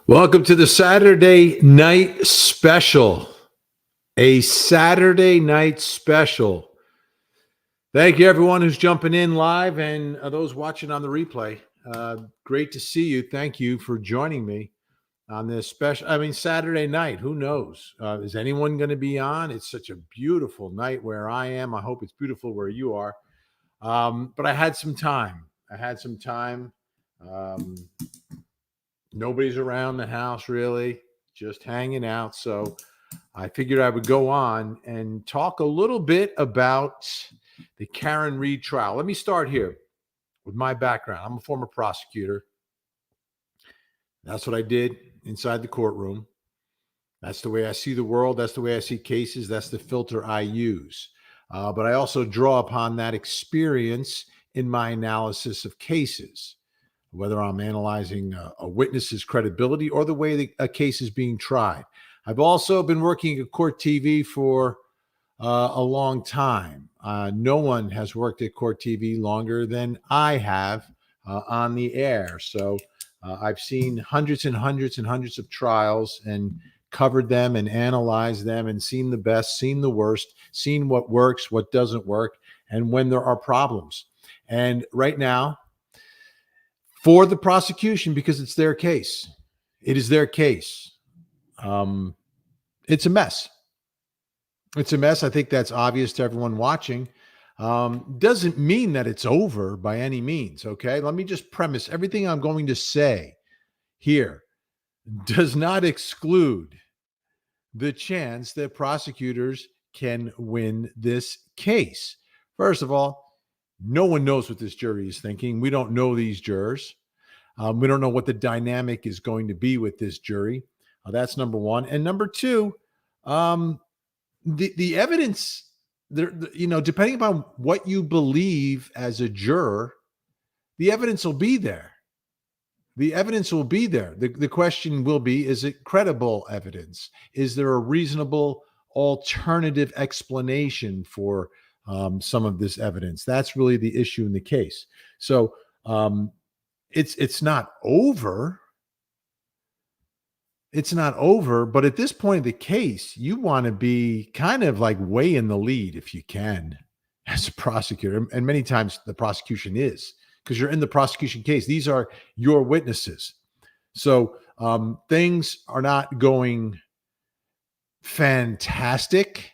Welcome to the Saturday night special. A Saturday night special. Thank you, everyone who's jumping in live and those watching on the replay. Great to see you. Thank you for joining me on this special. Saturday night. Who knows? Is anyone going to be on? It's such a beautiful night where I am. I hope it's beautiful where you are. But I had some time. Nobody's around the house really, just hanging out. So I figured I would go on and talk a little bit about the KarenRead trial. Let me start here with my background. I'm a former prosecutor. That's what I did inside the courtroom. That's the way I see the world. That's the way I see cases. That's the filter I use. But I also draw upon that experience in my analysis of cases, whether I'm analyzing a witness's credibility or the way a case is being tried. I've also been working at court TV for a long time. No one has worked at court TV longer than I have on the air. So I've seen hundreds and hundreds and hundreds of trials and covered them and analyzed them and seen the best, seen the worst, seen what works, what doesn't work, and when there are problems. And right now, for the prosecution, because it's their case. It is their case. It's a mess. It's a mess. I think that's obvious to everyone watching. Doesn't mean that it's over by any means, okay? Let me just premise everything I'm going to say here does not exclude the chance that prosecutors can win this case. First of all, no one knows what this jury is thinking. We don't know these jurors. We don't know what the dynamic is going to be with this jury. That's number one. And number two, the evidence, depending upon what you believe as a juror, the evidence will be there. The evidence will be there. The question will be, is it credible evidence? Is there a reasonable alternative explanation for some of this evidence? That's really the issue in the case. So it's not over. It's not over, but at this point of the case, you want to be kind of like way in the lead if you can as a prosecutor. And many times the prosecution is, because you're in the prosecution case. These are your witnesses. So things are not going fantastic.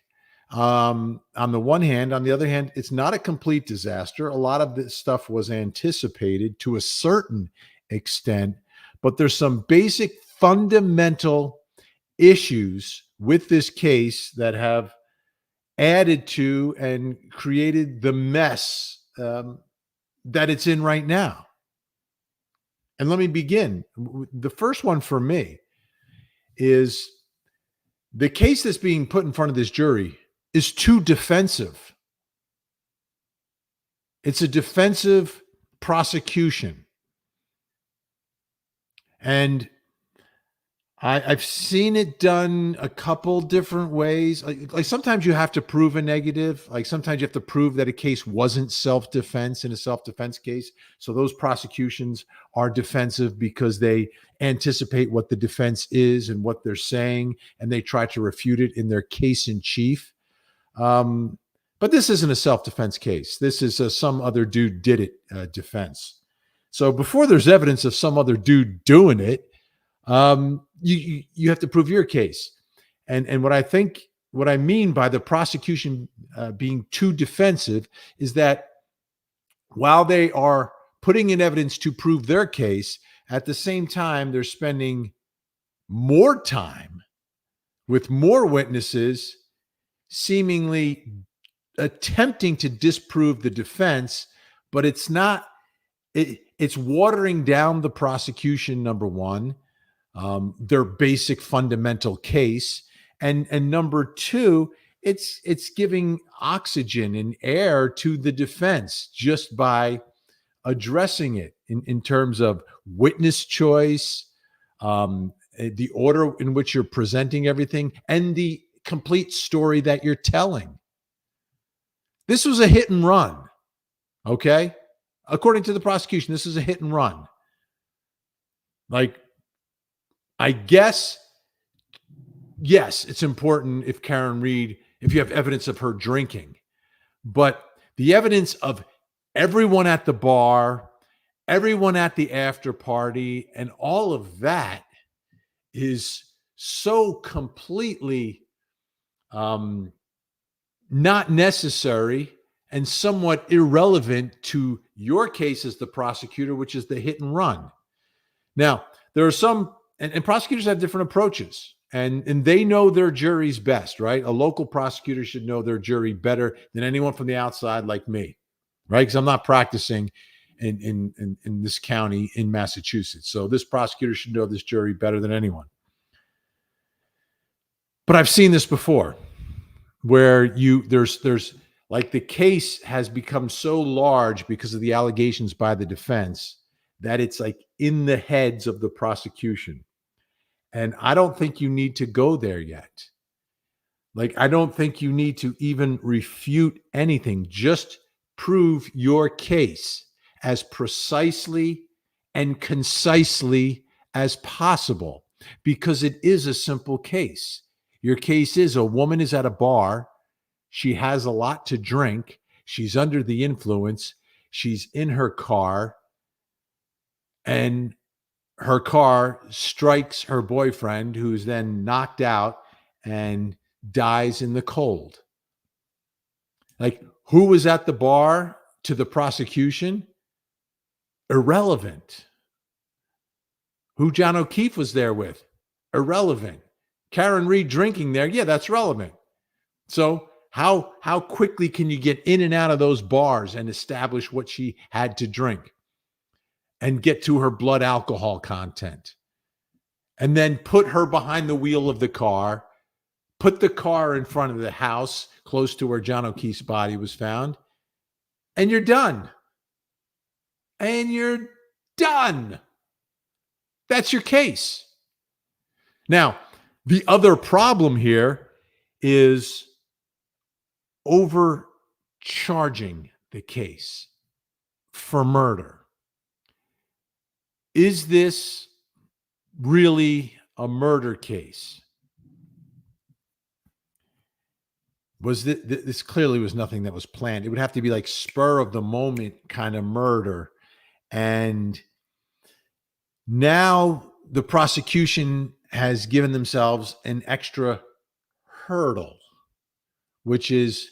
On the one hand. On the other hand, it's not a complete disaster. A lot of this stuff was anticipated to a certain extent, but there's some basic fundamental issues with this case that have added to and created the mess that it's in right now. And let me begin. The first one for me is the case that's being put in front of this jury is too defensive. It's a defensive prosecution. And I've seen it done a couple different ways. Like sometimes you have to prove a negative. Like sometimes you have to prove that a case wasn't self-defense in a self-defense case. So those prosecutions are defensive because they anticipate what the defense is and what they're saying, and they try to refute it in their case in chief. But this isn't a self-defense case. This is a some other dude did it defense. So before there's evidence of some other dude doing it, you have to prove your case. And what I mean by the prosecution being too defensive is that while they are putting in evidence to prove their case, at the same time, they're spending more time with more witnesses seemingly attempting to disprove the defense, but it's not, it's watering down the prosecution, number one, their basic fundamental case. And number two, it's giving oxygen and air to the defense just by addressing it in terms of witness choice, the order in which you're presenting everything, and the complete story that you're telling. This was a hit and run, okay? According to the prosecution, this is a hit and run. Like, I guess, yes, it's important if Karen Read, if you have evidence of her drinking, but the evidence of everyone at the bar, everyone at the after party, and all of that is so completely um, not necessary and somewhat irrelevant to your case as the prosecutor, which is the hit and run. Now, there are some, and prosecutors have different approaches, and they know their juries best, right? A local prosecutor should know their jury better than anyone from the outside like me, right? Because I'm not practicing in this county in Massachusetts. So this prosecutor should know this jury better than anyone. But I've seen this before where there's like the case has become so large because of the allegations by the defense that it's like in the heads of the prosecution. And I don't think you need to go there yet. Like, I don't think you need to even refute anything. Just prove your case as precisely and concisely as possible, because it is a simple case. Your case is a woman is at a bar. She has a lot to drink. She's under the influence. She's in her car, and her car strikes her boyfriend, who's then knocked out and dies in the cold. Like, who was at the bar to the prosecution? Irrelevant. Who John O'Keefe was there with? Irrelevant. Karen Read drinking there? Yeah, that's relevant. So how quickly can you get in and out of those bars and establish what she had to drink and get to her blood alcohol content? And then put her behind the wheel of the car, put the car in front of the house close to where John O'Keefe's body was found, and you're done. And you're done. That's your case. Now, the other problem here is overcharging the case for murder. Is this really a murder case? Was this clearly was nothing that was planned. It would have to be like spur of the moment kind of murder. And now the prosecution has given themselves an extra hurdle, which is,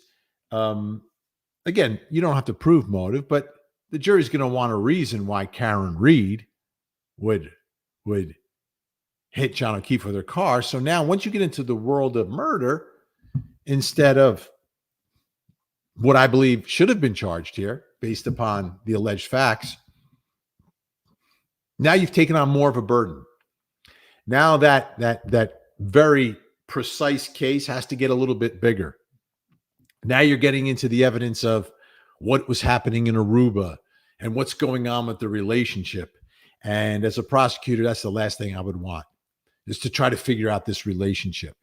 again, you don't have to prove motive, but the jury's going to want a reason why Karen Read would hit John O'Keefe with her car. So now once you get into the world of murder, instead of what I believe should have been charged here based upon the alleged facts, now you've taken on more of a burden. Now that very precise case has to get a little bit bigger. Now you're getting into the evidence of what was happening in Aruba and what's going on with the relationship. And as a prosecutor, that's the last thing I would want, is to try to figure out this relationship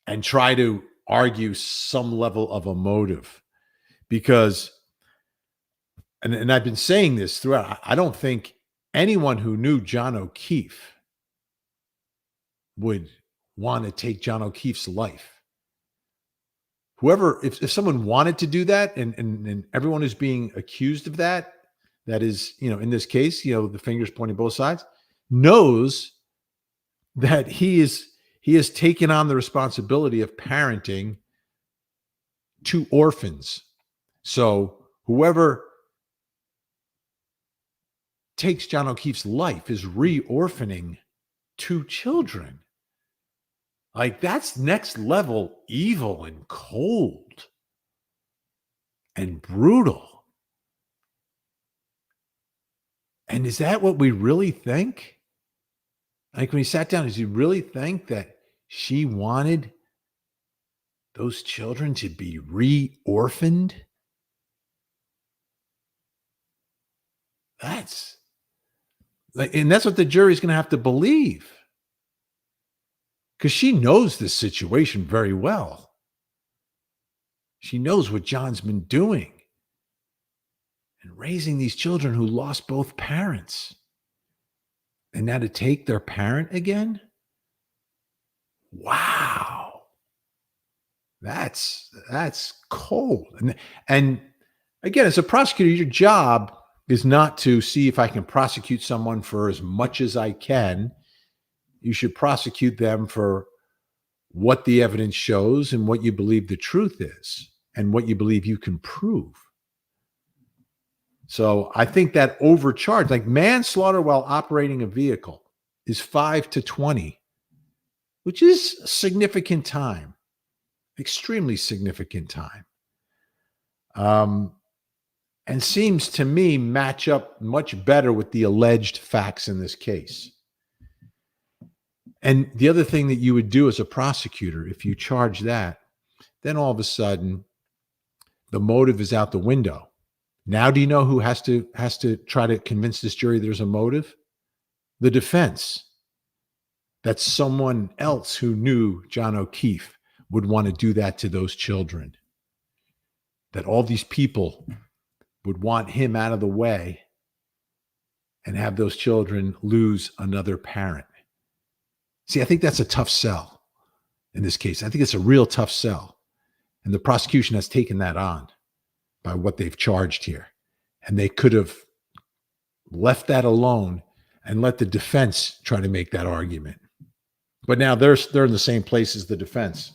and try to argue some level of a motive. Because, and I've been saying this throughout, I don't think anyone who knew John O'Keefe would want to take John O'Keefe's life. Whoever, if someone wanted to do that, and everyone who's being accused of that is, in this case, the fingers pointing both sides, knows that he has taken on the responsibility of parenting two orphans. So whoever takes John O'Keefe's life is re-orphaning two children. Like, that's next level evil and cold and brutal. And is that what we really think? Like, when he sat down, does he really think that she wanted those children to be re-orphaned? That's like, and that's what the jury's going to have to believe. Because she knows this situation very well. She knows what John's been doing and raising these children who lost both parents. And now to take their parent again? Wow. That's cold. And again, as a prosecutor, your job is not to see if I can prosecute someone for as much as I can. You should prosecute them for what the evidence shows and what you believe the truth is and what you believe you can prove. So I think that overcharge, like manslaughter while operating a vehicle, is 5 to 20, which is significant time, extremely significant time. And seems to me match up much better with the alleged facts in this case. And the other thing that you would do as a prosecutor, if you charge that, then all of a sudden the motive is out the window. Now, do you know who has to try to convince this jury there's a motive? The defense. That someone else who knew John O'Keefe would want to do that to those children. That all these people would want him out of the way and have those children lose another parent. See, I think that's a tough sell in this case. I think it's a real tough sell. And the prosecution has taken that on by what they've charged here. And they could have left that alone and let the defense try to make that argument. But now they're in the same place as the defense.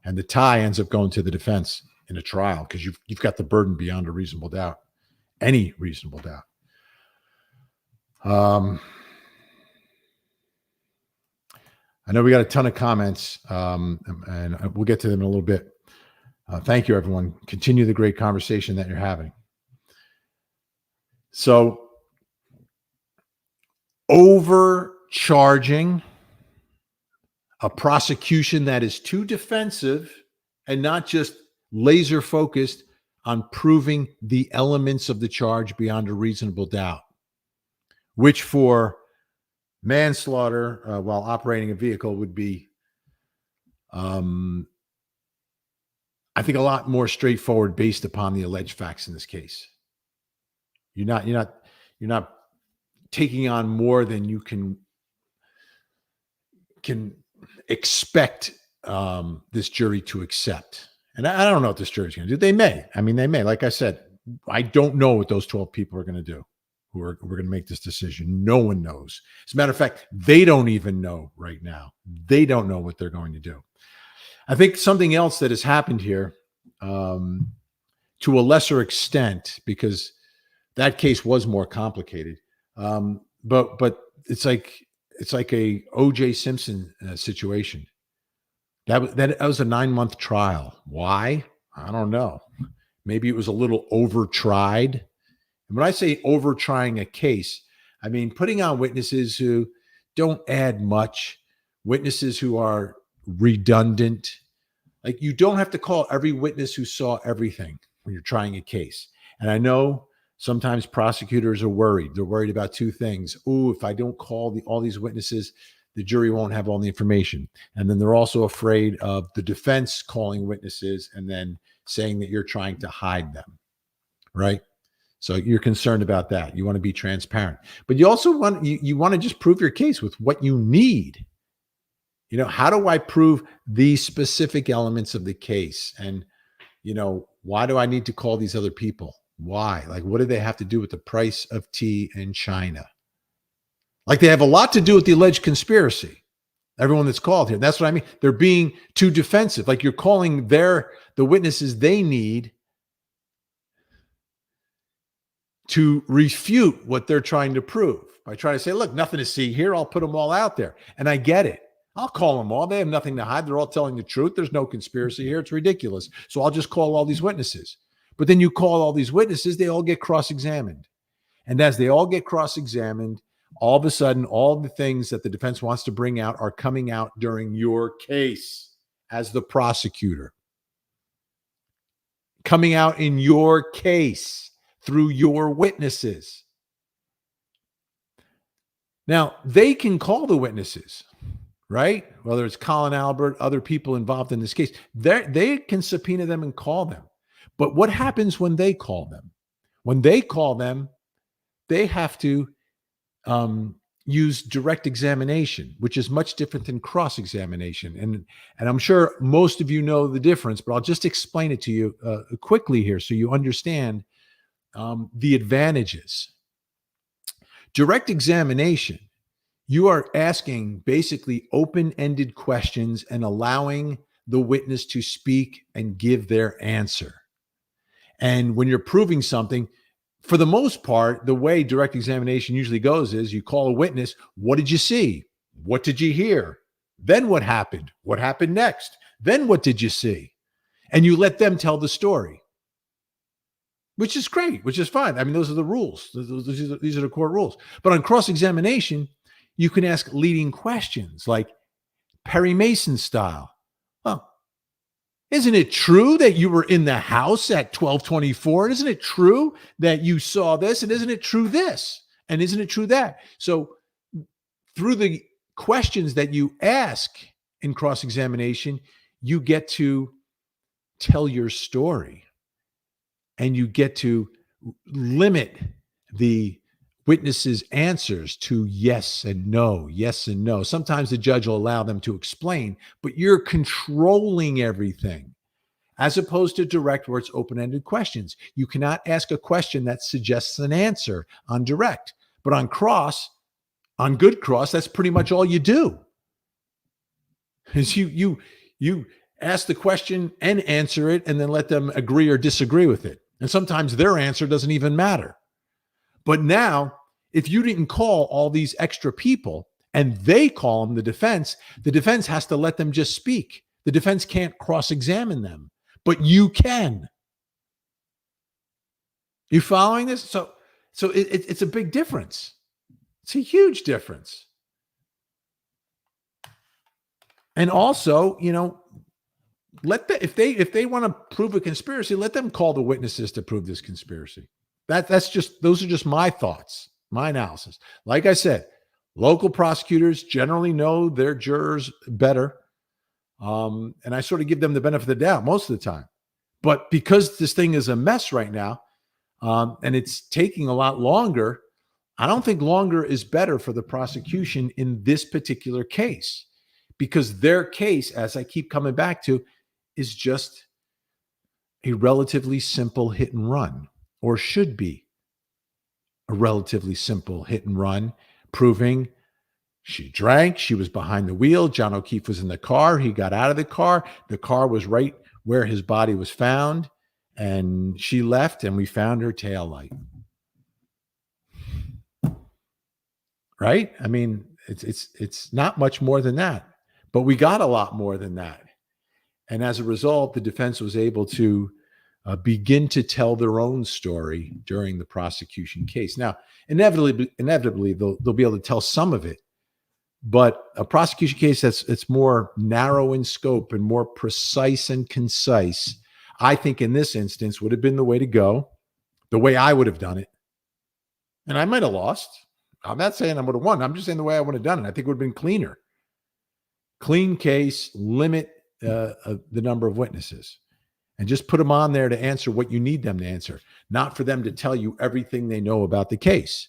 And the tie ends up going to the defense in a trial because you've got the burden beyond a reasonable doubt, any reasonable doubt. I know we got a ton of comments, and we'll get to them in a little bit. Thank you, everyone. Continue the great conversation that you're having. So, overcharging a prosecution that is too defensive and not just laser focused on proving the elements of the charge beyond a reasonable doubt, which for manslaughter while operating a vehicle would be, I think, a lot more straightforward based upon the alleged facts in this case. You're not taking on more than you can expect this jury to accept. And I don't know what this jury's going to do. They may. Like I said, I don't know what those 12 people are going to do who are going to make this decision. No one knows. As a matter of fact, they don't even know right now. They don't know what they're going to do. I think something else that has happened here, to a lesser extent, because that case was more complicated, but it's like a O.J. Simpson situation. That was a 9-month trial. Why? I don't know. Maybe it was a little over-tried. And when I say over-trying a case, I mean putting on witnesses who don't add much, witnesses who are redundant. Like, you don't have to call every witness who saw everything when you're trying a case. And I know sometimes prosecutors are worried. They're worried about two things. Ooh, if I don't call all these witnesses, the jury won't have all the information. And then they're also afraid of the defense calling witnesses and then saying that you're trying to hide them, right? So you're concerned about that. You want to be transparent. But you also want to just prove your case with what you need. You know, how do I prove these specific elements of the case? And, why do I need to call these other people? Why? Like, what do they have to do with the price of tea in China? Like, they have a lot to do with the alleged conspiracy. Everyone that's called here. That's what I mean. They're being too defensive. Like, you're calling the witnesses they need to refute what they're trying to prove by trying to say, look, nothing to see here. I'll put them all out there. And I get it. I'll call them all. They have nothing to hide. They're all telling the truth. There's no conspiracy here. It's ridiculous. So I'll just call all these witnesses. But then you call all these witnesses, they all get cross-examined. And as they all get cross-examined, all of a sudden, all the things that the defense wants to bring out are coming out during your case as the prosecutor. Coming out in your case through your witnesses. Now, they can call the witnesses, right? Whether it's Colin Albert, other people involved in this case, they can subpoena them and call them. But what happens when they call them? When they call them, they have to use direct examination, which is much different than cross-examination. And I'm sure most of you know the difference, but I'll just explain it to you quickly here so you understand the advantages. Direct examination, you are asking basically open-ended questions and allowing the witness to speak and give their answer. And when you're proving something, for the most part, the way direct examination usually goes is you call a witness. What did you see? What did you hear? Then what happened? What happened next? Then what did you see? And you let them tell the story, which is great, which is fine. I mean, those are the rules. These are the core rules. But on cross-examination, you can ask leading questions like Perry Mason style. Well, isn't it true that you were in the house at 12:24? And isn't it true that you saw this? And isn't it true this? And isn't it true that? So through the questions that you ask in cross-examination, you get to tell your story and you get to limit the witnesses' answers to yes and no, yes and no. Sometimes the judge will allow them to explain, but you're controlling everything, as opposed to direct where it's open-ended questions. You cannot ask a question that suggests an answer on direct, but on cross, on good cross, that's pretty much all you do. Is you ask the question and answer it, and then let them agree or disagree with it. And sometimes their answer doesn't even matter. But now, if you didn't call all these extra people and they call them the defense has to let them just speak. The defense can't cross-examine them, but you can. You following this? So it's a big difference. It's a huge difference. And also, if they want to prove a conspiracy, let them call the witnesses to prove this conspiracy. Those are just my thoughts, my analysis. Like I said, local prosecutors generally know their jurors better. And I sort of give them the benefit of the doubt most of the time. But because this thing is a mess right now, and it's taking a lot longer, I don't think longer is better for the prosecution in this particular case, because their case, as I keep coming back to, is just a relatively simple hit and run. Or should be a relatively simple hit and run, proving she drank, she was behind the wheel, John O'Keefe was in the car, he got out of the car was right where his body was found, and she left, and we found her taillight. Right? I mean, it's not much more than that, but we got a lot more than that. And as a result, the defense was able to begin to tell their own story during the prosecution case. Now, inevitably, they'll be able to tell some of it, but a prosecution case it's more narrow in scope and more precise and concise, I think in this instance would have been the way to go, the way I would have done it. And I might have lost. I'm not saying I would have won. I'm just saying the way I would have done it. I think it would have been cleaner. Clean case, limit the number of witnesses. And just put them on there to answer what you need them to answer, not for them to tell you everything they know about the case.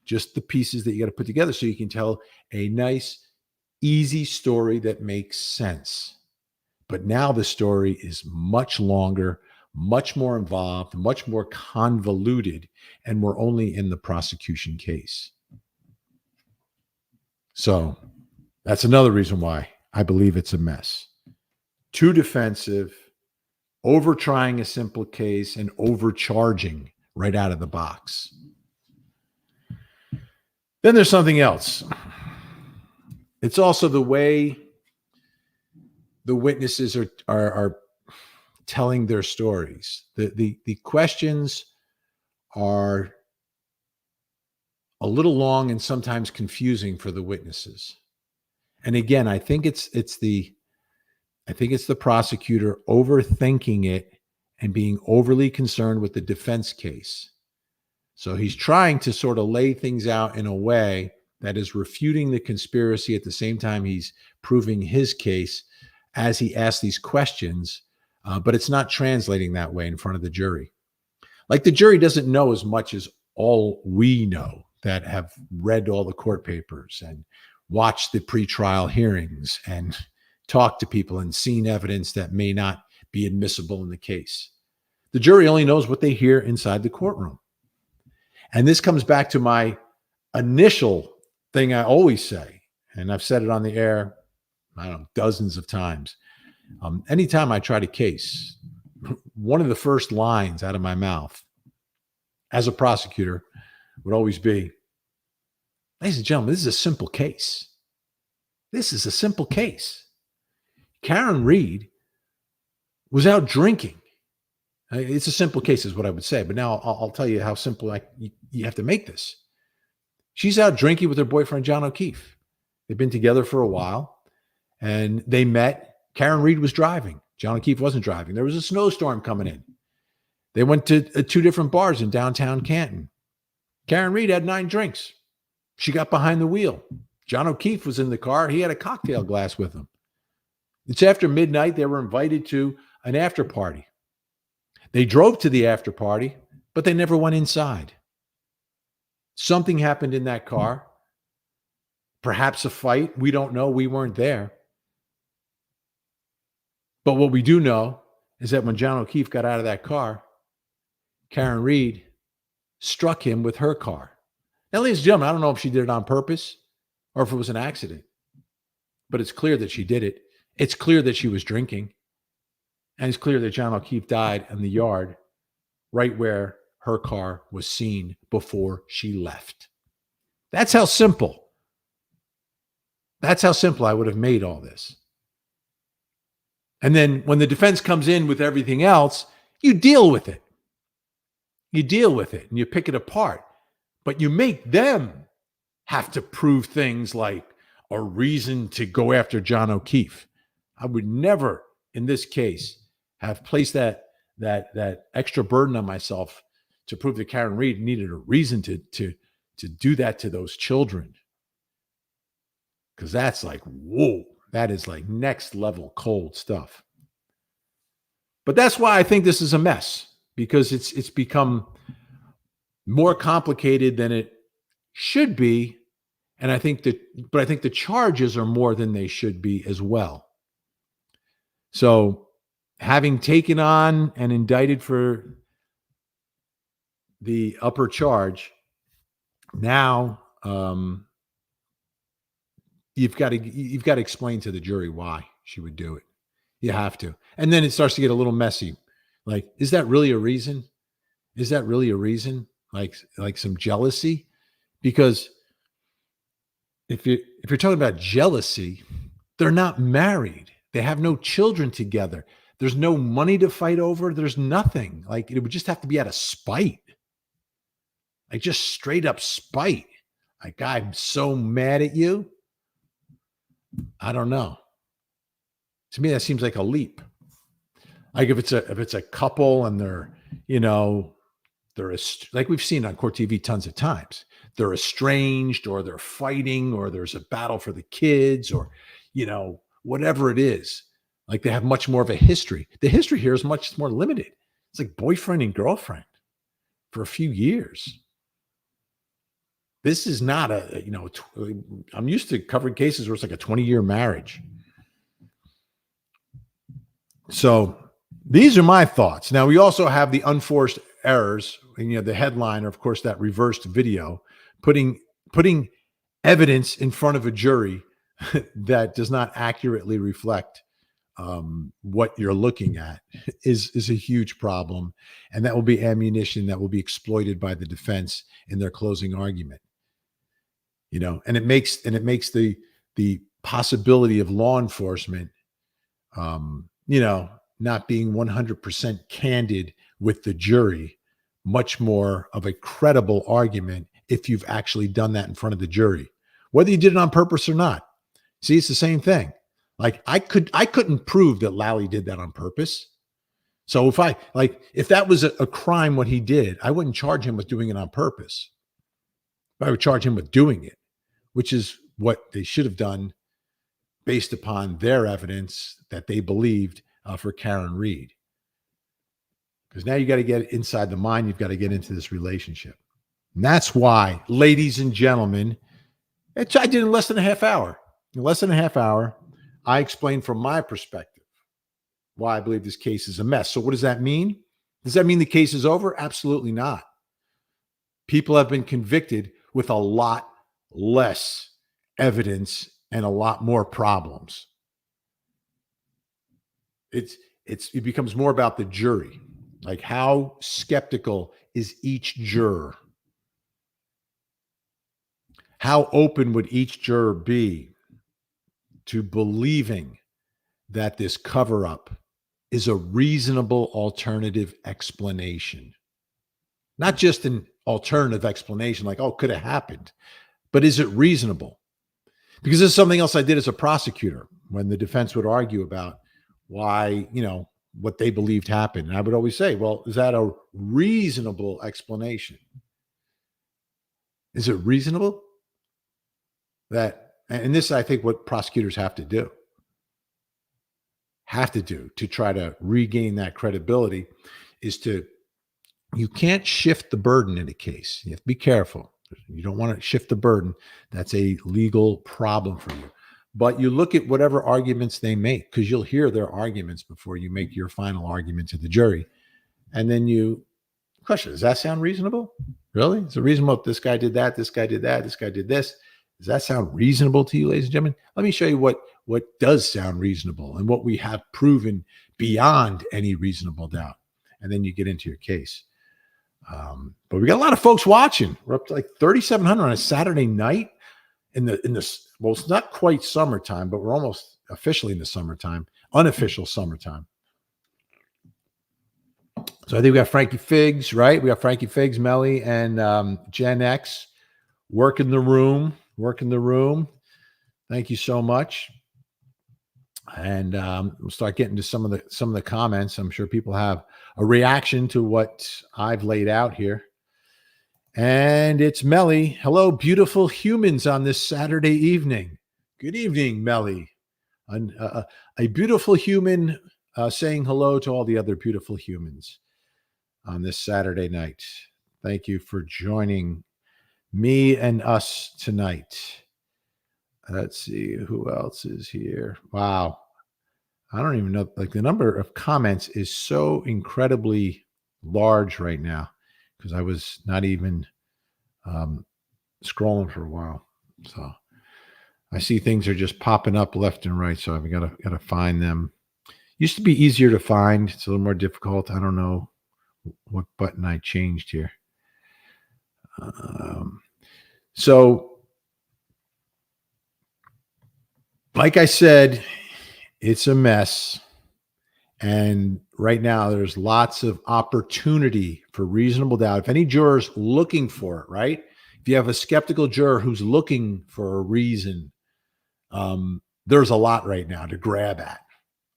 Just the pieces that you got to put together so you can tell a nice, easy story that makes sense. But now the story is much longer, much more involved, much more convoluted, and we're only in the prosecution case. So that's another reason why I believe it's a mess. Too defensive, over trying a simple case, and overcharging right out of the box. Then there's something else. It's also the way the witnesses are telling their stories. The questions are a little long and sometimes confusing for the witnesses. And again, I think it's the prosecutor overthinking it and being overly concerned with the defense case. So he's trying to sort of lay things out in a way that is refuting the conspiracy at the same time he's proving his case as he asks these questions, but it's not translating that way in front of the jury. Like the jury doesn't know as much as all we know. that have read all the court papers and watched the pretrial hearings and talked to people and seen evidence that may not be admissible in the case. The jury only knows what they hear inside the courtroom. And this comes back to my initial thing I always say, and I've said it on the air, I don't know, dozens of times. Anytime I try to case, one of the first lines out of my mouth as a prosecutor would always be, ladies and gentlemen, this is a simple case. This is a simple case. KarenRead was out drinking. It's a simple case is what I would say, but now I'll tell you how simple you have to make this. She's out drinking with her boyfriend, John O'Keefe. They've been together for a while, and they met. KarenRead was driving. John O'Keefe wasn't driving. There was a snowstorm coming in. They went to two different bars in downtown Canton. KarenRead had 9 drinks. She got behind the wheel. John O'Keefe was in the car. He had a cocktail glass with him. It's after midnight. They were invited to an after party. They drove to the after party, but they never went inside. Something happened in that car. Perhaps a fight. We don't know. We weren't there. But what we do know is that when John O'Keefe got out of that car, KarenRead struck him with her car. Now, ladies and gentlemen, I don't know if she did it on purpose or if it was an accident, but it's clear that she did it. It's clear that she was drinking. And it's clear that John O'Keefe died in the yard right where her car was seen before she left. That's how simple. That's how simple I would have made all this. And then when the defense comes in with everything else, you deal with it. You deal with it and you pick it apart. But you make them have to prove things like a reason to go after John O'Keefe. I would never, in this case, have placed that extra burden on myself to prove that KarenRead needed a reason to do that to those children. Because that's like, whoa, that is like next level cold stuff. But that's why I think this is a mess, because it's become more complicated than it should be. And I think the charges are more than they should be as well. So having taken on and indicted for the upper charge, now you've got to explain to the jury why she would do it. You have to. And then it starts to get a little messy. Like, is that really a reason? Is that really a reason? Like some jealousy? Because if you're talking about jealousy, they're not married. They have no children together. There's no money to fight over. There's nothing. Like, it would just have to be out of spite. Like, just straight up spite. Like, I'm so mad at you. I don't know. To me, that seems like a leap. Like if it's a couple and they're like we've seen on court TV tons of times, they're estranged or they're fighting or there's a battle for the kids or, whatever it is. Like they have much more of a history. The history here is much more limited. It's like boyfriend and girlfriend for a few years. This is not I'm used to covering cases where it's like a 20-year marriage. So these are my thoughts. Now, we also have the unforced errors, and the headline, of course, that reversed video, putting evidence in front of a jury that does not accurately reflect what you're looking at is a huge problem. And that will be ammunition that will be exploited by the defense in their closing argument. And it makes the possibility of law enforcement, not being 100% candid with the jury, much more of a credible argument if you've actually done that in front of the jury, whether you did it on purpose or not. See, it's the same thing. Like I couldn't prove that Lally did that on purpose. So if that was a crime, what he did, I wouldn't charge him with doing it on purpose. I would charge him with doing it, which is what they should have done based upon their evidence that they believed for KarenRead. Because now you got to get inside the mind. You've got to get into this relationship. And that's why, ladies and gentlemen, I did in less than a half hour. In less than a half hour, I explained from my perspective why I believe this case is a mess. So what does that mean? Does that mean the case is over? Absolutely not. People have been convicted with a lot less evidence and a lot more problems. It becomes more about the jury. Like, how skeptical is each juror? How open would each juror be to believing that this cover-up is a reasonable alternative explanation? Not just an alternative explanation like, oh, could have happened, but is it reasonable? Because this is something else I did as a prosecutor when the defense would argue about why, what they believed happened. And I would always say, well, is that a reasonable explanation? Is it reasonable? And this, I think, what prosecutors have to do to try to regain that credibility is you can't shift the burden in a case. You have to be careful. You don't want to shift the burden. That's a legal problem for you. But you look at whatever arguments they make, because you'll hear their arguments before you make your final argument to the jury. And then question, does that sound reasonable? Really? Is it reasonable if this guy did that, this guy did that, this guy did this? Does that sound reasonable to you, ladies and gentlemen? Let me show you what does sound reasonable and what we have proven beyond any reasonable doubt. And then you get into your case. But we got a lot of folks watching. We're up to like 3,700 on a Saturday night in this. Well, it's not quite summertime, but we're almost officially in the summertime, unofficial summertime. So I think we got Frankie Figs, right? We got Frankie Figs, Melly, and Gen X working the room. Thank you so much. And we'll start getting to some of the comments. I'm sure people have a reaction to what I've laid out here. And it's Melly. Hello, beautiful humans on this Saturday evening. Good evening, Melly. A beautiful human saying hello to all the other beautiful humans on this Saturday night. Thank you for joining me and us tonight. Let's see who else is here. Wow. I don't even know. Like, the number of comments is so incredibly large right now because I was not even scrolling for a while. So I see things are just popping up left and right. So I've got to find them. Used to be easier to find. It's a little more difficult. I don't know what button I changed here. So like I said, it's a mess. And right now there's lots of opportunity for reasonable doubt. If any juror's looking for it, right? If you have a skeptical juror who's looking for a reason, there's a lot right now to grab at,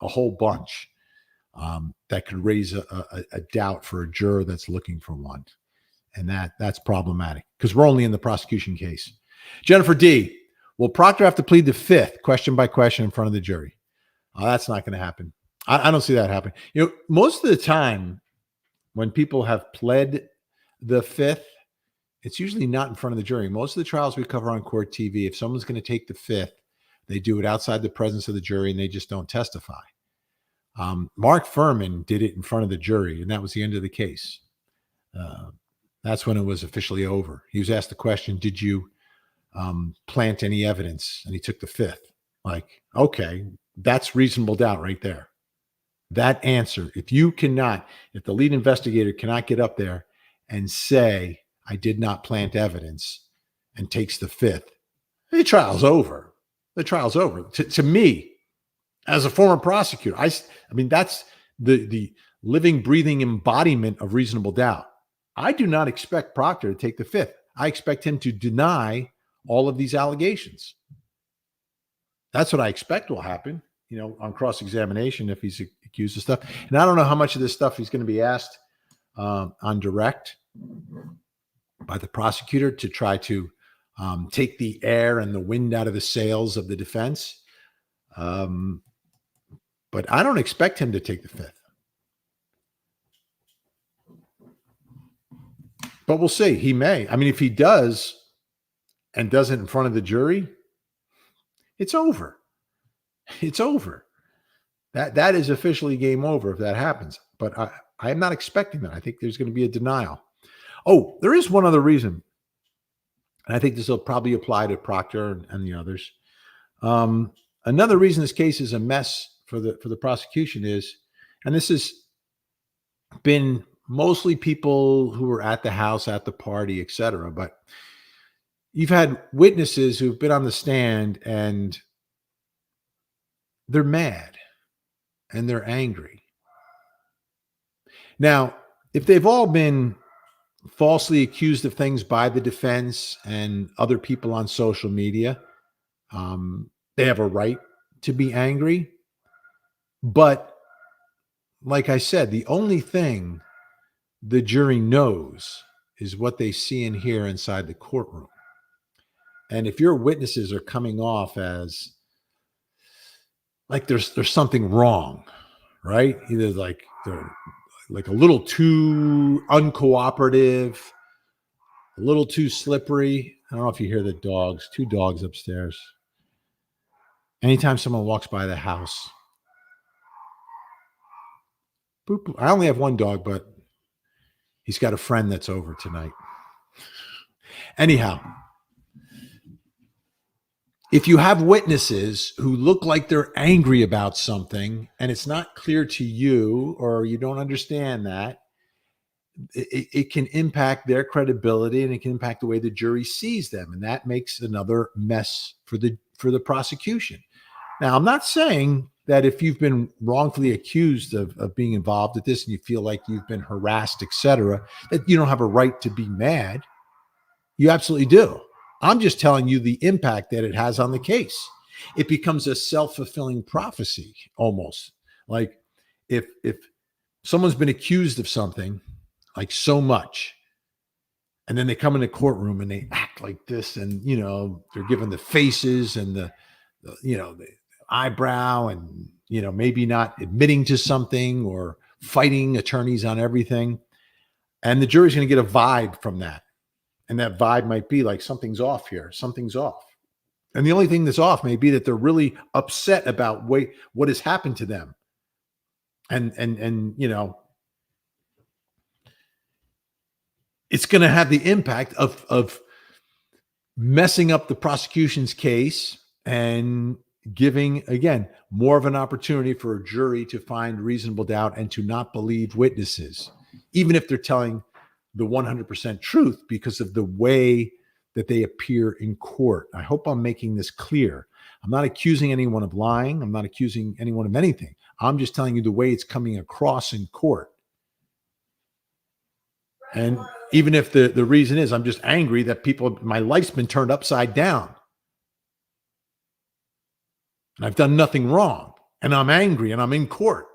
a whole bunch that could raise a doubt for a juror that's looking for one. And that's problematic because we're only in the prosecution case. Jennifer D, will Proctor have to plead the fifth question by question in front of the jury? That's not going to happen. I don't see that happening. Most of the time when people have pled the fifth, it's usually not in front of the jury. Most of the trials we cover on Court TV, if someone's going to take the fifth, they do it outside the presence of the jury and they just don't testify. Mark Furman did it in front of the jury, and that was the end of the case. That's when it was officially over. He was asked the question, did you plant any evidence? And he took the fifth. Like, okay, that's reasonable doubt right there. That answer, if the lead investigator cannot get up there and say, I did not plant evidence, and takes the fifth, the trial's over. The trial's over. To me, as a former prosecutor, I mean, that's the living, breathing embodiment of reasonable doubt. I do not expect Proctor to take the fifth. I expect him to deny all of these allegations. That's what I expect will happen, on cross-examination if he's accused of stuff. And I don't know how much of this stuff he's going to be asked on direct by the prosecutor to try to take the air and the wind out of the sails of the defense. But I don't expect him to take the fifth. But we'll see. He may. I mean, if he does and does it in front of the jury, it's over. It's over. That is officially game over if that happens. But I am not expecting that. I think there's going to be a denial. Oh, there is one other reason, and I think this will probably apply to Proctor and the others. Another reason this case is a mess for the prosecution is, and this has been mostly people who were at the house, at the party, etc. But you've had witnesses who've been on the stand and they're mad and they're angry. Now, if they've all been falsely accused of things by the defense and other people on social media, they have a right to be angry. But like I said, the only thing the jury knows is what they see and hear inside the courtroom. And if your witnesses are coming off as like there's something wrong, right? Either like they're like a little too uncooperative, a little too slippery. I don't know if you hear the dogs, 2 dogs upstairs. Anytime someone walks by the house, boop, boop. I only have 1 dog, but he's got a friend that's over tonight. Anyhow, if you have witnesses who look like they're angry about something and it's not clear to you or you don't understand that, it can impact their credibility and it can impact the way the jury sees them. And that makes another mess for the prosecution. Now, I'm not saying that if you've been wrongfully accused of being involved with this and you feel like you've been harassed, etc., that you don't have a right to be mad. You absolutely do. I'm just telling you the impact that it has on the case. It becomes a self-fulfilling prophecy almost. Like if someone's been accused of something like so much, and then they come in the courtroom and they act like this, and they're given the faces and the eyebrow, and maybe not admitting to something or fighting attorneys on everything, and the jury's going to get a vibe from that. And that vibe might be like, something's off here. Something's off. And the only thing that's off may be that they're really upset about what has happened to them. And it's going to have the impact of messing up the prosecution's case and giving, again, more of an opportunity for a jury to find reasonable doubt and to not believe witnesses, even if they're telling the 100% truth because of the way that they appear in court. I hope I'm making this clear. I'm not accusing anyone of lying. I'm not accusing anyone of anything. I'm just telling you the way it's coming across in court. And even if the reason is I'm just angry that my life's been turned upside down. And I've done nothing wrong. And I'm angry and I'm in court.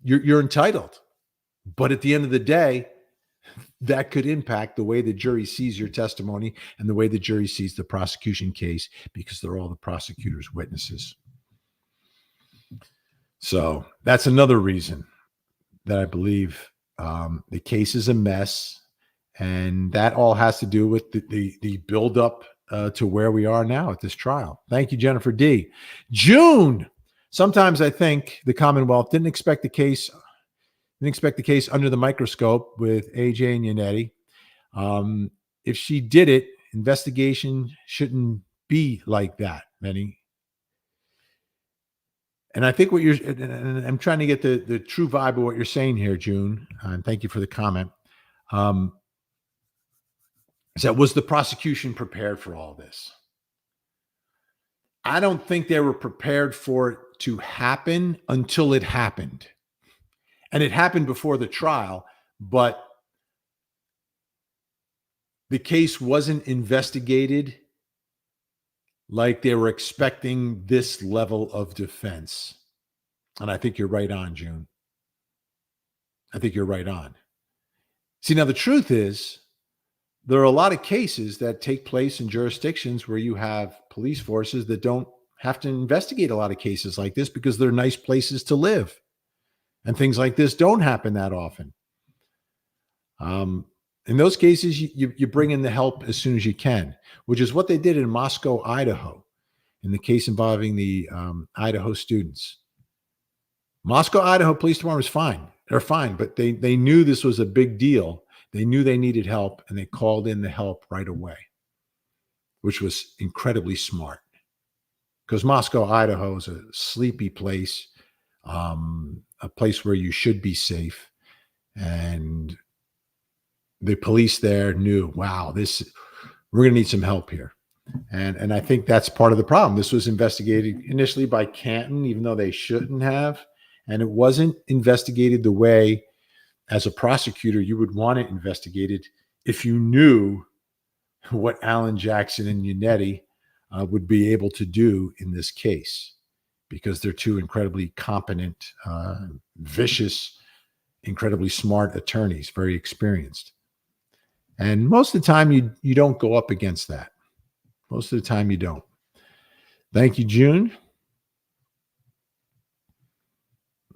You're entitled. But at the end of the day, that could impact the way the jury sees your testimony and the way the jury sees the prosecution case, because they're all the prosecutor's witnesses. So that's another reason that I believe the case is a mess. And that all has to do with the buildup to where we are now at this trial. Thank you, Jennifer D. June. Sometimes I think the Commonwealth didn't expect the case under the microscope with AJ and Yannetti. If she did it, investigation shouldn't be like that, Benny. And I think and I'm trying to get the true vibe of what you're saying here, June, and thank you for the comment. Is that, was the prosecution prepared for all this? I don't think they were prepared for it to happen until it happened. And it happened before the trial, but the case wasn't investigated like they were expecting this level of defense. And I think you're right on, June. I think you're right on. See, now the truth is, there are a lot of cases that take place in jurisdictions where you have police forces that don't have to investigate a lot of cases like this because they're nice places to live. And things like this don't happen that often. In those cases, you bring in the help as soon as you can, which is what they did in Moscow, Idaho, in the case involving the Idaho students. Moscow, Idaho Police Department was fine. They're fine, but they knew this was a big deal. They knew they needed help, and they called in the help right away, which was incredibly smart. Because Moscow, Idaho is a sleepy place, a place where you should be safe. And the police there knew, wow, we're going to need some help here. And I think that's part of the problem. This was investigated initially by Canton, even though they shouldn't have. And it wasn't investigated the way, as a prosecutor, you would want it investigated if you knew what Alan Jackson and Yannetti would be able to do in this case, because they're two incredibly competent, vicious, incredibly smart attorneys, very experienced. And most of the time, you don't go up against that. Most of the time, you don't. Thank you, June.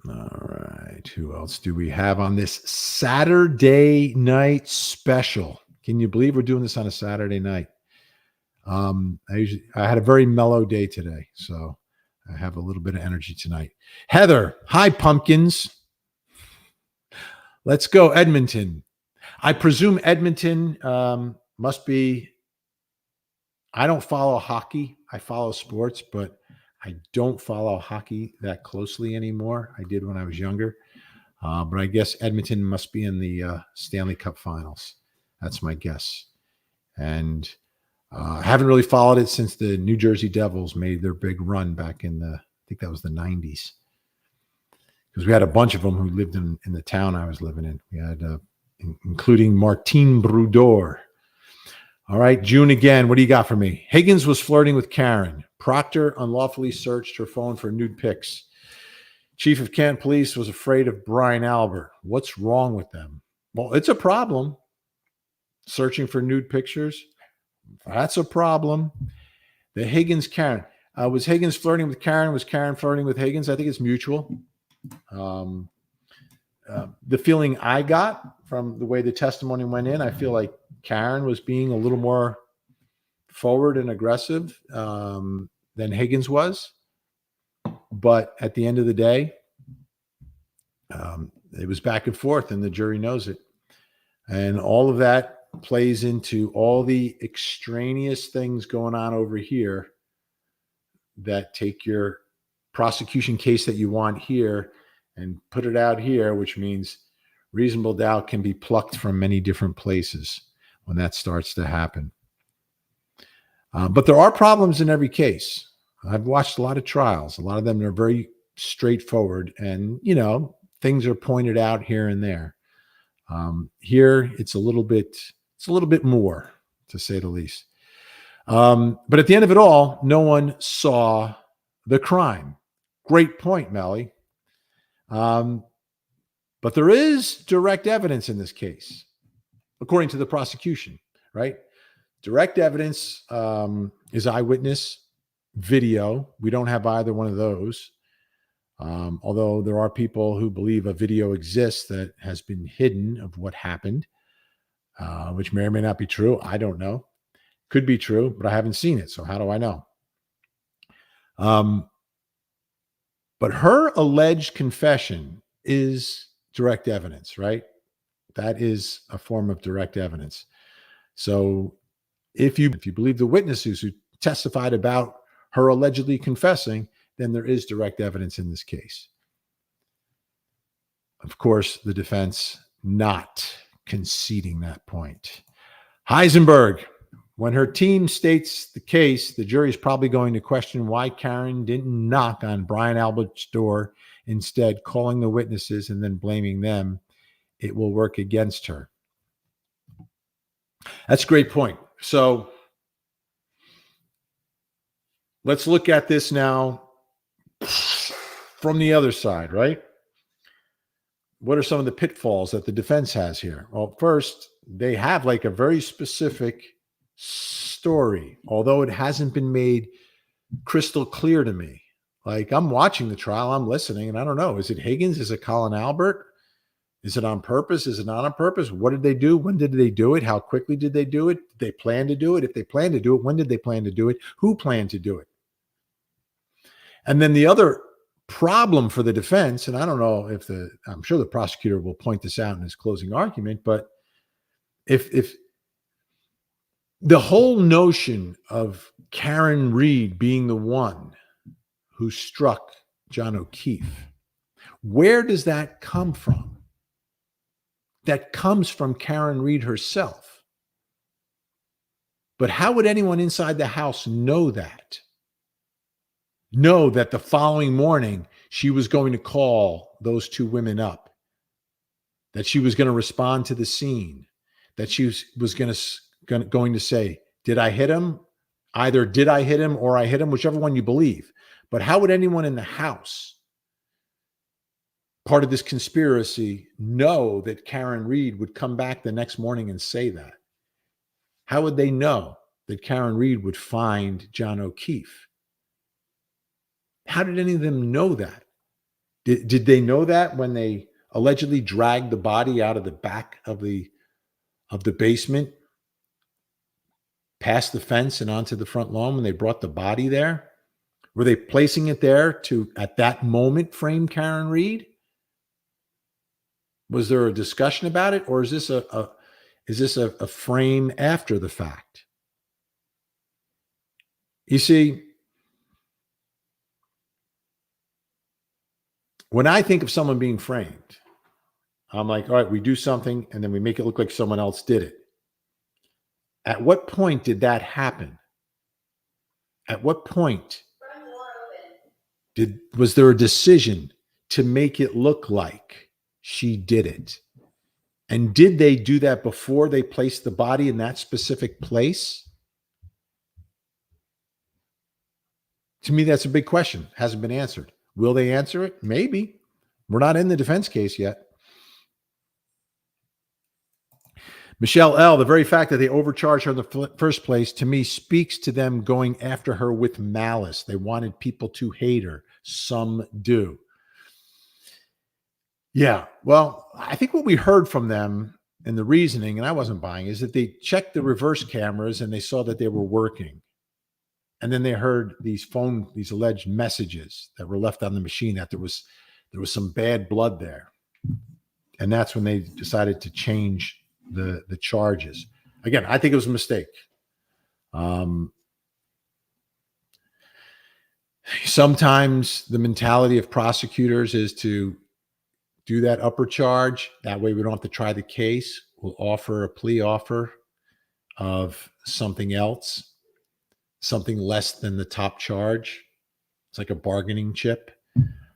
All right. Who else do we have on this Saturday night special? Can you believe we're doing this on a Saturday night? I had a very mellow day today, so I have a little bit of energy tonight. Heather, hi, pumpkins. Let's go, Edmonton. I presume Edmonton must be. I don't follow hockey. I follow sports, but I don't follow hockey that closely anymore. I did when I was younger. But I guess Edmonton must be in the Stanley Cup Finals. That's my guess. And I haven't really followed it since the New Jersey Devils made their big run back in I think that was the 90s. Because we had a bunch of them who lived in the town I was living in. We had, including Martin Brodeur. All right, June again. What do you got for me? Higgins was flirting with Karen. Proctor unlawfully searched her phone for nude pics. Chief of Kent Police was afraid of Brian Albert. What's wrong with them? Well, it's a problem. Searching for nude pictures. That's a problem. The Higgins Karen. Was Higgins flirting with Karen? Was Karen flirting with Higgins? I think it's mutual. The feeling I got from the way the testimony went in, I feel like Karen was being a little more forward and aggressive than Higgins was. But at the end of the day, it was back and forth, and the jury knows it. And all of that plays into all the extraneous things going on over here that take your prosecution case that you want here and put it out here, which means reasonable doubt can be plucked from many different places when that starts to happen. But there are problems in every case. I've watched a lot of trials. A lot of them are very straightforward, and, things are pointed out here and there. Here, it's a little bit more, to say the least. But at the end of it all, no one saw the crime. Great point, Melly. But there is direct evidence in this case, according to the prosecution, right? Direct evidence is eyewitness video. We don't have either one of those. Although there are people who believe a video exists that has been hidden of what happened, which may or may not be true. I don't know. Could be true, but I haven't seen it. So how do I know? But her alleged confession is direct evidence, right? That is a form of direct evidence. So if you believe the witnesses who testified about her allegedly confessing, then there is direct evidence in this case. Of course, the defense not conceding that point. Heisenberg, when her team states the case, the jury is probably going to question why Karen didn't knock on Brian Albert's door, instead calling the witnesses and then blaming them. It will work against her. That's a great point. So let's look at this now from the other side, right? What are some of the pitfalls that the defense has here? Well, first, they have like a very specific story, although it hasn't been made crystal clear to me. Like, I'm watching the trial, I'm listening, and I don't know. Is it Higgins? Is it Colin Albert? Is it on purpose? Is it not on purpose? What did they do? When did they do it? How quickly did they do it? Did they plan to do it? If they plan to do it, when did they plan to do it? Who planned to do it? And then the other problem for the defense, and I don't know if I'm sure the prosecutor will point this out in his closing argument, but if the whole notion of KarenRead being the one who struck John O'Keefe, where does that come from? That comes from KarenRead herself. But how would anyone inside the house know that? Know that the following morning she was going to call those two women up, that she was going to respond to the scene, that she was going to say, did I hit him? Either did I hit him or I hit him, whichever one you believe. But how would anyone in the house, part of this conspiracy, know that KarenRead would come back the next morning and say that? How would they know that KarenRead would find John O'Keefe? How did any of them know that? Did they know that when they allegedly dragged the body out of the back of the basement, past the fence and onto the front lawn when they brought the body there? Were they placing it there to, at that moment, frame KarenRead? Was there a discussion about it, or is this a frame after the fact? You see, when I think of someone being framed, I'm like, all right, we do something and then we make it look like someone else did it. At what point did that happen? At what point was there a decision to make it look like she did it? And did they do that before they placed the body in that specific place? To me, that's a big question. Hasn't been answered. Will they answer it? Maybe. We're not in the defense case yet. Michelle L., the very fact that they overcharged her in the first place, to me, speaks to them going after her with malice. They wanted people to hate her. Some do. Yeah, well, I think what we heard from them and the reasoning, and I wasn't buying, is that they checked the reverse cameras and they saw that they were working. And then they heard these alleged messages that were left on the machine, that there was some bad blood there. And that's when they decided to change the charges. Again, I think it was a mistake. Sometimes the mentality of prosecutors is to do that upper charge. That way we don't have to try the case. We'll offer a plea offer of something else, something less than the top charge. It's like a bargaining chip.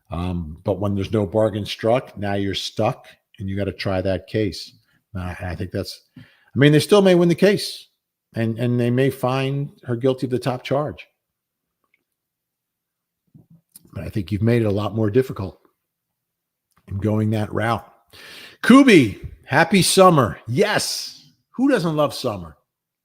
But when there's no bargain struck, now you're stuck and you got to try that case. I think they still may win the case and they may find her guilty of the top charge. But I think you've made it a lot more difficult in going that route. Kubi, happy summer. Yes. Who doesn't love summer?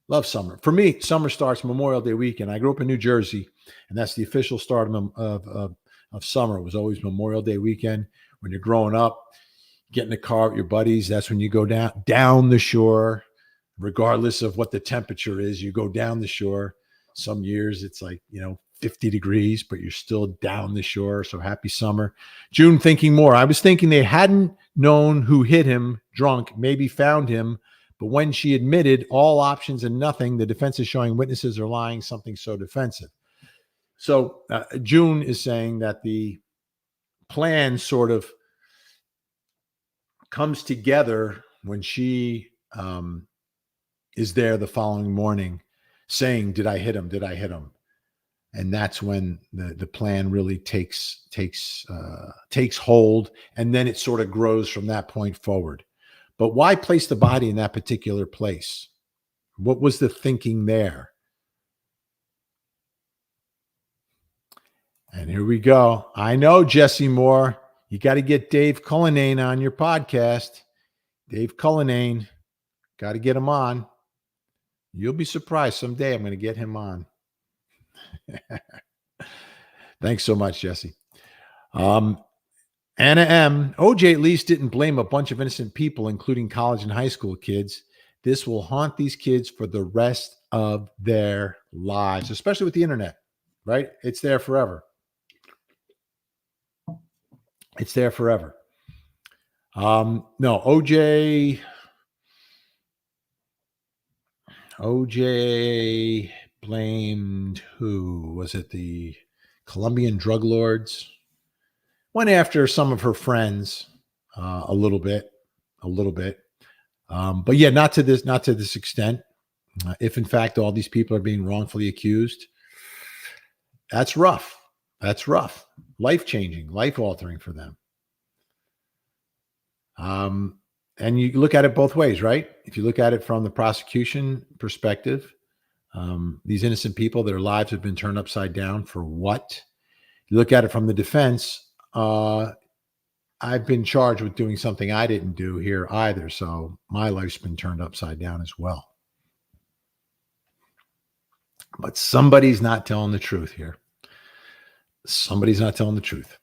Love summer. For me, summer starts Memorial Day weekend. I grew up in New Jersey, and that's the official start of summer. It was always Memorial Day weekend. When you're growing up, get in the car with your buddies. That's when you go down the shore, regardless of what the temperature is. You go down the shore. Some years it's like, 50 degrees, but you're still down the shore. So happy summer. June, thinking more. I was thinking they hadn't known who hit him drunk, maybe found him. But when she admitted all options and nothing, the defense is showing witnesses are lying, something so defensive. So June is saying that the plan sort of comes together when she is there the following morning saying, did I hit him? Did I hit him? And that's when the plan really takes hold, and then it sort of grows from that point forward. But why place the body in that particular place? What was the thinking there? And here we go. I know, Jesse Moore, you got to get Dave Cullinane on your podcast. Dave Cullinane, got to get him on. You'll be surprised someday I'm going to get him on. Thanks so much, Jesse. Anna M. OJ at least didn't blame a bunch of innocent people, including college and high school kids. This will haunt these kids for the rest of their lives, especially with the internet, right? It's there forever. It's there forever. No, OJ blamed who? Was it the Colombian drug lords? Went after some of her friends a little bit. But yeah, not to this extent. If in fact all these people are being wrongfully accused, that's rough. Life-changing, life-altering for them. And you look at it both ways, right? If you look at it from the prosecution perspective, these innocent people, their lives have been turned upside down for what? You look at it from the defense, I've been charged with doing something I didn't do here either. So my life's been turned upside down as well. But somebody's not telling the truth here. Somebody's not telling the truth.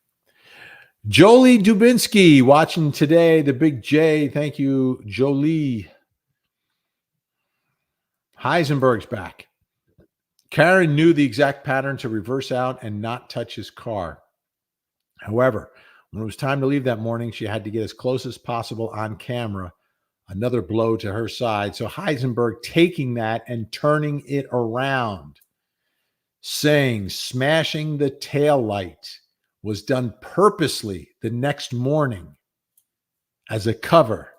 Jolie Dubinsky watching today, the big J. Thank you, Jolie. Heisenberg's back. Karen knew the exact pattern to reverse out and not touch his car. However, when it was time to leave that morning, she had to get as close as possible on camera. Another blow to her side. So Heisenberg taking that and turning it around, saying smashing the taillight was done purposely the next morning as a cover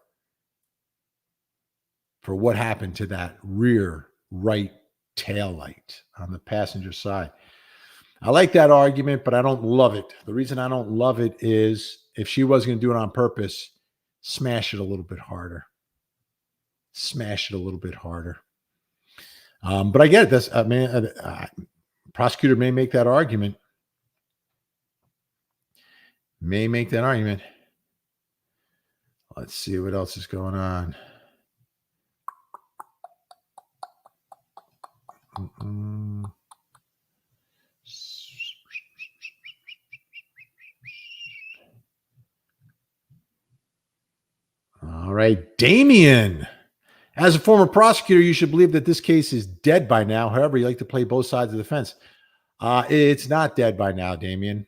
for what happened to that rear right taillight on the passenger side. I like that argument, but I don't love it. The reason I don't love it is if she was going to do it on purpose, smash it a little bit harder. But I get it. Prosecutor may make that argument. Let's see what else is going on. All right, Damien. As a former prosecutor, you should believe that this case is dead by now. However, you like to play both sides of the fence. It's not dead by now, Damien.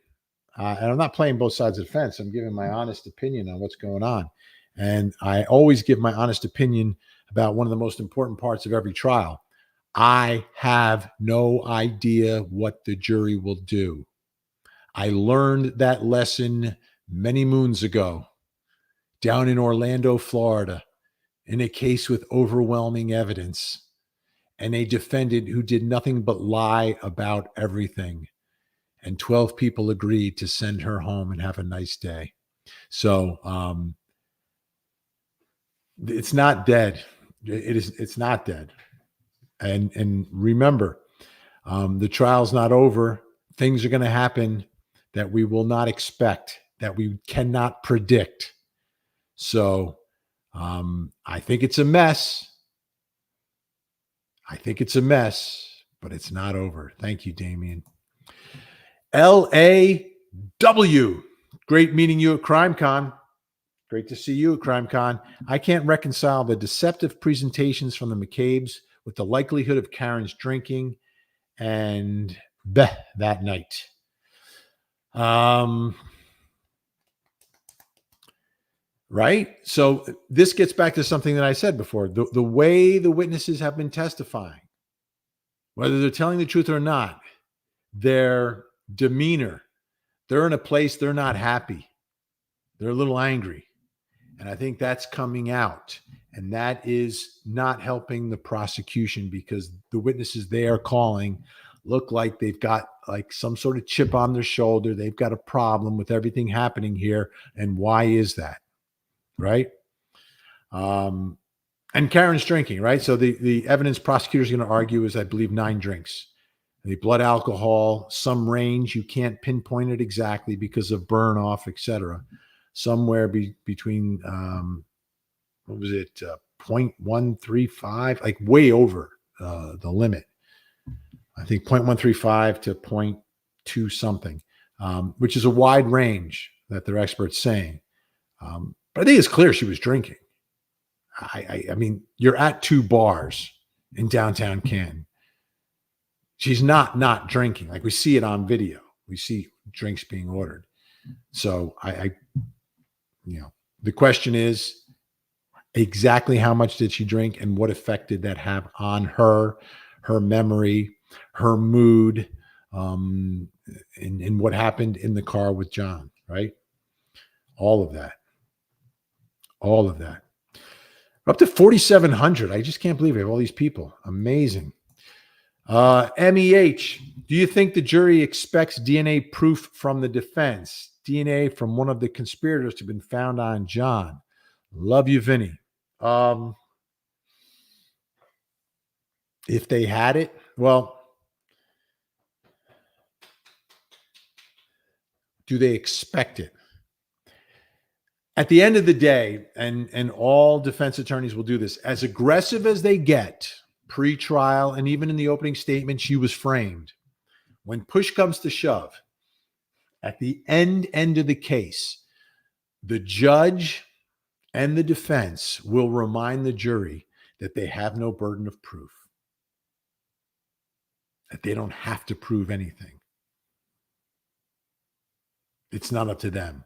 And I'm not playing both sides of the fence. I'm giving my honest opinion on what's going on. And I always give my honest opinion about one of the most important parts of every trial. I have no idea what the jury will do. I learned that lesson many moons ago down in Orlando, Florida, in a case with overwhelming evidence and a defendant who did nothing but lie about everything. And 12 people agreed to send her home and have a nice day. So it's not dead. It's not dead. And remember, the trial's not over. Things are going to happen that we will not expect, that we cannot predict. So I think it's a mess. But it's not over. Thank you, Damien. LAW. Great meeting you at CrimeCon. Great to see you at CrimeCon. I can't reconcile the deceptive presentations from the McCabe's with the likelihood of Karen's drinking and that night. Right? So this gets back to something that I said before. The way the witnesses have been testifying, whether they're telling the truth or not, their demeanor, they're in a place they're not happy. They're a little angry. And I think that's coming out. And that is not helping the prosecution because the witnesses they are calling look like they've got like some sort of chip on their shoulder. They've got a problem with everything happening here. And why is that? Right? And Karen's drinking, right? So the evidence prosecutor is going to argue is, I believe, 9 drinks. The blood alcohol, some range, you can't pinpoint it exactly because of burn off, etc. Somewhere between, 0.135, like way over the limit. I think 0.135 to 0.2 something, which is a wide range. that their expert's saying. But I think it's clear she was drinking. I mean, you're at 2 bars in downtown Canton. She's not drinking. Like, we see it on video. We see drinks being ordered. So the question is, exactly how much did she drink and what effect did that have on her memory, her mood, and what happened in the car with John, right? All of that. We're up to 4,700. I just can't believe we have all these people. Amazing. MEH, do you think the jury expects DNA proof from the defense? DNA from one of the conspirators to have been found on John. Love you, Vinny. If they had it, well, do they expect it? At the end of the day, and all defense attorneys will do this, as aggressive as they get pre-trial and even in the opening statement, she was framed. When push comes to shove, at the end of the case, the judge and the defense will remind the jury that they have no burden of proof, that they don't have to prove anything. It's not up to them.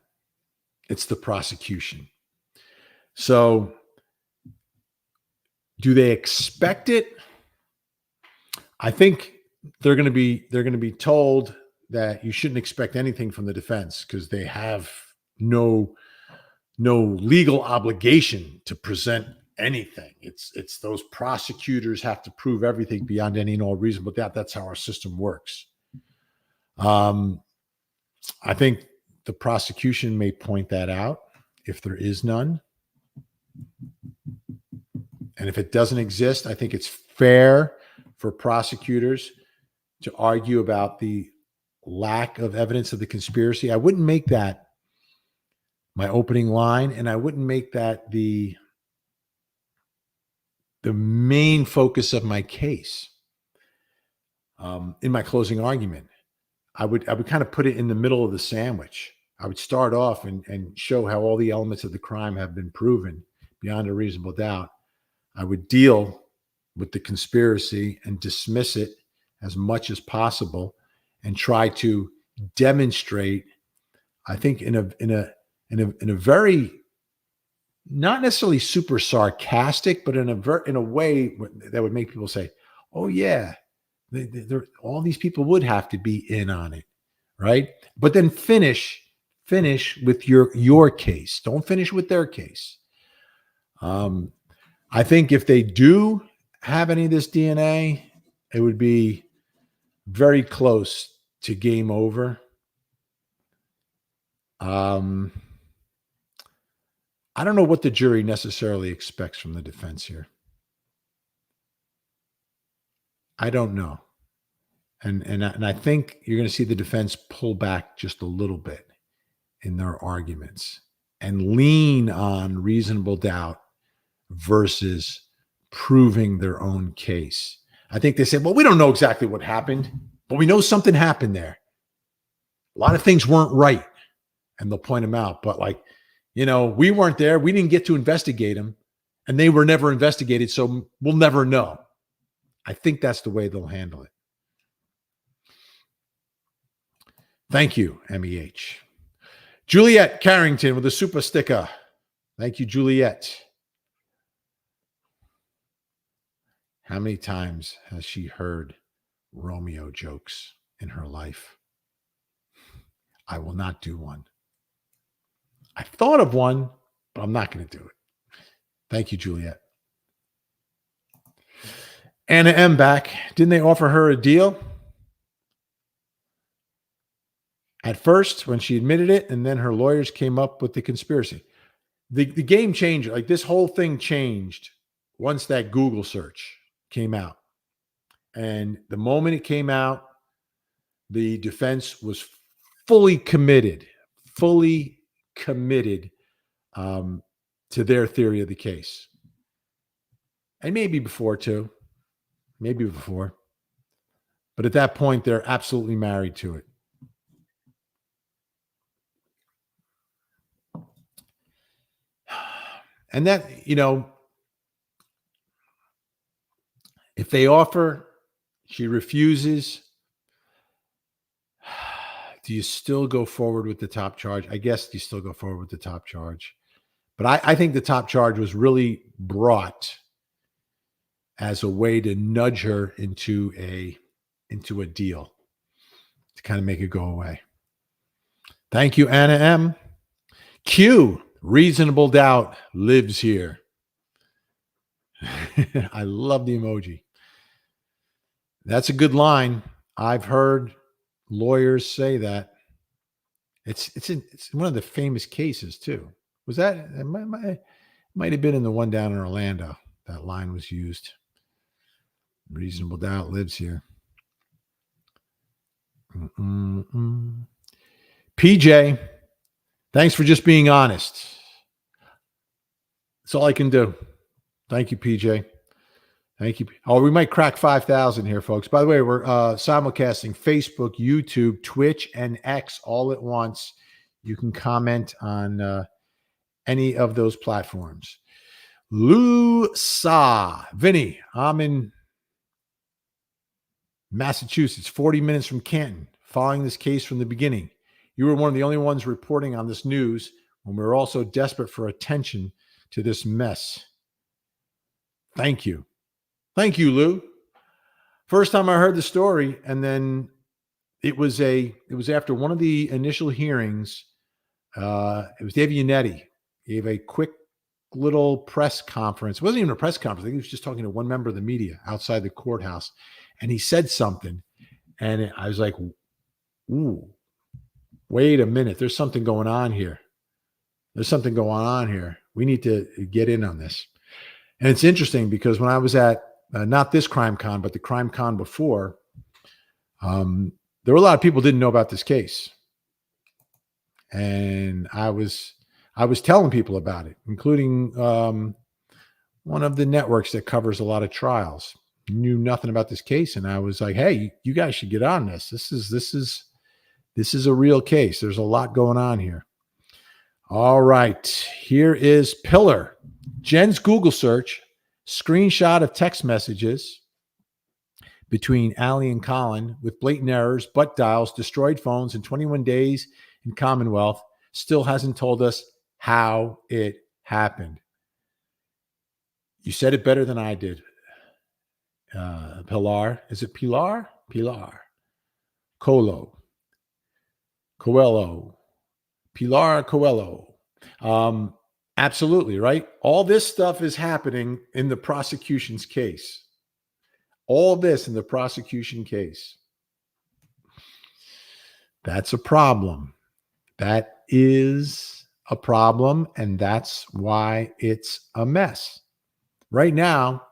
It's the prosecution. So, do they expect it? I think they're going to be told that you shouldn't expect anything from the defense because they have no legal obligation to present anything. It's those prosecutors have to prove everything beyond any and all reasonable doubt. That's how our system works. I think the prosecution may point that out if there is none. And if it doesn't exist, I think it's fair for prosecutors to argue about the lack of evidence of the conspiracy. I wouldn't make that my opening line, and I wouldn't make that the main focus of my case in my closing argument. I would kind of put it in the middle of the sandwich. I would start off and show how all the elements of the crime have been proven beyond a reasonable doubt. I would deal with the conspiracy and dismiss it as much as possible and try to demonstrate, I think in a very, not necessarily super sarcastic, but in a way that would make people say, oh yeah, all these people would have to be in on it, right? But then finish with your case. Don't finish with their case. I think if they do have any of this DNA, it would be very close to game over. I don't know what the jury necessarily expects from the defense here. I don't know. And I think you're going to see the defense pull back just a little bit in their arguments and lean on reasonable doubt versus proving their own case. I think they say, well, we don't know exactly what happened, but we know something happened there. A lot of things weren't right. And they'll point them out. But we weren't there. We didn't get to investigate them. And they were never investigated. So we'll never know. I think that's the way they'll handle it. Thank you, MEH. Juliet Carrington with a super sticker. Thank you, Juliet. How many times has she heard Romeo jokes in her life? I will not do one. I thought of one, but I'm not going to do it. Thank you, Juliet. Anna M. back. Didn't they offer her a deal? At first, when she admitted it, and then her lawyers came up with the conspiracy. The game changed. Like, this whole thing changed once that Google search came out. And the moment it came out, the defense was fully committed to their theory of the case. And maybe before too. Maybe before. But at that point, they're absolutely married to it. And that, if they offer, she refuses, do you still go forward with the top charge? I guess you still go forward with the top charge. But I think the top charge was really brought as a way to nudge her into a deal, to kind of make it go away. Thank you, Anna M. Q, reasonable doubt lives here. I love the emoji. That's a good line. I've heard lawyers say that. It's one of the famous cases too. Was that it might have been in the one down in Orlando? That line was used. Reasonable doubt lives here. PJ, thanks for just being honest. That's all I can do. Thank you, PJ. Thank you. Oh, we might crack 5,000 here, folks. By the way, we're simulcasting Facebook, YouTube, Twitch, and X all at once. You can comment on any of those platforms. Lou Sa. Vinny, I'm in Massachusetts, 40 minutes from Canton, following this case from the beginning. You were one of the only ones reporting on this news when we were also desperate for attention to this mess. Thank you. Thank you, Lou. First time I heard the story, and then it was after one of the initial hearings. It was David Yannetti gave a quick little press conference. It wasn't even a press conference. I think he was just talking to one member of the media outside the courthouse, and he said something, and I was like, "Ooh, wait a minute. There's something going on here. There's something going on here. We need to get in on this." And it's interesting because when I was at not this crime con, but the crime con before, there were a lot of people who didn't know about this case, and I was telling people about it, including one of the networks that covers a lot of trials. Knew nothing about this case, and I was like, "Hey, you guys should get on this. This is a real case. There's a lot going on here." All right, here is Pillar. Jen's Google search, screenshot of text messages between Allie and Colin with blatant errors, butt dials, destroyed phones in 21 days in Commonwealth, still hasn't told us how it happened. You said it better than I did. Pilar. Is it Pilar? Pilar. Coelho. Pilar Coelho. Absolutely, right? All this stuff is happening in the prosecution's case. All this in the prosecution case. That's a problem. That is a problem, and that's why it's a mess. Right now,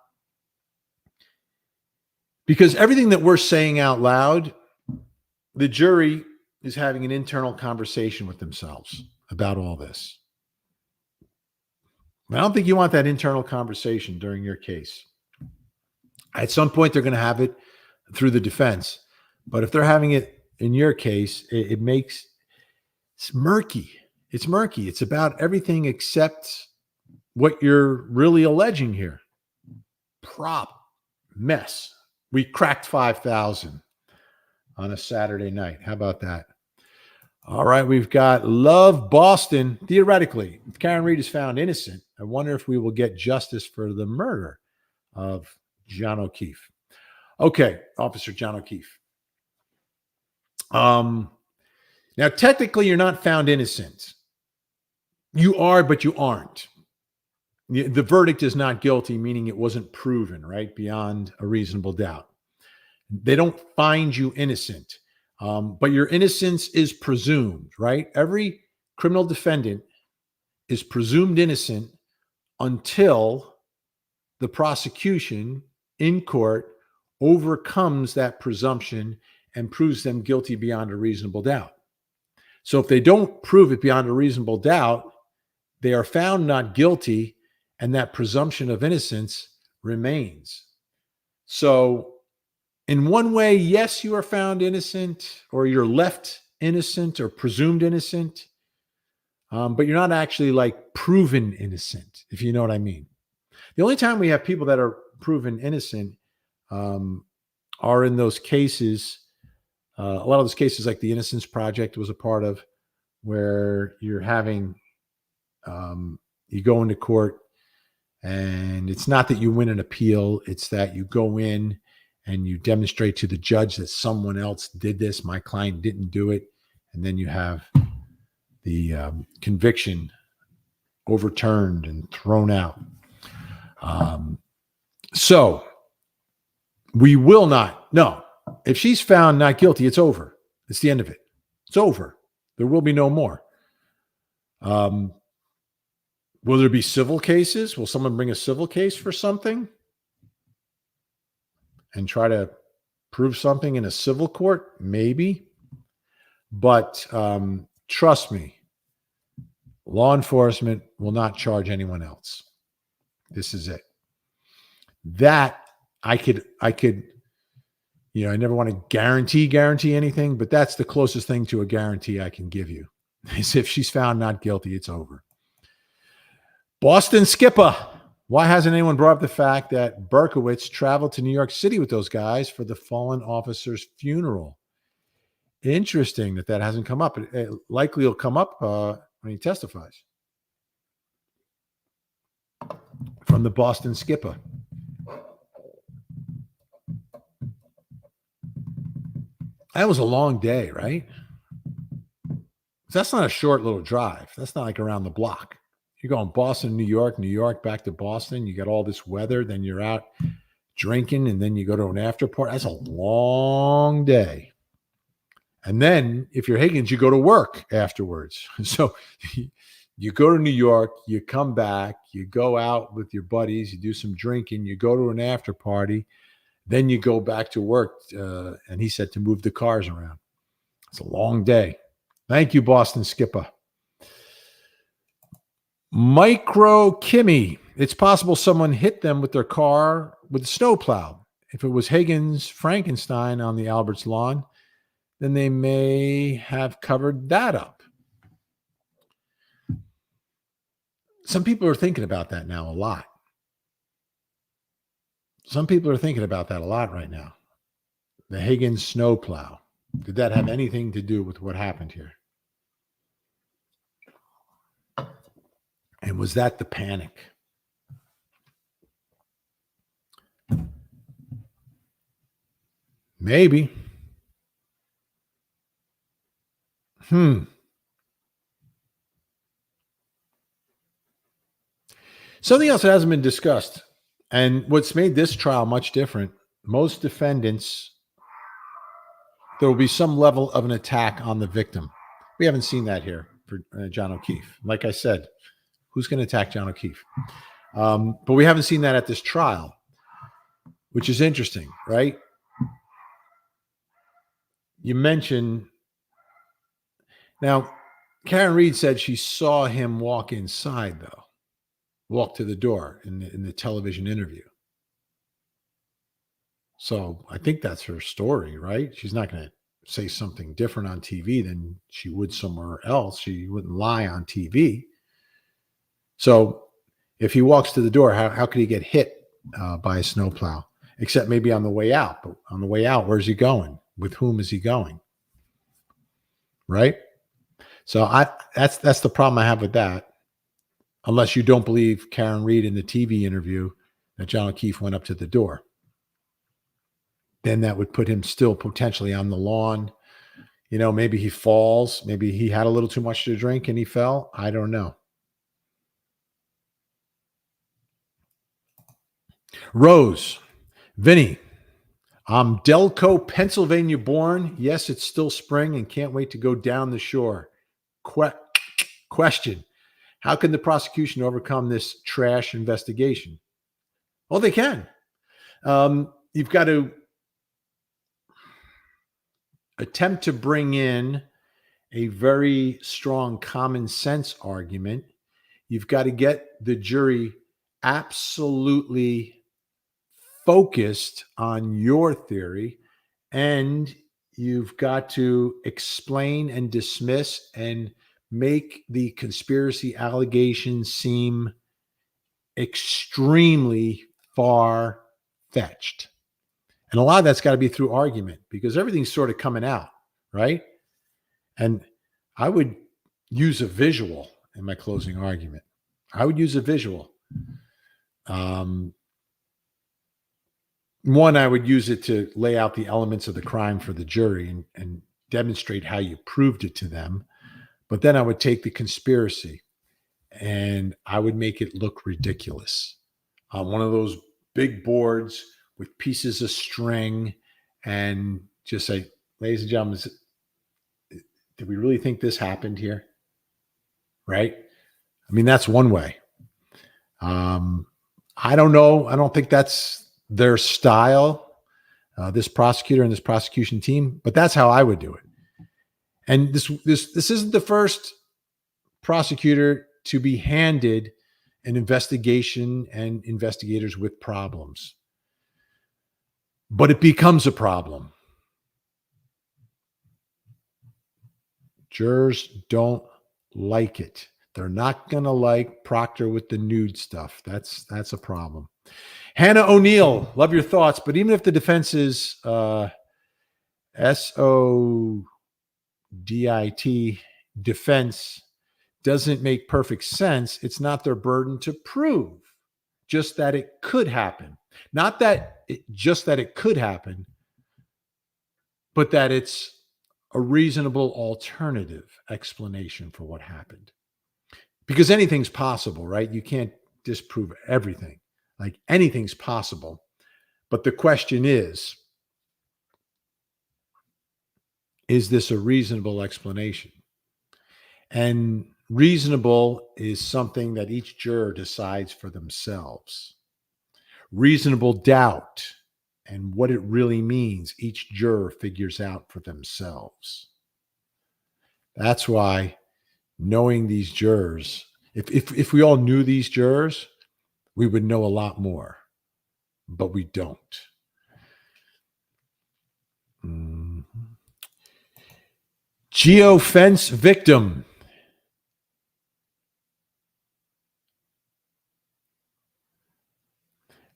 because everything that we're saying out loud, the jury is having an internal conversation with themselves about all this. I don't think you want that internal conversation during your case. At some point, they're going to have it through the defense. But if they're having it in your case, it makes it's murky. It's murky. It's about everything except what you're really alleging here. Mess. We cracked 5,000 on a Saturday night. How about that? All right, we've got Love Boston. Theoretically, if Karen Read is found innocent, I wonder if we will get justice for the murder of John O'Keefe. Okay, Officer John O'Keefe. Now, technically, you're not found innocent. You are, but you aren't. The verdict is not guilty, meaning it wasn't proven, right, beyond a reasonable doubt. They don't find you innocent, but your innocence is presumed, right? Every criminal defendant is presumed innocent until the prosecution in court overcomes that presumption and proves them guilty beyond a reasonable doubt. So if they don't prove it beyond a reasonable doubt, they are found not guilty, and that presumption of innocence remains. So in one way, yes, you are found innocent, or you're left innocent or presumed innocent. but you're not actually like proven innocent, if you know what I mean. The only time we have people that are proven innocent um, are in those cases. A lot of those cases, like the Innocence Project was a part of, where you're having, you go into court, and it's not that you win an appeal, it's that you go in and you demonstrate to the judge that someone else did this, my client didn't do it, and then you have the conviction overturned and thrown out. So we will not, no, if she's found not guilty, it's over. It's the end of it. It's over. There will be no more. Will there be civil cases? Will someone bring a civil case for something and try to prove something in a civil court? Maybe. But trust me, law enforcement will not charge anyone else. This is it. That I could, I never want to guarantee anything, but that's the closest thing to a guarantee I can give you. Is if she's found not guilty, it's over. Boston Skipper. Why hasn't anyone brought up the fact that Berkowitz traveled to New York City with those guys for the fallen officer's funeral? Interesting that hasn't come up. It likely will come up when he testifies. From the Boston Skipper. That was a long day, right? That's not a short little drive. That's not like around the block. You're going Boston, New York, back to Boston. You got all this weather. Then you're out drinking, and then you go to an after party. That's a long day. And then if you're Higgins, you go to work afterwards. So you go to New York, you come back, you go out with your buddies, you do some drinking, you go to an after party, then you go back to work. And he said to move the cars around. It's a long day. Thank you, Boston Skipper. Micro Kimmy. It's possible someone hit them with their car with a snowplow. If it was Higgins Frankenstein on the Alberts lawn, then they may have covered that up. Some people are thinking about that now a lot. Some people are thinking about that a lot right now. The Higgins snowplow. Did that have anything to do with what happened here? And was that the panic? Maybe. Something else that hasn't been discussed, and what's made this trial much different, most defendants, there will be some level of an attack on the victim. We haven't seen that here for John O'Keefe. Like I said, who's going to attack John O'Keefe? But we haven't seen that at this trial, which is interesting, right? You mentioned, now, KarenRead said she saw him walk inside, though, walk to the door in the television interview. So I think that's her story, right? She's not going to say something different on TV than she would somewhere else. She wouldn't lie on TV. So if he walks to the door, how could he get hit by a snowplow? Except maybe on the way out. But on the way out, where's he going? With whom is he going? Right? So that's the problem I have with that. Unless you don't believe KarenRead in the TV interview that John O'Keefe went up to the door. Then that would put him still potentially on the lawn. Maybe he falls. Maybe he had a little too much to drink and he fell. I don't know. Rose, Vinny, I'm Delco, Pennsylvania born. Yes, it's still spring and can't wait to go down the shore. Question. How can the prosecution overcome this trash investigation? Well, they can. You've got to attempt to bring in a very strong common sense argument. You've got to get the jury absolutely focused on your theory, and you've got to explain and dismiss and make the conspiracy allegations seem extremely far-fetched. And a lot of that's got to be through argument because everything's sort of coming out, right? And I would use a visual in my closing argument. I would use a visual. One, I would use it to lay out the elements of the crime for the jury and demonstrate how you proved it to them. But then I would take the conspiracy and I would make it look ridiculous on one of those big boards with pieces of string and just say, ladies and gentlemen, did we really think this happened here? Right? I mean, that's one way. I don't know. I don't think that's their style, this prosecutor and this prosecution team, but that's how I would do it. And this isn't the first prosecutor to be handed an investigation and investigators with problems. But it becomes a problem. Jurors don't like it. They're not going to like Proctor with the nude stuff. That's a problem. Hannah O'Neill, love your thoughts. But even if the defense is SODIT, defense doesn't make perfect sense, it's not their burden to prove just that it could happen. Not that just that it could happen, but that it's a reasonable alternative explanation for what happened. Because anything's possible, right? You can't disprove everything. Like anything's possible. But the question is this a reasonable explanation? And reasonable is something that each juror decides for themselves. Reasonable doubt and what it really means, each juror figures out for themselves. That's why knowing these jurors, if we all knew these jurors, we would know a lot more, but we don't. Geofence victim.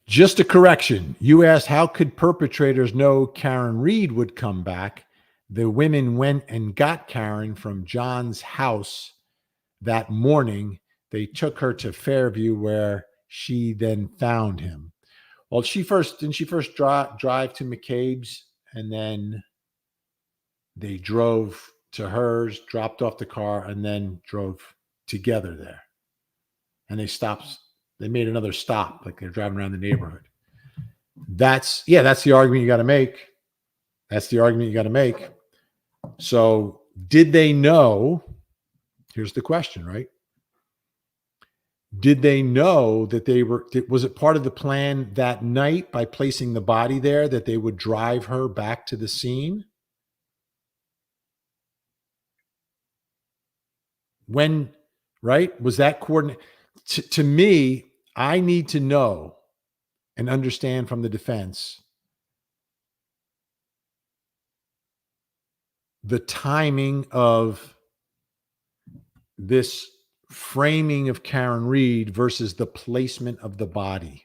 Just a correction. You asked, how could perpetrators know KarenRead would come back? The women went and got Karen from John's house that morning. They took her to Fairview where she then found him. Well, didn't she first drive to McCabe's and then they drove to hers, dropped off the car, and then drove together there. And they made another stop, like they're driving around the neighborhood. That's the argument you got to make. That's the argument you got to make. So did they know? Here's the question, right? Did they know that was it part of the plan that night by placing the body there that they would drive her back to the scene? When, right? Was that coordinated? To me, I need to know and understand from the defense the timing of this framing of KarenRead versus the placement of the body.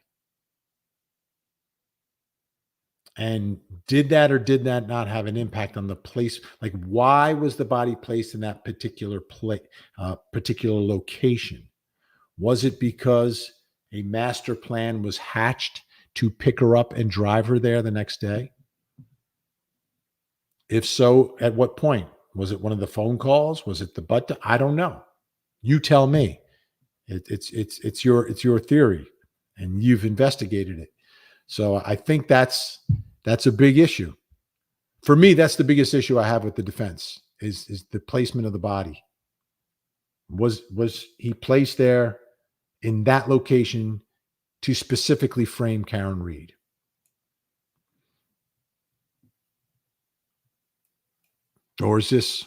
And did that or did that not have an impact on the place? Like, why was the body placed in that particular particular location? Was it because a master plan was hatched to pick her up and drive her there the next day? If so, at what point? Was it one of the phone calls? Was it the butt? I don't know. You tell me. It's your theory, and you've investigated it. So I think that's a big issue. For me, that's the biggest issue I have with the defense is the placement of the body. Was he placed there in that location to specifically frame KarenRead? Or is this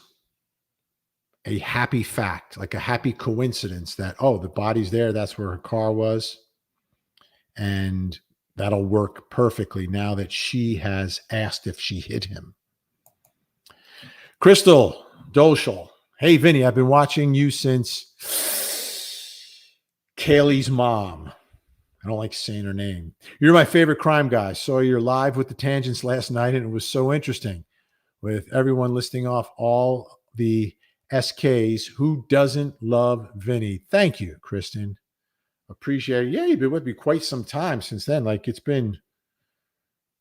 a happy fact, like a happy coincidence that, oh, the body's there, that's where her car was, and that'll work perfectly now that she has asked if she hit him? Crystal Dolschel, Hey, Vinny, I've been watching you since Kaylee's mom. I don't like saying her name. You're my favorite crime guy. Saw your live with the tangents last night, and it was so interesting with everyone listing off all the SKs. Who doesn't love Vinny? Thank you, Kristen. Appreciate it. Yeah, you've been with me quite some time since then. Like it's been,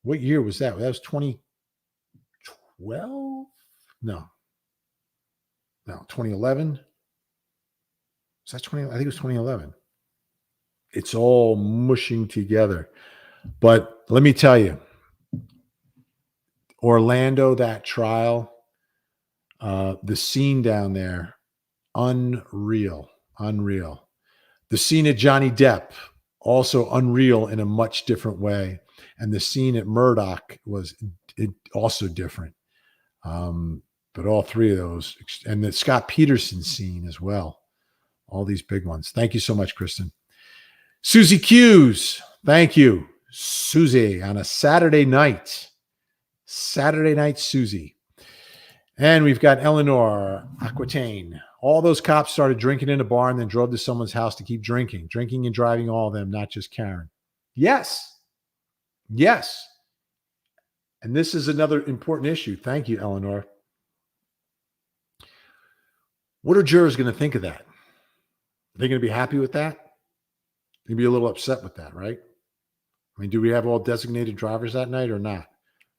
what year was that? That was 2012? No, 2011. Was that 20? I think it was 2011. It's all mushing together. But let me tell you, Orlando, that trial, the scene down there, unreal. The scene at Johnny Depp, also unreal in a much different way. And the scene at Murdoch was also different. But all three of those, and the Scott Peterson scene as well. All these big ones. Thank you so much, Kristen. Susie Hughes, thank you. Susie on a Saturday night. Susie. And we've got Eleanor Aquitaine. All those cops started drinking in a bar and then drove to someone's house to keep drinking and driving, all of them, not just Karen. Yes. And this is another important issue. Thank you, Eleanor. What are jurors going to think of that? Are they going to be happy with that? They'd be a little upset with that, right? I mean, do we have all designated drivers that night or not?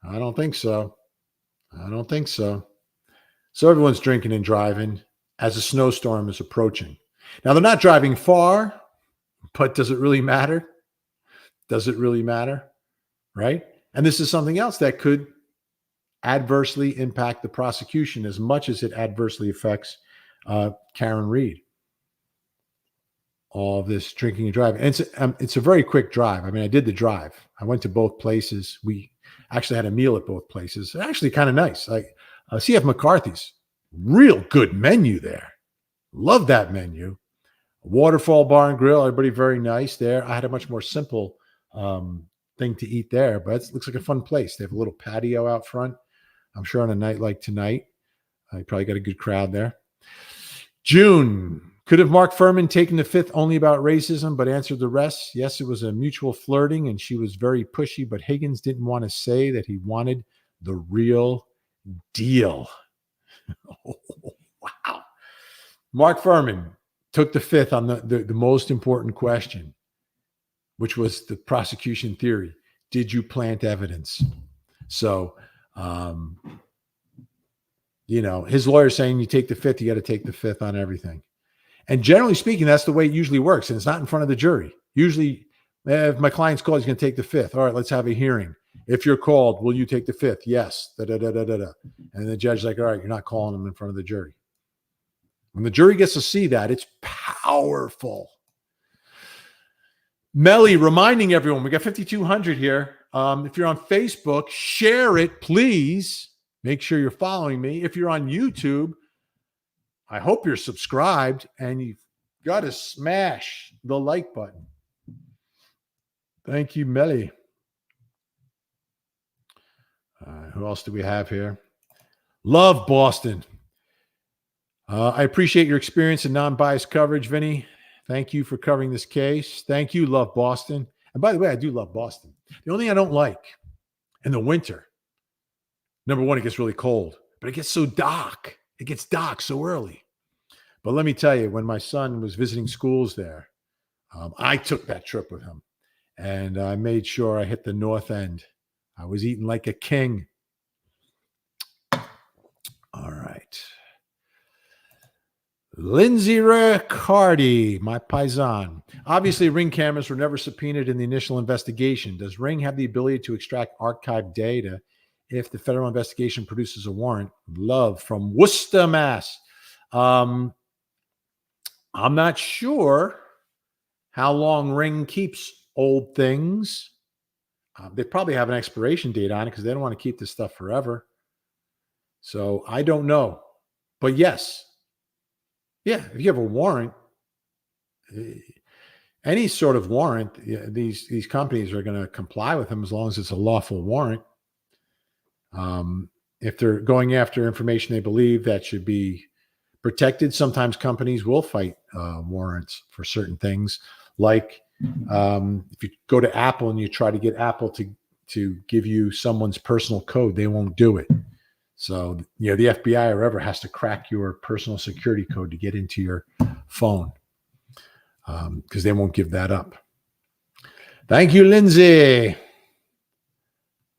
I don't think so. So everyone's drinking and driving as a snowstorm is approaching. Now, they're not driving far, but does it really matter? Right? And this is something else that could adversely impact the prosecution as much as it adversely affects KarenRead. All of this drinking and driving. And it's a very quick drive. I mean, I did the drive. I went to both places. We actually had a meal at both places. Actually kind of nice. Like CF McCarthy's, real good menu there. Love that menu. Waterfall Bar and Grill, everybody very nice there. I had a much more simple thing to eat there, but it looks like a fun place. They have a little patio out front. I'm sure on a night like tonight, you probably got a good crowd there. June. Could have Mark Furman taken the fifth only about racism, but answered the rest? Yes, it was a mutual flirting, and she was very pushy, but Higgins didn't want to say that he wanted the real deal. Oh, wow. Mark Furman took the fifth on the most important question, which was the prosecution theory. Did you plant evidence? So, his lawyer saying you take the fifth, you got to take the fifth on everything. And generally speaking, that's the way it usually works. And it's not in front of the jury. Usually, if my client's called, he's going to take the fifth. All right, let's have a hearing. If you're called, will you take the fifth? Yes. And the judge's like, all right, you're not calling them in front of the jury. When the jury gets to see that, it's powerful. Melly reminding everyone, we got 5,200 here. If you're on Facebook, share it, please. Make sure you're following me. If you're on YouTube, I hope you're subscribed and you've got to smash the like button. Thank you, Melly. Who else do we have here? Love Boston. I appreciate your experience and non-biased coverage, Vinny. Thank you for covering this case. Thank you, Love Boston. And by the way, I do love Boston. The only thing I don't like in the winter, number one, it gets really cold, but it gets so dark. It gets dark so early. But let me tell you, when my son was visiting schools there, I took that trip with him. And I made sure I hit the north end. I was eating like a king. All right. Lindsay Riccardi, my paisan. Obviously, Ring cameras were never subpoenaed in the initial investigation. Does Ring have the ability to extract archived data if the federal investigation produces a warrant? Love from Worcester, Mass. I'm not sure how long Ring keeps old things. They probably have an expiration date on it because they don't want to keep this stuff forever. So I don't know. But yes. Yeah, if you have a warrant, any sort of warrant, these companies are going to comply with them as long as it's a lawful warrant. If they're going after information they believe that should be protected. Sometimes companies will fight warrants for certain things. Like if you go to Apple and you try to get Apple to give you someone's personal code, they won't do it. So, the FBI or whoever has to crack your personal security code to get into your phone because they won't give that up. Thank you, Lindsay.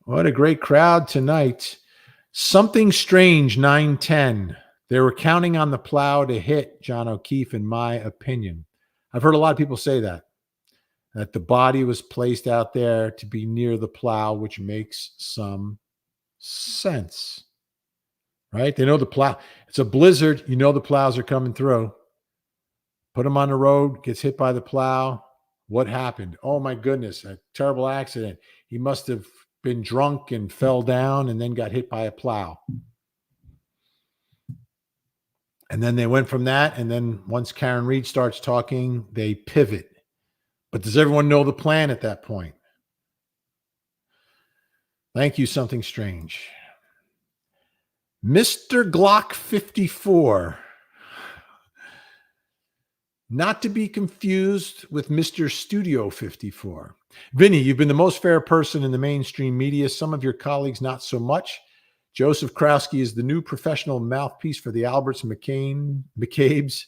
What a great crowd tonight. Something Strange, 910. They were counting on the plow to hit John O'Keefe, in my opinion. I've heard a lot of people say that the body was placed out there to be near the plow, which makes some sense. Right? They know the plow. It's a blizzard. The plows are coming through. Put him on the road, gets hit by the plow. What happened? Oh, my goodness, a terrible accident. He must have been drunk and fell down and then got hit by a plow. And then they went from that. And then once Karen Read starts talking, they pivot. But does everyone know the plan at that point? Thank you, Something Strange. Mr. Glock 54. Not to be confused with Mr. Studio 54. Vinny, you've been the most fair person in the mainstream media. Some of your colleagues, not so much. Joseph Krowski is the new professional mouthpiece for the Alberts McCabe's,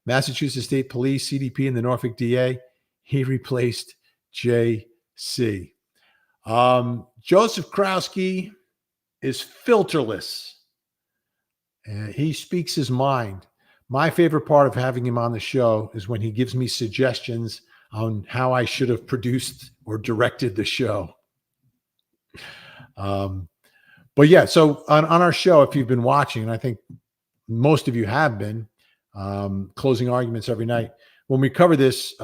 Massachusetts State Police, CDP, and the Norfolk DA. He replaced J.C. Joseph Krowski is filterless. He speaks his mind. My favorite part of having him on the show is when he gives me suggestions on how I should have produced or directed the show. But yeah, so on our show, if you've been watching, and I think most of you have been, closing arguments every night. When we cover this,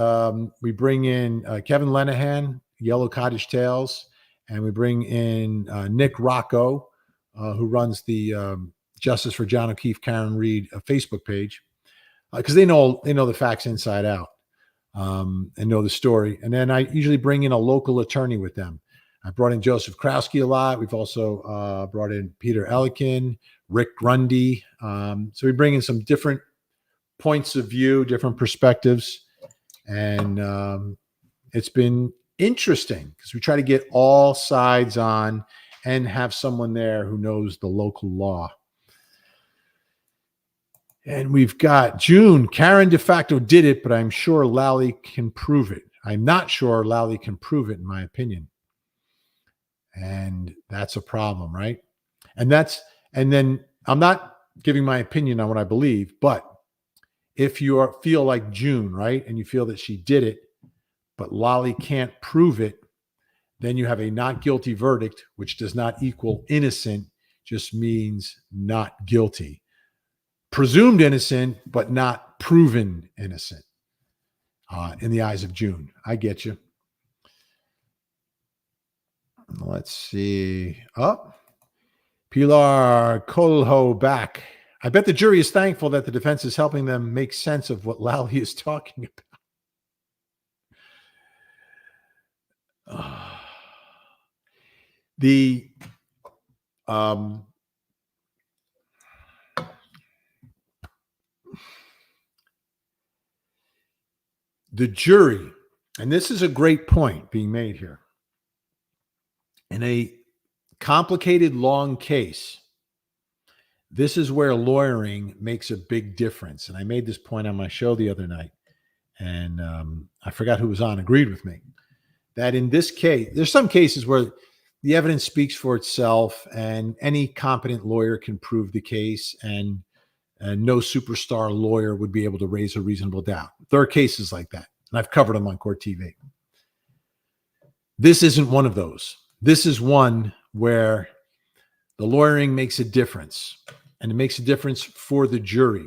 we bring in Kevin Lenahan, Yellow Cottage Tales, and we bring in Nick Rocco, who runs the Justice for John O'Keefe, Karen Read Facebook page, because they know the facts inside out and know the story. And then I usually bring in a local attorney with them. I brought in Joseph Krowski a lot. We've also brought in Peter Ellikin, Rick Grundy. So we bring in some different points of view, different perspectives. And it's been interesting because we try to get all sides on and have someone there who knows the local law. And we've got June. Karen de facto did it, but I'm sure Lally can prove it. I'm not sure Lally can prove it, in my opinion. And that's a problem, right? And then I'm not giving my opinion on what I believe, but if you feel like June, right, and you feel that she did it, but Lally can't prove it, then you have a not guilty verdict, which does not equal innocent, just means not guilty. Presumed innocent, but not proven innocent in the eyes of June. I get you. Let's see. Oh, Pilar Colho back. I bet the jury is thankful that the defense is helping them make sense of what Lally is talking about. The jury, and this is a great point being made here. In a complicated, long case, this is where lawyering makes a big difference. And I made this point on my show the other night, and I forgot who was on, agreed with me, that in this case, there's some cases where the evidence speaks for itself and any competent lawyer can prove the case, and no superstar lawyer would be able to raise a reasonable doubt. There are cases like that, and I've covered them on Court TV. This isn't one of those. This is one where the lawyering makes a difference, and it makes a difference for the jury.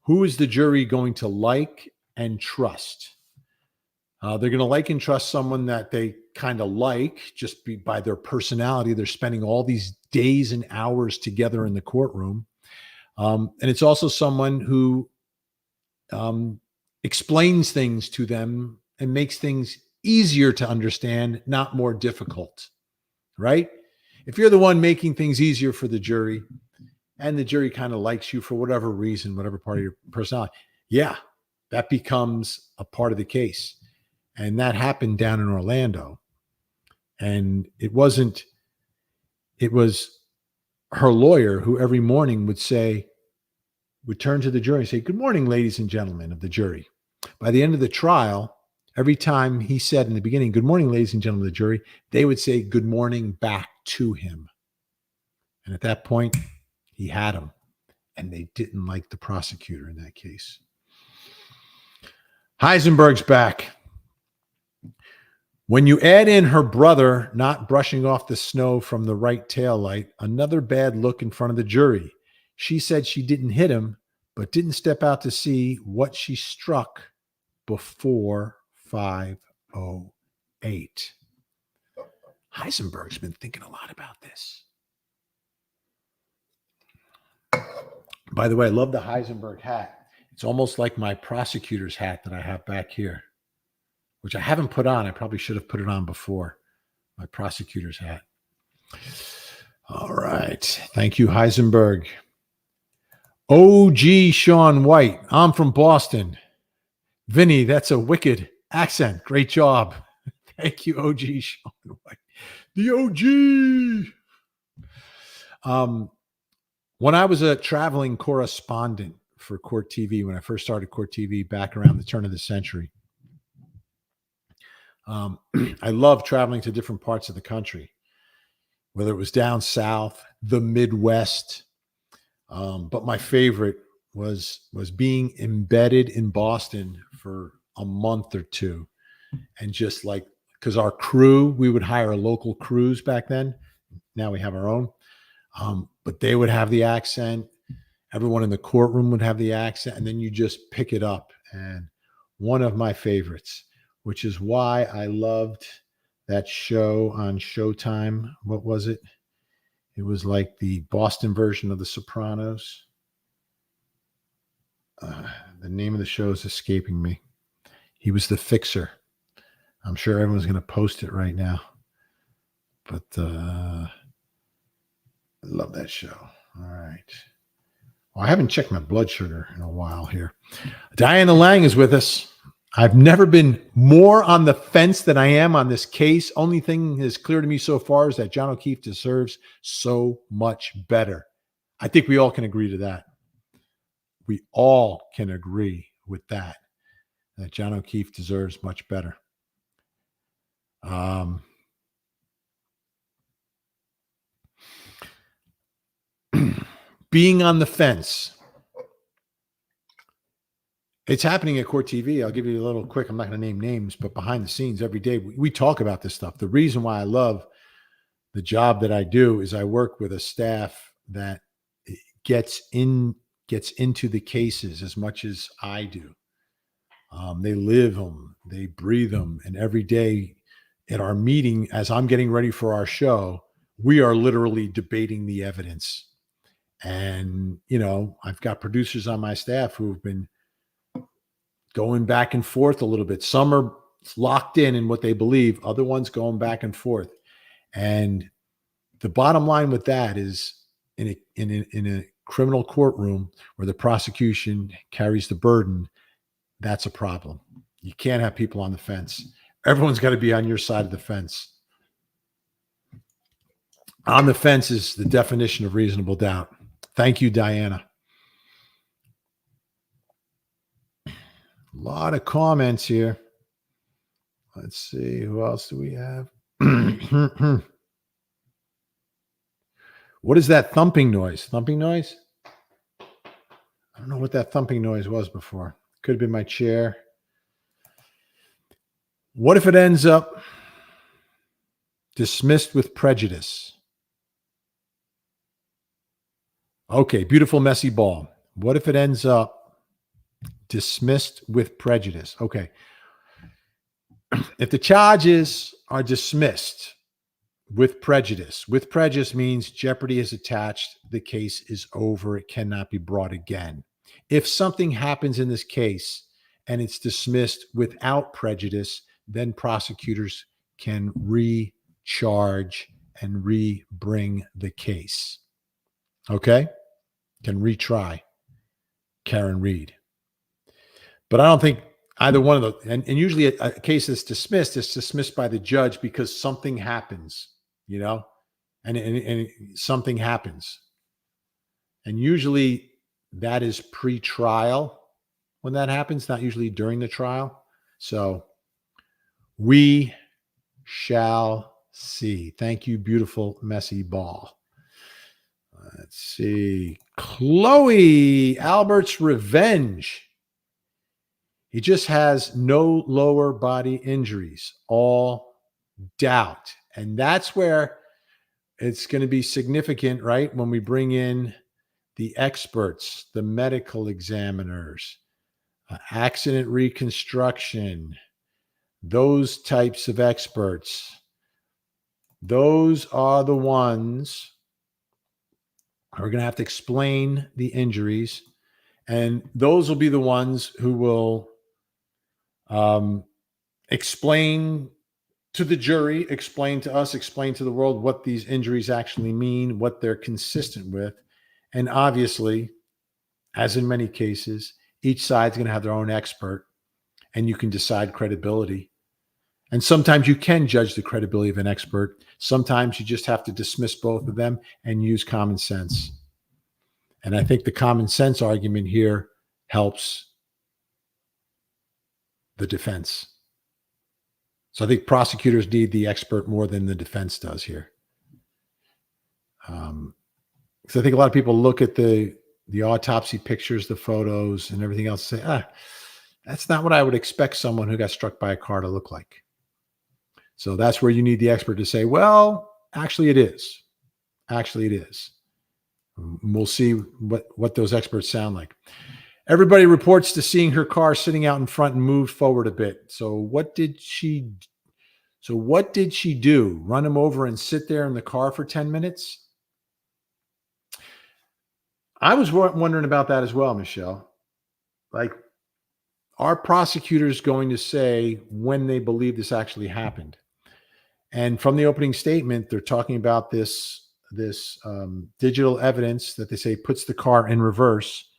Who is the jury going to like and trust? They're going to like and trust someone that they kind of like just by their personality. They're spending all these days and hours together in the courtroom. And it's also someone who explains things to them and makes things easier to understand, not more difficult, right? If you're the one making things easier for the jury, and the jury kind of likes you for whatever reason, whatever part of your personality, yeah, that becomes a part of the case. And that happened down in Orlando. And it was her lawyer who every morning would turn to the jury and say, "Good morning, ladies and gentlemen of the jury." By the end of the trial, every time he said in the beginning, "Good morning, ladies and gentlemen of the jury," they would say good morning back to him. And at that point, he had them. And they didn't like the prosecutor in that case. Heisenberg's back. When you add in her brother not brushing off the snow from the right taillight, another bad look in front of the jury. She said she didn't hit him, but didn't step out to see what she struck before 5:08. Heisenberg's been thinking a lot about this. By the way, I love the Heisenberg hat. It's almost like my prosecutor's hat that I have back here, which I haven't put on. I probably should have put it on before. My prosecutor's hat. All right. Thank you, Heisenberg. OG Sean White. I'm from Boston. Vinny, that's a wicked accent. Great job. Thank you, OG Sean White. The OG. When I was a traveling correspondent for Court TV, when I first started Court TV back around the turn of the century, I loved traveling to different parts of the country, whether it was down south, the Midwest. But my favorite was being embedded in Boston for a month or two. And just like, because our crew, we would hire local crews back then. Now we have our own. But they would have the accent. Everyone in the courtroom would have the accent. And then you just pick it up. And one of my favorites, which is why I loved that show on Showtime. What was it? It was like the Boston version of The Sopranos. The name of the show is escaping me. He was the fixer. I'm sure everyone's going to post it right now. But I love that show. All right. Well, I haven't checked my blood sugar in a while here. Diana Lang is with us. I've never been more on the fence than I am on this case. Only thing that's clear to me so far is that John O'Keefe deserves so much better. I think we all can agree to that. We all can agree with that John O'Keefe deserves much better. Being on the fence. It's happening at Court TV. I'll give you a little quick. I'm not going to name names, but behind the scenes every day, we talk about this stuff. The reason why I love the job that I do is I work with a staff that gets into the cases as much as I do. They live them, they breathe them. And every day at our meeting, as I'm getting ready for our show, we are literally debating the evidence. And, you know, I've got producers on my staff who've been going back and forth a little bit. Some are locked in what they believe, other ones going back and forth. And the bottom line with that is in a criminal courtroom where the prosecution carries the burden, that's a problem. You can't have people on the fence. Everyone's got to be on your side of the fence. On the fence is the definition of reasonable doubt. Thank you, Diana. A lot of comments here. Let's see. Who else do we have? What is that thumping noise? Thumping noise? I don't know what that thumping noise was before. Could have been my chair. What if it ends up dismissed with prejudice? Okay, beautiful messy ball. What if it ends up dismissed with prejudice? Okay. If the charges are dismissed with prejudice means jeopardy is attached. The case is over. It cannot be brought again. If something happens in this case and it's dismissed without prejudice, then prosecutors can recharge and re-bring the case. Okay? can retry KarenRead. But I don't think either one of those, and usually a case that's dismissed is dismissed by the judge because something happens, and something happens. And usually that is pre-trial when that happens, not usually during the trial. So we shall see. Thank you, beautiful, messy ball. Let's see. Chloe, Albert's revenge. He just has no lower body injuries, all doubt. And that's where it's going to be significant, right? When we bring in the experts, the medical examiners, accident reconstruction, those types of experts. Those are the ones who are going to have to explain the injuries. And those will be the ones who will explain to the jury, explain to us, explain to the world what these injuries actually mean, what they're consistent with. And obviously, as in many cases, each side's going to have their own expert, and you can decide credibility. And sometimes you can judge the credibility of an expert. Sometimes you just have to dismiss both of them and use common sense. And I think the common sense argument here helps the defense. So I think prosecutors need the expert more than the defense does here. Because I think a lot of people look at the autopsy pictures, the photos, and everything else and say, that's not what I would expect someone who got struck by a car to look like. So that's where you need the expert to say, well, actually it is. Actually it is. We'll see what those experts sound like. Everybody reports to seeing her car sitting out in front and moved forward a bit. So what did she do? Run him over and sit there in the car for 10 minutes? I was wondering about that as well, Michelle. Like, are prosecutors going to say when they believe this actually happened? And from the opening statement, they're talking about this digital evidence that they say puts the car in reverse,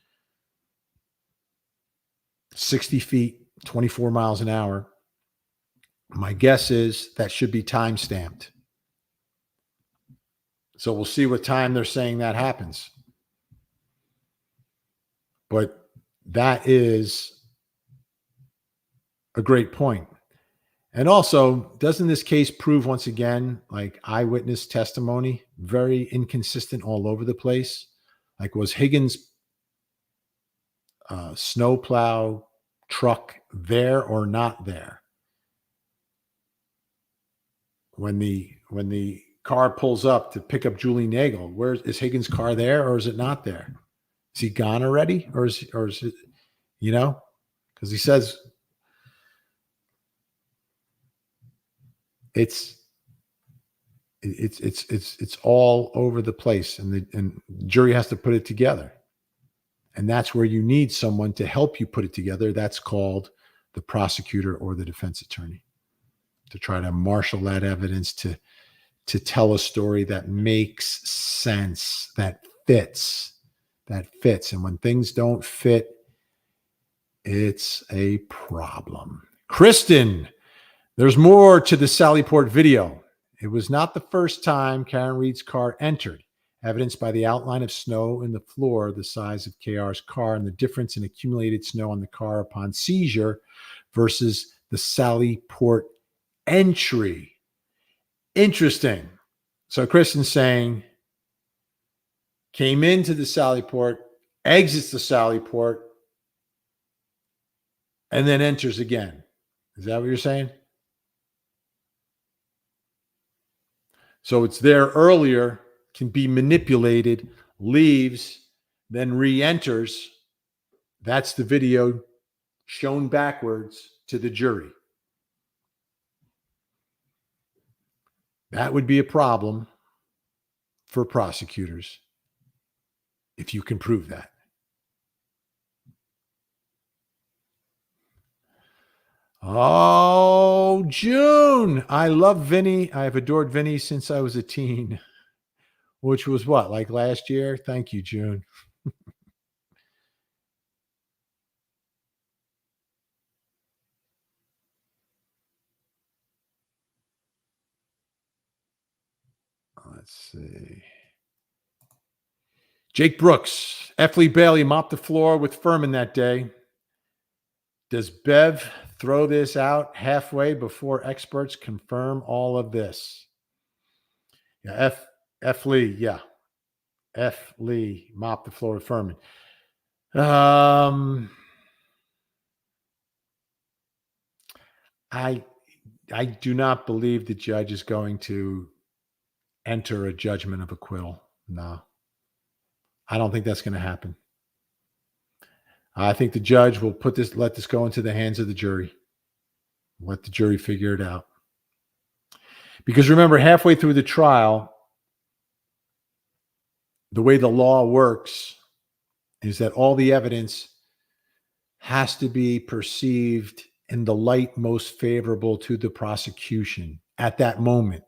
60 feet, 24 miles an hour. My guess is that should be time stamped. So we'll see what time they're saying that happens. But that is a great point. And also, doesn't this case prove once again, like eyewitness testimony, very inconsistent all over the place? Like, was Higgins' snowplow truck there or not there? When the car pulls up to pick up Julie Nagel, where is Higgins' car there or is it not there? Is he gone already? Or is it, because he says it's all over the place, and the jury has to put it together. And that's where you need someone to help you put it together. That's called the prosecutor or the defense attorney, to try to marshal that evidence to tell a story that makes sense, that fits. And when things don't fit, it's a problem. Kristen, there's more to the Sallyport video. It was not the first time KarenRead's car entered, evidenced by the outline of snow in the floor the size of KR's car and the difference in accumulated snow on the car upon seizure versus the Sallyport entry. Interesting. So Kristen's saying came into the Sallyport, exits the Sallyport, and then enters again. Is that what you're saying? So it's there earlier, can be manipulated, leaves, then re-enters. That's the video shown backwards to the jury. That would be a problem for prosecutors if you can prove that. Oh, June. I love Vinny. I have adored Vinny since I was a teen, which was what, like last year? Thank you, June. Let's see. Jake Brooks. F. Lee Bailey mopped the floor with Furman that day. Does Bev throw this out halfway before experts confirm all of this? Yeah, F. Lee, yeah. F. Lee mopped the floor with Furman. I do not believe the judge is going to enter a judgment of acquittal. No. I don't think that's going to happen. I think the judge will let this go into the hands of the jury. Let the jury figure it out. Because remember, halfway through the trial, the way the law works is that all the evidence has to be perceived in the light most favorable to the prosecution at that moment.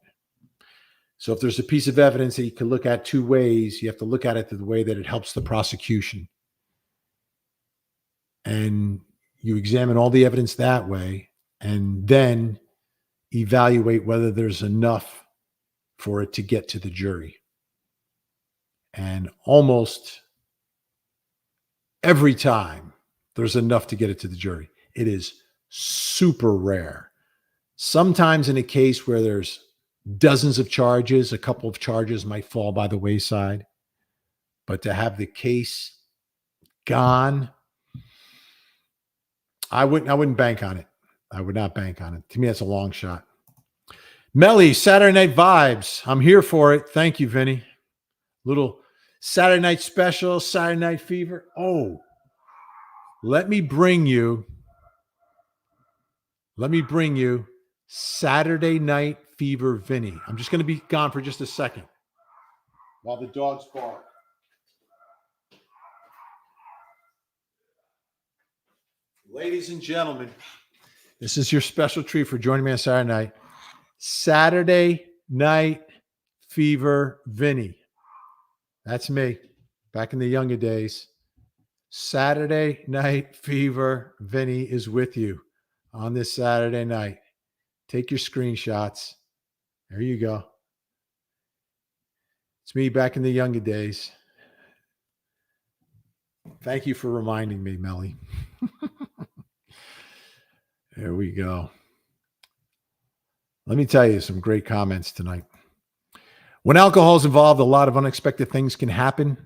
So if there's a piece of evidence that you can look at two ways, you have to look at it the way that it helps the prosecution. And you examine all the evidence that way and then evaluate whether there's enough for it to get to the jury. And almost every time there's enough to get it to the jury. It is super rare. Sometimes in a case where there's dozens of charges, a couple of charges might fall by the wayside. But to have the case gone, I wouldn't bank on it. I would not bank on it. To me, that's a long shot. Melly, Saturday Night Vibes. I'm here for it. Thank you, Vinny. Little Saturday night special, Saturday Night Fever. Oh, let me bring you Saturday Night Fever Vinny. I'm just going to be gone for just a second while the dogs bark. Ladies and gentlemen, this is your special treat for joining me on Saturday night. Saturday Night Fever Vinny. That's me back in the younger days. Saturday Night Fever Vinny is with you on this Saturday night. Take your screenshots. There you go. It's me back in the younger days. Thank you for reminding me, Melly. There we go. Let me tell you some great comments tonight. When alcohol is involved, a lot of unexpected things can happen.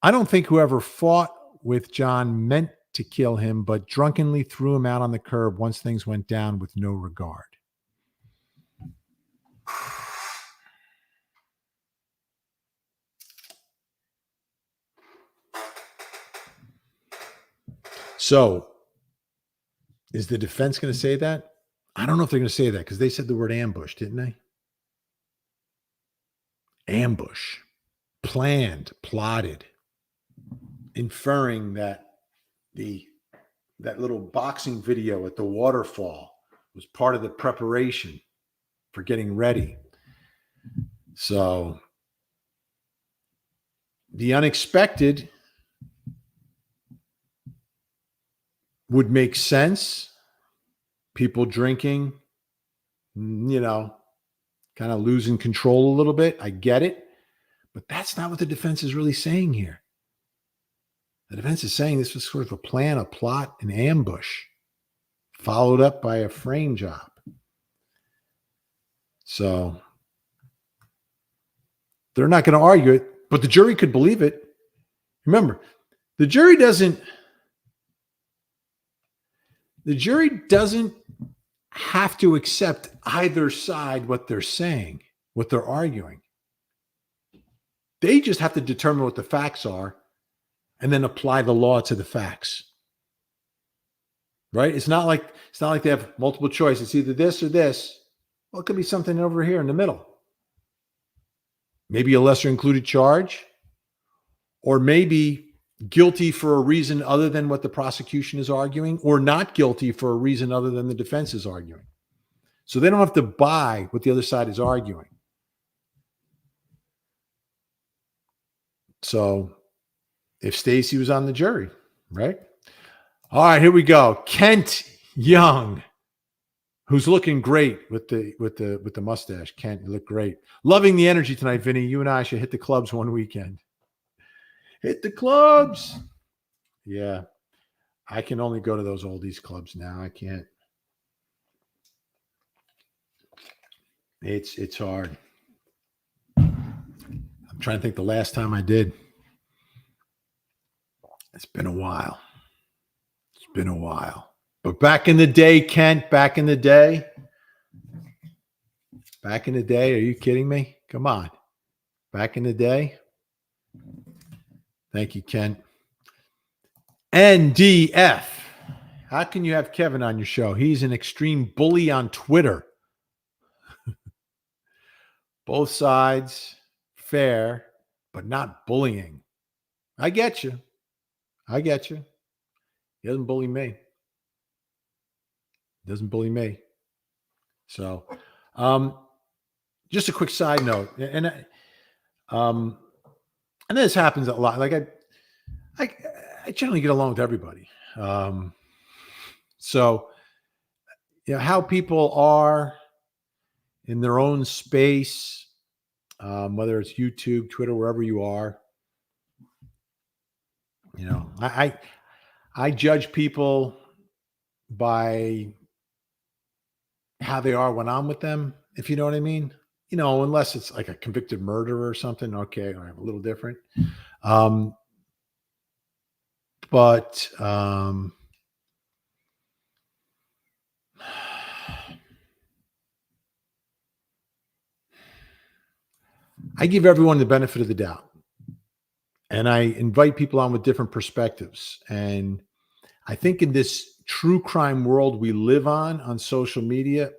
I don't think whoever fought with John meant to kill him, but drunkenly threw him out on the curb once things went down with no regard. So, is the defense going to say that? I don't know if they're going to say that because they said the word ambush, didn't they? Ambush. Planned, plotted. Inferring that that little boxing video at the waterfall was part of the preparation for getting ready. So, the unexpected would make sense. People drinking, kind of losing control a little bit. I get it. But that's not what the defense is really saying here. The defense is saying this was sort of a plan, a plot, an ambush, followed up by a frame job. So they're not going to argue it, but the jury could believe it. Remember, the jury doesn't have to accept either side what they're saying, what they're arguing. They just have to determine what the facts are and then apply the law to the facts. Right? It's not like they have multiple choice. It's either this or this. Well, it could be something over here in the middle. Maybe a lesser included charge, or maybe guilty for a reason other than what the prosecution is arguing, or not guilty for a reason other than the defense is arguing. So they don't have to buy what the other side is arguing. So if Stacy was on the jury, right? All right, here we go. Kent Young, who's looking great with the mustache. Kent, you look great. Loving the energy tonight, Vinny. You and I should hit the clubs one weekend. Hit the clubs. Yeah. I can only go to those oldies clubs now. I can't. It's hard. I'm trying to think the last time I did. It's been a while. It's been a while. But back in the day, Kent, back in the day. Back in the day, are you kidding me? Come on. Back in the day. Thank you, Kent. NDF. How can you have Kevin on your show? He's an extreme bully on Twitter. Both sides, fair, but not bullying. I get you. I get you. He doesn't bully me. Doesn't bully me. So, just a quick side note, and this happens a lot. Like I generally get along with everybody. So, how people are in their own space, whether it's YouTube, Twitter, wherever you are. I judge people by how they are when I'm with them, if you know what I mean. Unless it's like a convicted murderer or something. Okay, all right, a little different. But I give everyone the benefit of the doubt. And I invite people on with different perspectives. And I think in this true crime world we live on social media,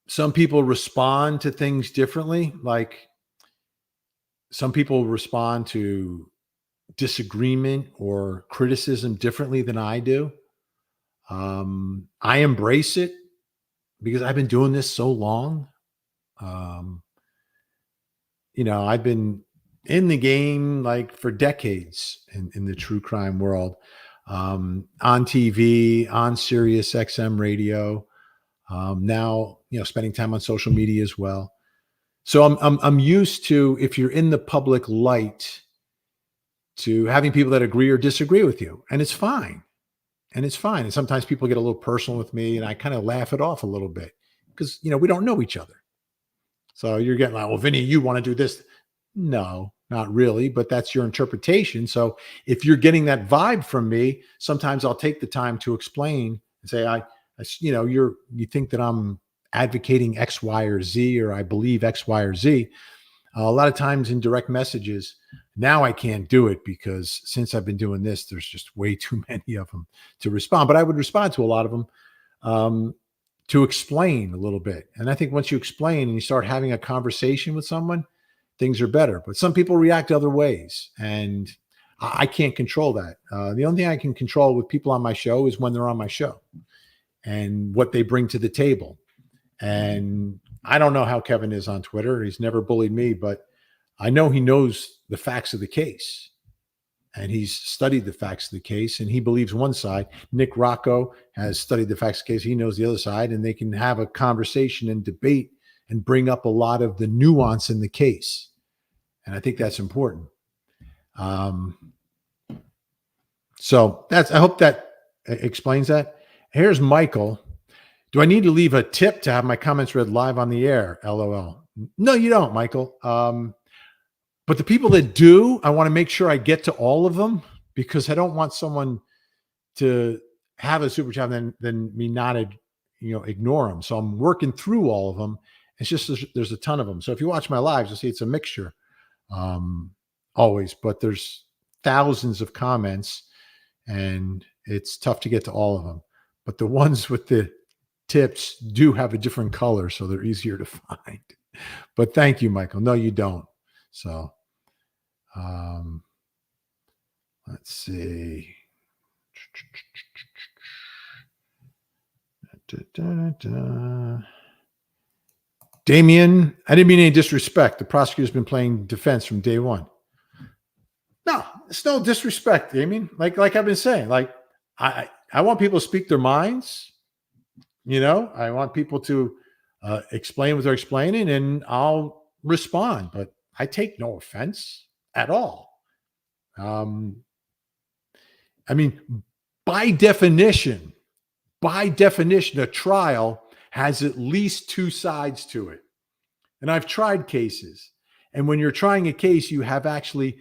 some people respond to things differently. Like some people respond to disagreement or criticism differently than I do. I embrace it because I've been doing this so long. I've been in the game like for decades in the true crime world, on TV, on Sirius XM radio, now, spending time on social media as well. So I'm used to, if you're in the public light, to having people that agree or disagree with you, and it's fine. And sometimes people get a little personal with me and I kind of laugh it off a little bit because, we don't know each other. So you're getting like, well, Vinny, you want to do this? No, not really, but that's your interpretation. So if you're getting that vibe from me, sometimes I'll take the time to explain and say, you think that I'm advocating X, Y, or Z, or I believe X, Y, or Z. A lot of times in direct messages, now I can't do it because since I've been doing this, there's just way too many of them to respond. But I would respond to a lot of them to explain a little bit. And I think once you explain and you start having a conversation with someone, things are better. But some people react other ways, and I can't control that. The only thing I can control with people on my show is when they're on my show and what they bring to the table. And I don't know how Kevin is on Twitter. He's never bullied me, but I know he knows the facts of the case, and he's studied the facts of the case, and he believes one side. Nick Rocco has studied the facts of the case. He knows the other side, and they can have a conversation and debate and bring up a lot of the nuance in the case. And I think that's important. So I hope that explains that. Here's Michael. Do I need to leave a tip to have my comments read live on the air? LOL. No, you don't, Michael. But the people that do, I want to make sure I get to all of them because I don't want someone to have a super chat and then me not, ignore them. So I'm working through all of them. It's just there's a ton of them. So if you watch my lives, you'll see it's a mixture always. But there's thousands of comments, and it's tough to get to all of them. But the ones with the tips do have a different color, so they're easier to find. But thank you, Michael. No, you don't. So let's see. Damien, I didn't mean any disrespect. The prosecutor's been playing defense from day one. No, it's no disrespect, Damien. Like I've been saying, like I want people to speak their minds. I want people to explain what they're explaining, and I'll respond. But I take no offense at all. Um, I mean, by definition, a trial has at least two sides to it. And I've tried cases. And when you're trying a case, you have actually,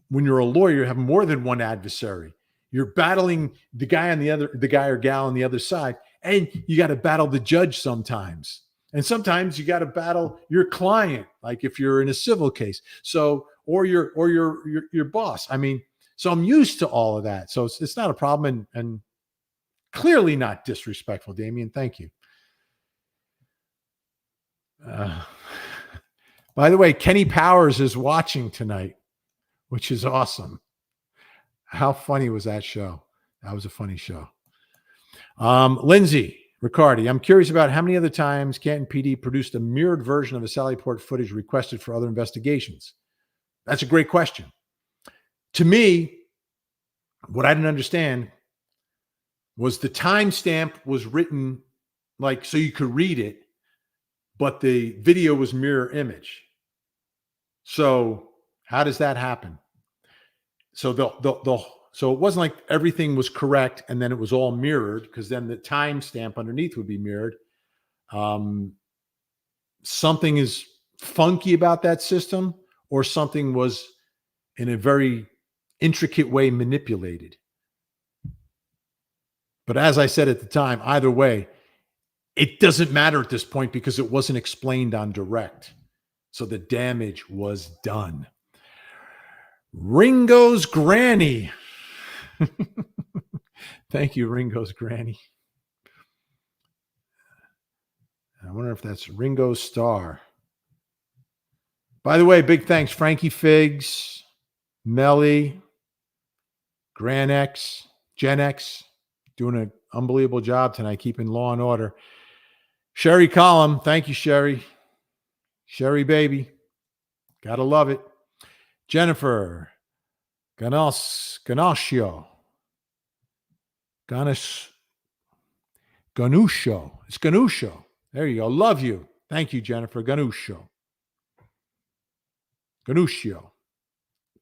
when you're a lawyer, you have more than one adversary. You're battling the guy or gal on the other side, and you got to battle the judge sometimes. And sometimes you got to battle your client, like if you're in a civil case. So, or your boss. I mean, so I'm used to all of that. So it's not a problem, and clearly not disrespectful, Damien. Thank you. By the way, Kenny Powers is watching tonight, which is awesome. How funny was that show? That was a funny show. Lindsay Riccardi, I'm curious about how many other times Canton PD produced a mirrored version of the Sally Port footage requested for other investigations. That's a great question. To me, what I didn't understand was the timestamp was written like so you could read it, but the video was mirror image. So how does that happen? So so it wasn't like everything was correct and then it was all mirrored, because then the timestamp underneath would be mirrored. Something is funky about that system, or something was in a very intricate way manipulated. But as I said at the time, either way, it doesn't matter at this point because it wasn't explained on direct. So the damage was done. Ringo's granny. Thank you, Ringo's granny. I wonder if that's Ringo's star. By the way, big thanks, Frankie Figs, Melly, Gran X, Gen X, doing an unbelievable job tonight, keeping law and order. Sherry Collum, thank you, Sherry. Sherry, baby. Gotta love it. Jennifer Ganascio. Ganuscio. It's Ganuscio. There you go. Love you. Thank you, Jennifer. Ganuscio.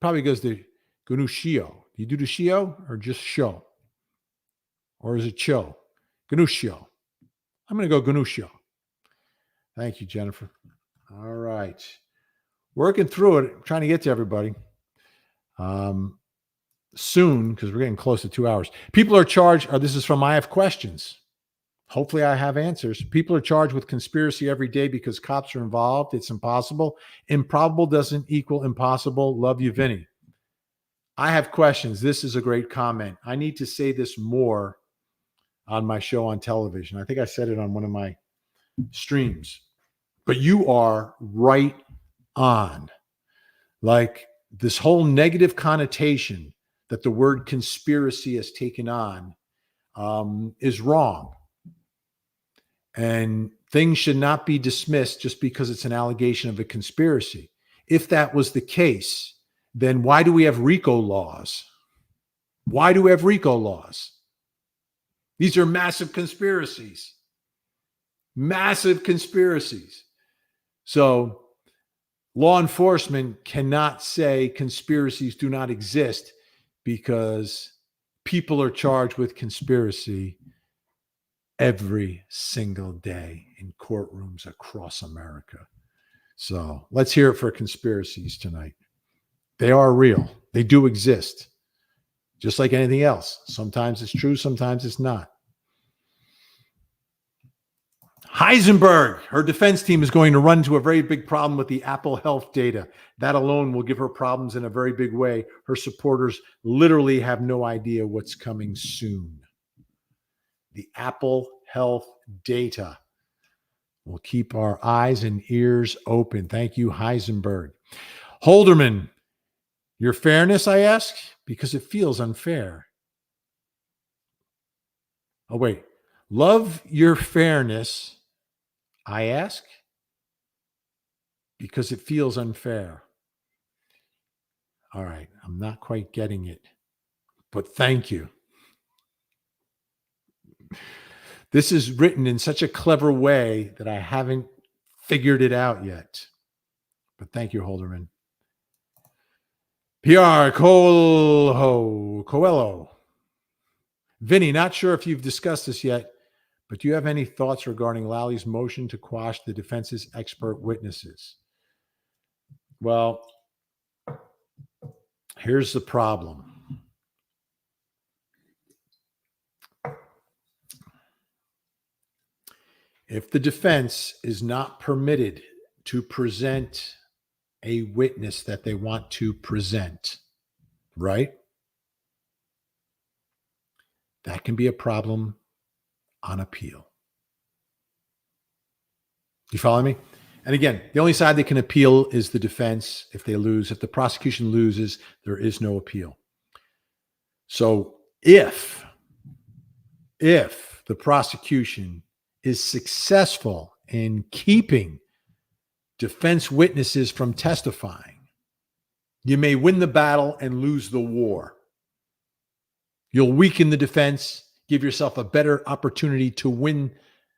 Probably goes to Ganuscio. Do you do the Shio or just show? Or is it Cho? Ganuscio. I'm going to go Ganuscio. Thank you, Jennifer. All right. Working through it. I'm trying to get to everybody. Soon, because we're getting close to 2 hours. People are charged. This is from I Have Questions. Hopefully I have answers. People are charged with conspiracy every day because cops are involved. It's impossible. Improbable doesn't equal impossible. Love you, Vinny. I have questions. This is a great comment. I need to say this more on my show on television. I think I said it on one of my streams. But you are right on. Like this whole negative connotation that the word conspiracy has taken on is wrong. And things should not be dismissed just because it's an allegation of a conspiracy. If that was the case, then why do we have RICO laws? Why do we have RICO laws? These are massive conspiracies. Massive conspiracies. So law enforcement cannot say conspiracies do not exist because people are charged with conspiracy every single day in courtrooms across America. So let's hear it for conspiracies tonight. They are real. They do exist. Just like anything else. Sometimes it's true, sometimes it's not. Heisenberg, her defense team is going to run into a very big problem with the Apple Health data. That alone will give her problems in a very big way. Her supporters literally have no idea what's coming soon. The Apple Health data. We'll keep our eyes and ears open. Thank you, Heisenberg. Holderman, your fairness, I ask, because it feels unfair. Oh, wait. Love your fairness, I ask, because it feels unfair. All right. I'm not quite getting it, but thank you. This is written in such a clever way that I haven't figured it out yet. But thank you, Holderman. PR Coelho. Vinny, not sure if you've discussed this yet, but do you have any thoughts regarding Lally's motion to quash the defense's expert witnesses? Well, here's the problem. If the defense is not permitted to present a witness that they want to present, right? That can be a problem on appeal. You follow me? And again, the only side that can appeal is the defense if they lose. If the prosecution loses, there is no appeal. So if the prosecution is successful in keeping defense witnesses from testifying, you may win the battle and lose the war. You'll weaken the defense, give yourself a better opportunity to win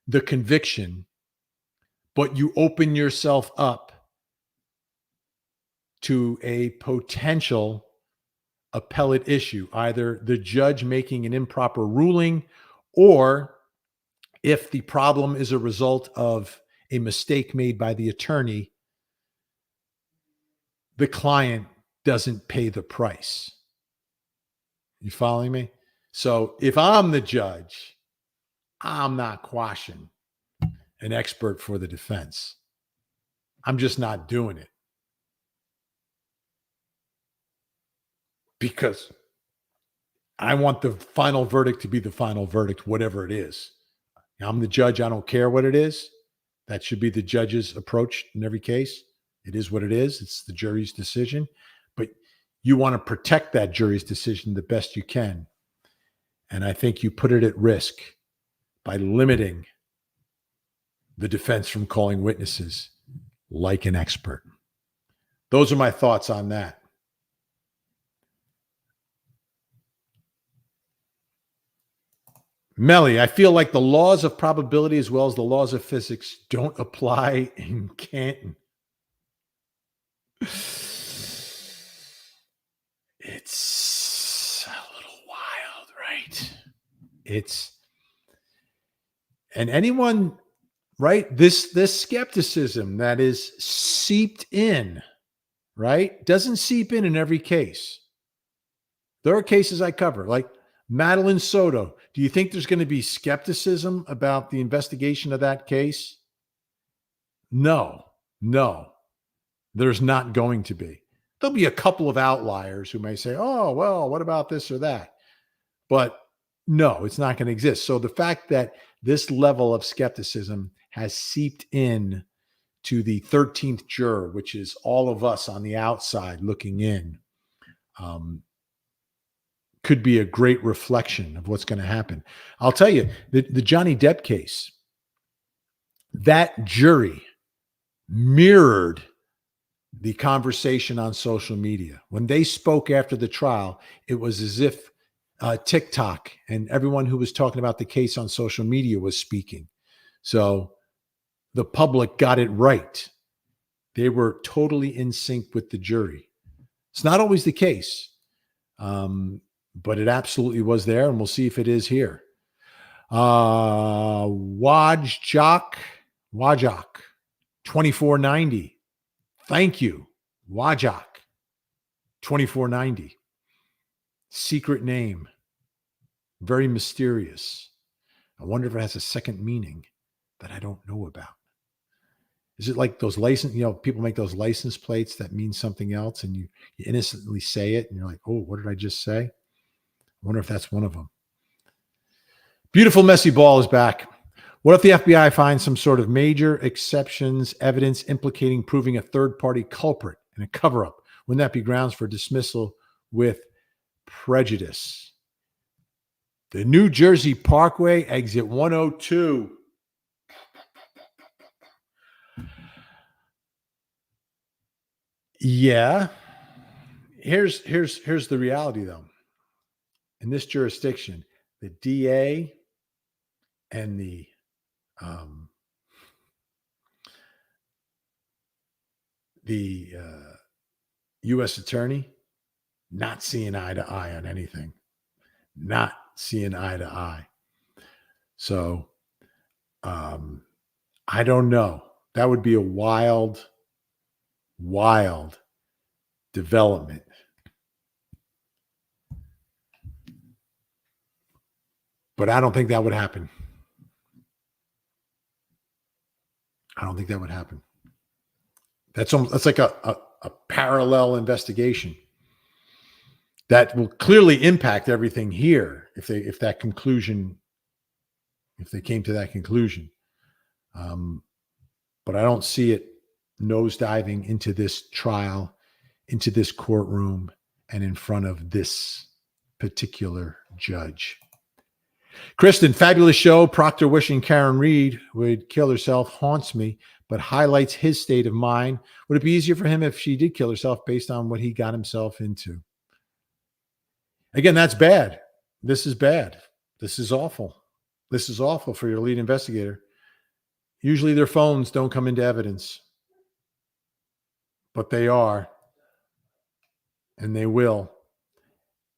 the conviction, but you open yourself up to a potential appellate issue, either the judge making an improper ruling, or if the problem is a result of a mistake made by the attorney, the client doesn't pay the price. You following me? So if I'm the judge, I'm not quashing an expert for the defense. I'm just not doing it. Because I want the final verdict to be the final verdict, whatever it is. I'm the judge. I don't care what it is. That should be the judge's approach in every case. It is what it is. It's the jury's decision. But you want to protect that jury's decision the best you can. And I think you put it at risk by limiting the defense from calling witnesses like an expert. Those are my thoughts on that. Melly, I feel like the laws of probability as well as the laws of physics don't apply in Canton. It's a little wild, right? And anyone, right? This skepticism that is seeped in, right? Doesn't seep in every case. There are cases I cover, like Madeline Soto. Do you think there's going to be skepticism about the investigation of that case? No, there's not going to be. There'll be a couple of outliers who may say, oh, well, what about this or that? But no, it's not going to exist. So the fact that this level of skepticism has seeped in to the 13th juror, which is all of us on the outside looking in, could be a great reflection of what's going to happen. I'll tell you, the Johnny Depp case, that jury mirrored the conversation on social media. When they spoke after the trial, it was as if TikTok and everyone who was talking about the case on social media was speaking. So the public got it right. They were totally in sync with the jury. It's not always the case, but it absolutely was there, and we'll see if it is here. Wajak, 2490. Thank you, Wajak, 2490. Secret name, very mysterious. I wonder if it has a second meaning that I don't know about. Is it like those license, people make those license plates that mean something else and you innocently say it and you're like, oh, what did I just say? I wonder if that's one of them. Beautiful Messy Ball is back. What if the FBI finds some sort of major exceptions, evidence implicating proving a third-party culprit in a cover-up? Wouldn't that be grounds for dismissal with prejudice? The New Jersey Parkway, exit 102. Yeah. here's the reality, though. In this jurisdiction, the DA and the U.S. attorney not seeing eye to eye on anything. Not seeing eye to eye. So I don't know. That would be a wild development. But I don't think that would happen. I don't think that would happen. That's like a parallel investigation that will clearly impact everything here if they came to that conclusion. But I don't see it nosediving into this trial, into this courtroom, and in front of this particular judge. Kristen, fabulous show. Proctor wishing Karen Read would kill herself haunts me, but highlights his state of mind. Would it be easier for him if she did kill herself based on what he got himself into? Again, that's bad. This is bad. This is awful. This is awful for your lead investigator. Usually their phones don't come into evidence, but they are, and they will.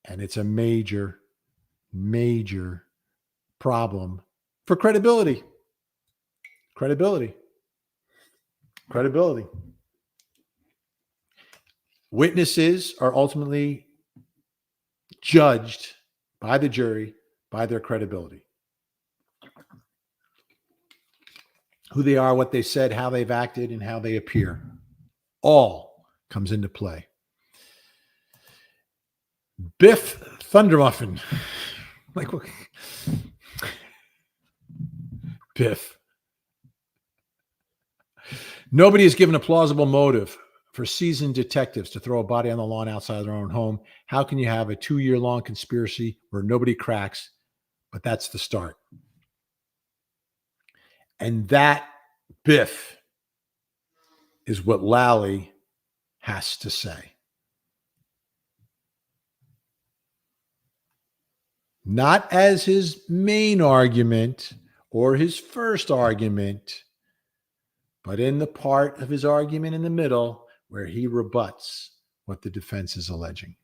And it's a major, major problem for credibility. Witnesses are ultimately judged by the jury by their credibility. Who they are, what they said, how they've acted, and how they appear. All comes into play. Biff Thundermuffin. Like, Biff. Nobody is given a plausible motive for seasoned detectives to throw a body on the lawn outside their own home. How can you have a 2-year-long conspiracy where nobody cracks? But that's the start. And that, Biff, is what Lally has to say. Not as his main argument or his first argument, but in the part of his argument in the middle where he rebuts what the defense is alleging.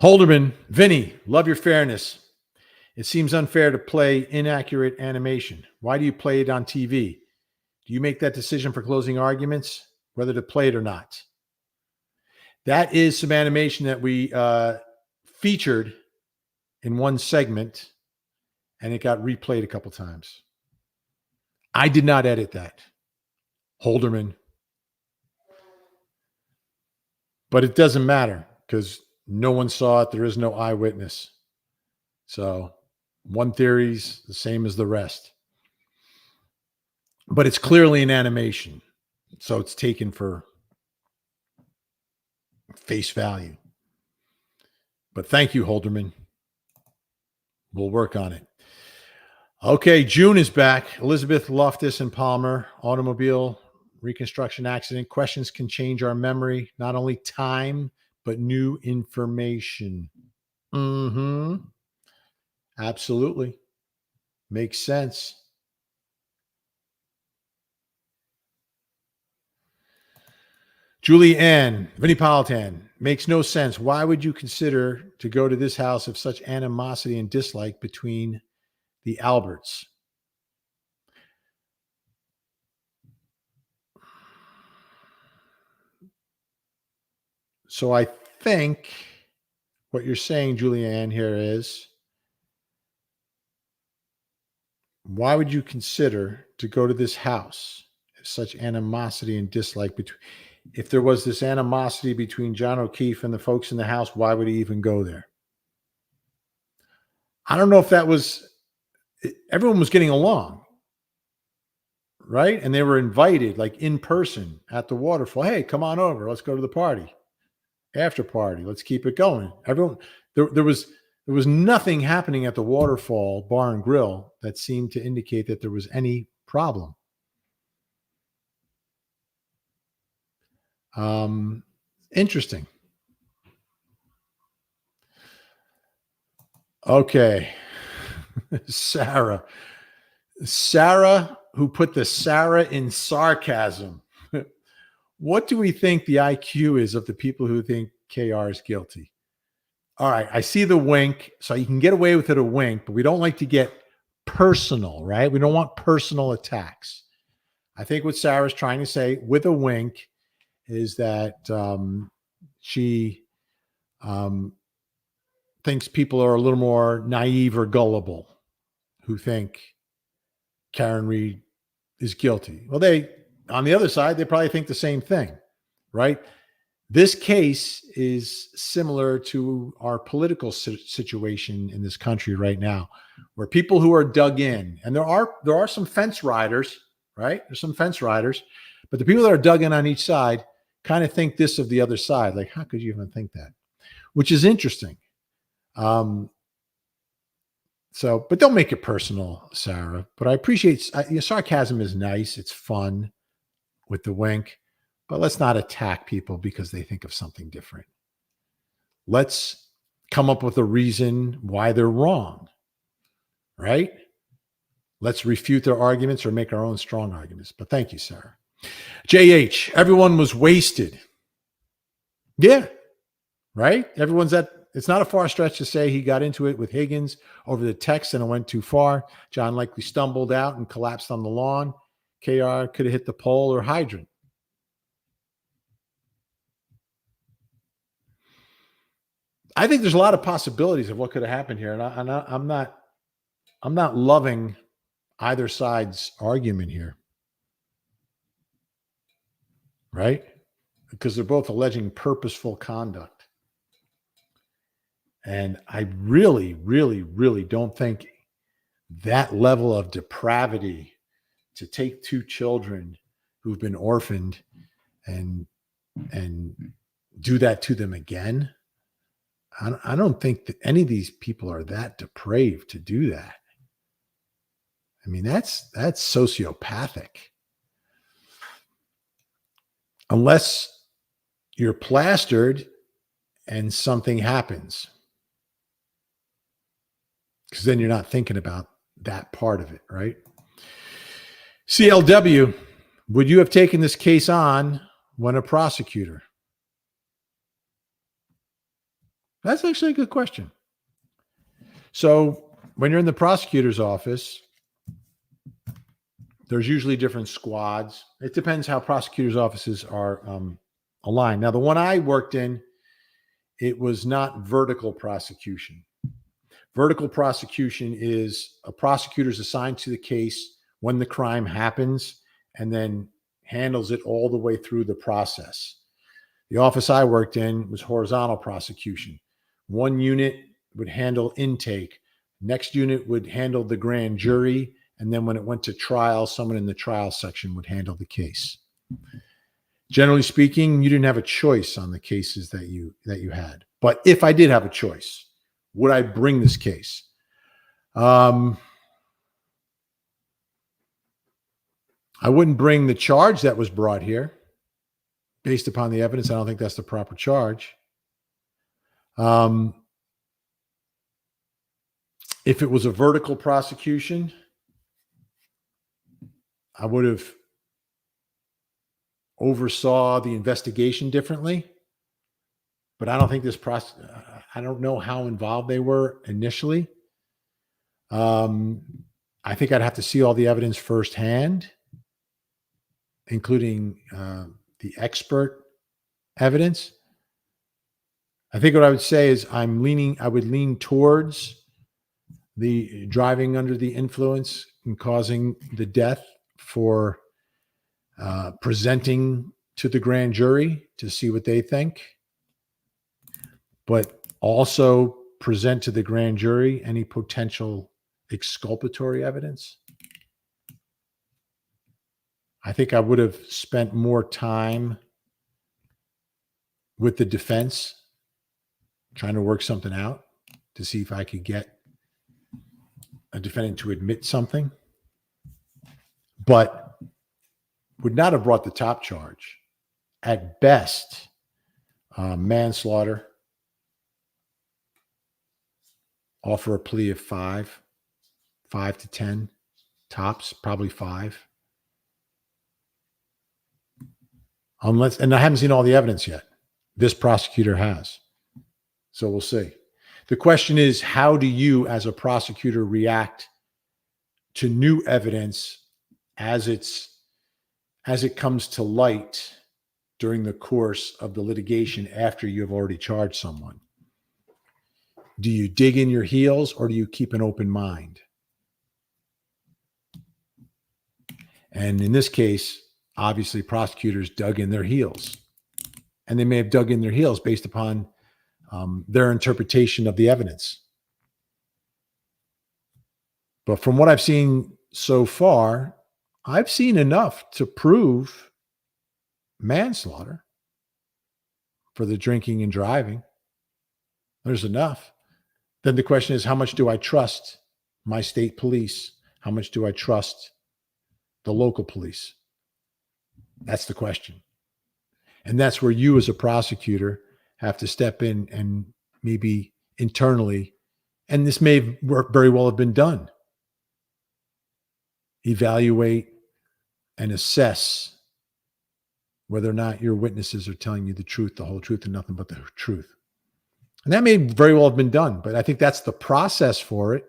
Holderman, Vinny, love your fairness. It seems unfair to play inaccurate animation. Why do you play it on TV? Do you make that decision for closing arguments, whether to play it or not? That is some animation that we featured in one segment, and it got replayed a couple times. I did not edit that, Holderman. But it doesn't matter because no one saw it. There is no eyewitness. So one theory's the same as the rest. But it's clearly an animation. So it's taken for face value. But thank you, Holderman. We'll work on it. Okay, June is back. Elizabeth Loftus and Palmer, automobile reconstruction accident. Questions can change our memory, not only time, but new information. Absolutely. Makes sense. Julie Ann, Vinnie Politan, makes no sense. Why would you consider to go to this house of such animosity and dislike between the Alberts? So I think what you're saying, Julianne, here is, why would you consider to go to this house if such animosity and dislike between? If there was this animosity between John O'Keefe and the folks in the house, why would he even go there? I don't know if that was, everyone was getting along, right? And they were invited like in person at the waterfall. Hey, come on over. Let's go to the party. After party. Let's keep it going. Everyone, there was nothing happening at the waterfall bar and grill that seemed to indicate that there was any problem. Interesting. Okay. Sarah, who put the Sarah in sarcasm. What do we think the IQ is of the people who think KR is guilty? All right, I see the wink. So you can get away with it a wink, but we don't like to get personal, right? We don't want personal attacks. I think what Sarah's trying to say with a wink is that she thinks people are a little more naive or gullible who think Karen Read is guilty. Well, on the other side, they probably think the same thing, right? This case is similar to our political situation in this country right now, where people who are dug in, and there are some fence riders, right? There's some fence riders, but the people that are dug in on each side kind of think this of the other side. Like, how could you even think that? Which is interesting. But don't make it personal, Sarah. But I appreciate your sarcasm is nice. It's fun with the wink, but let's not attack people because they think of something different. Let's come up with a reason why they're wrong, right? Let's refute their arguments or make our own strong arguments. But thank you, Sarah. JH, everyone was wasted. Yeah, right? It's not a far stretch to say he got into it with Higgins over the text and it went too far. John likely stumbled out and collapsed on the lawn. KR could have hit the pole or hydrant. I think there's a lot of possibilities of what could have happened here. And I'm not loving either side's argument here. Right? Because they're both alleging purposeful conduct. And I really, really, really don't think that level of depravity to take two children who've been orphaned and do that to them again. I don't think that any of these people are that depraved to do that. I mean, that's sociopathic. Unless you're plastered and something happens. Because then you're not thinking about that part of it, right? CLW, would you have taken this case on when a prosecutor? That's actually a good question. So when you're in the prosecutor's office, there's usually different squads. It depends how prosecutors' offices are aligned. Now, the one I worked in, it was not vertical prosecution. Vertical prosecution is a prosecutor is assigned to the case when the crime happens and then handles it all the way through the process. The office I worked in was horizontal prosecution. One unit would handle intake. Next unit would handle the grand jury. And then when it went to trial, someone in the trial section would handle the case. Generally speaking, you didn't have a choice on the cases that you had. But if I did have a choice, would I bring this case? I wouldn't bring the charge that was brought here. Based upon the evidence, I don't think that's the proper charge. If it was a vertical prosecution, I would have oversaw the investigation differently. But I don't think I don't know how involved they were initially. I think I'd have to see all the evidence firsthand, including the expert evidence. I think what I would say is I would lean towards the driving under the influence and causing the death for presenting to the grand jury to see what they think, but also present to the grand jury any potential exculpatory evidence. I think I would have spent more time with the defense trying to work something out to see if I could get a defendant to admit something, but would not have brought the top charge at best, manslaughter. Offer a plea of 5 to 10 tops, probably 5. Unless, and I haven't seen all the evidence yet. This prosecutor has. So we'll see. The question is, how do you as a prosecutor react to new evidence as it comes to light during the course of the litigation after you have already charged someone? Do you dig in your heels or do you keep an open mind? And in this case, obviously prosecutors dug in their heels, and they may have dug in their heels based upon their interpretation of the evidence. But from what I've seen so far, I've seen enough to prove manslaughter for the drinking and driving. There's enough. Then the question is, how much do I trust my state police? How much do I trust the local police? That's the question. And that's where you as a prosecutor have to step in and maybe internally, and this may very well have been done, evaluate and assess whether or not your witnesses are telling you the truth, the whole truth, and nothing but the truth. And that may very well have been done, but I think that's the process for it.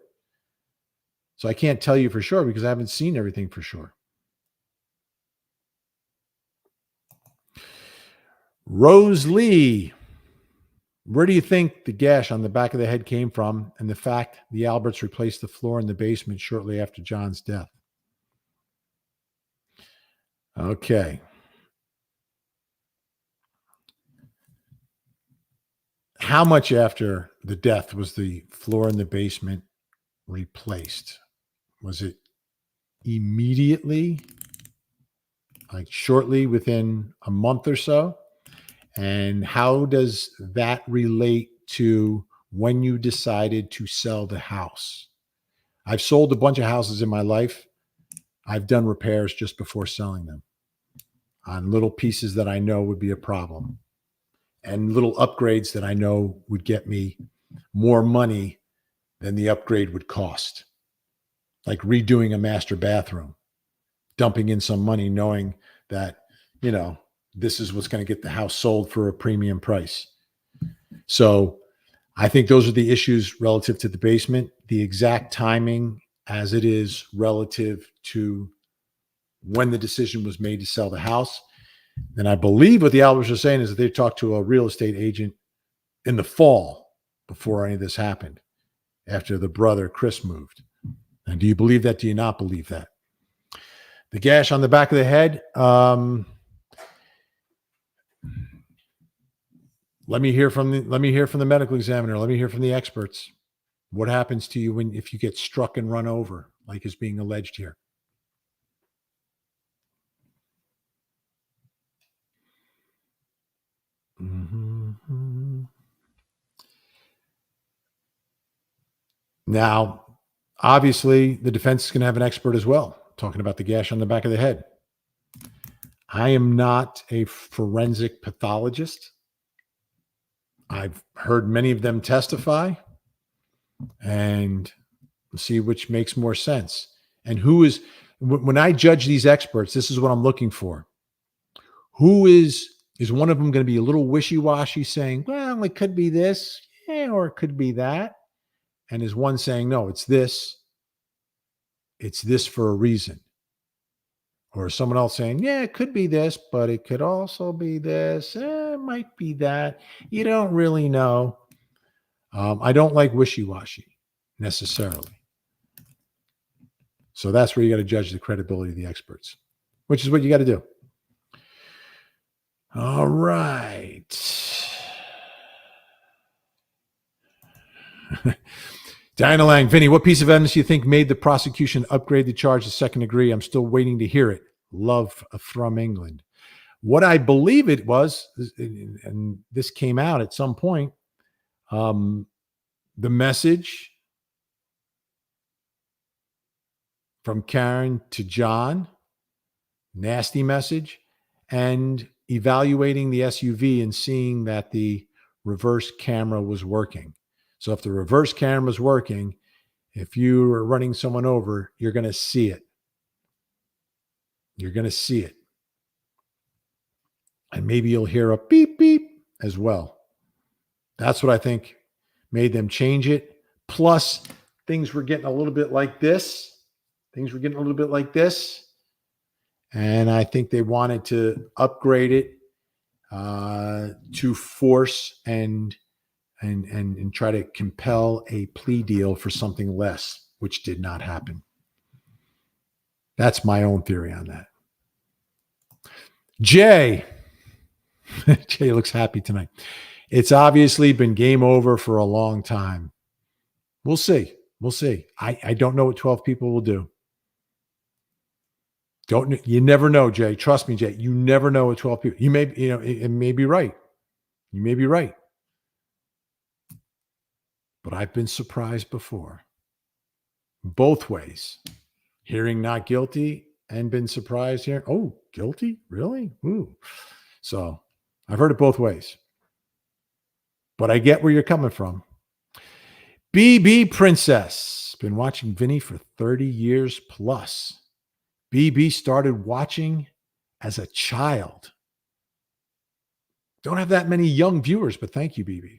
So I can't tell you for sure because I haven't seen everything for sure. Rose Lee, where do you think the gash on the back of the head came from, and the fact the Alberts replaced the floor in the basement shortly after John's death? Okay. How much after the death was the floor in the basement replaced? Was it immediately, like shortly within a month or so? And how does that relate to when you decided to sell the house? I've sold a bunch of houses in my life. I've done repairs just before selling them on little pieces that I know would be a problem, and little upgrades that I know would get me more money than the upgrade would cost. Like redoing a master bathroom, dumping in some money, knowing that, this is what's going to get the house sold for a premium price. So I think those are the issues relative to the basement, the exact timing as it is relative to when the decision was made to sell the house. And I believe what the Alberts are saying is that they talked to a real estate agent in the fall before any of this happened, after the brother, Chris, moved. And do you believe that? Do you not believe that? The gash on the back of the head, let me hear from the medical examiner. Let me hear from the experts. What happens to you if you get struck and run over, like is being alleged here? Mm-hmm. Now, obviously, the defense is going to have an expert as well, talking about the gash on the back of the head. I am not a forensic pathologist. I've heard many of them testify, and see which makes more sense. And when I judge these experts, this is what I'm looking for. Who is one of them going to be a little wishy-washy, saying, well, it could be this, or it could be that? And is one saying, no, it's this for a reason? Or someone else saying, yeah, it could be this, but it could also be this. It might be that. You don't really know. I don't like wishy-washy necessarily. So that's where you got to judge the credibility of the experts, which is what you got to do. All right. Diana Lang, Vinny, what piece of evidence do you think made the prosecution upgrade the charge to second degree? I'm still waiting to hear it. Love from England. What I believe it was, and this came out at some point, the message from Karen to John, nasty message, and evaluating the SUV and seeing that the reverse camera was working. So if the reverse camera is working, if you are running someone over, you're going to see it. You're going to see it. And maybe you'll hear a beep, beep as well. That's what I think made them change it. Plus, things were getting a little bit like this. And I think they wanted to upgrade it to force and try to compel a plea deal for something less, which did not happen. That's my own theory on that. Jay looks happy tonight. It's obviously been game over for a long time. We'll see. I don't know what 12 people will do. You never know, Jay. Trust me, Jay. You never know what 12 people. It may be right. You may be right. But I've been surprised before. Both ways. Hearing not guilty and been surprised here. Oh, guilty? Really? Ooh. So I've heard it both ways. But I get where you're coming from. BB Princess. Been watching Vinny for 30 years plus. BB started watching as a child. Don't have that many young viewers, but thank you, BB.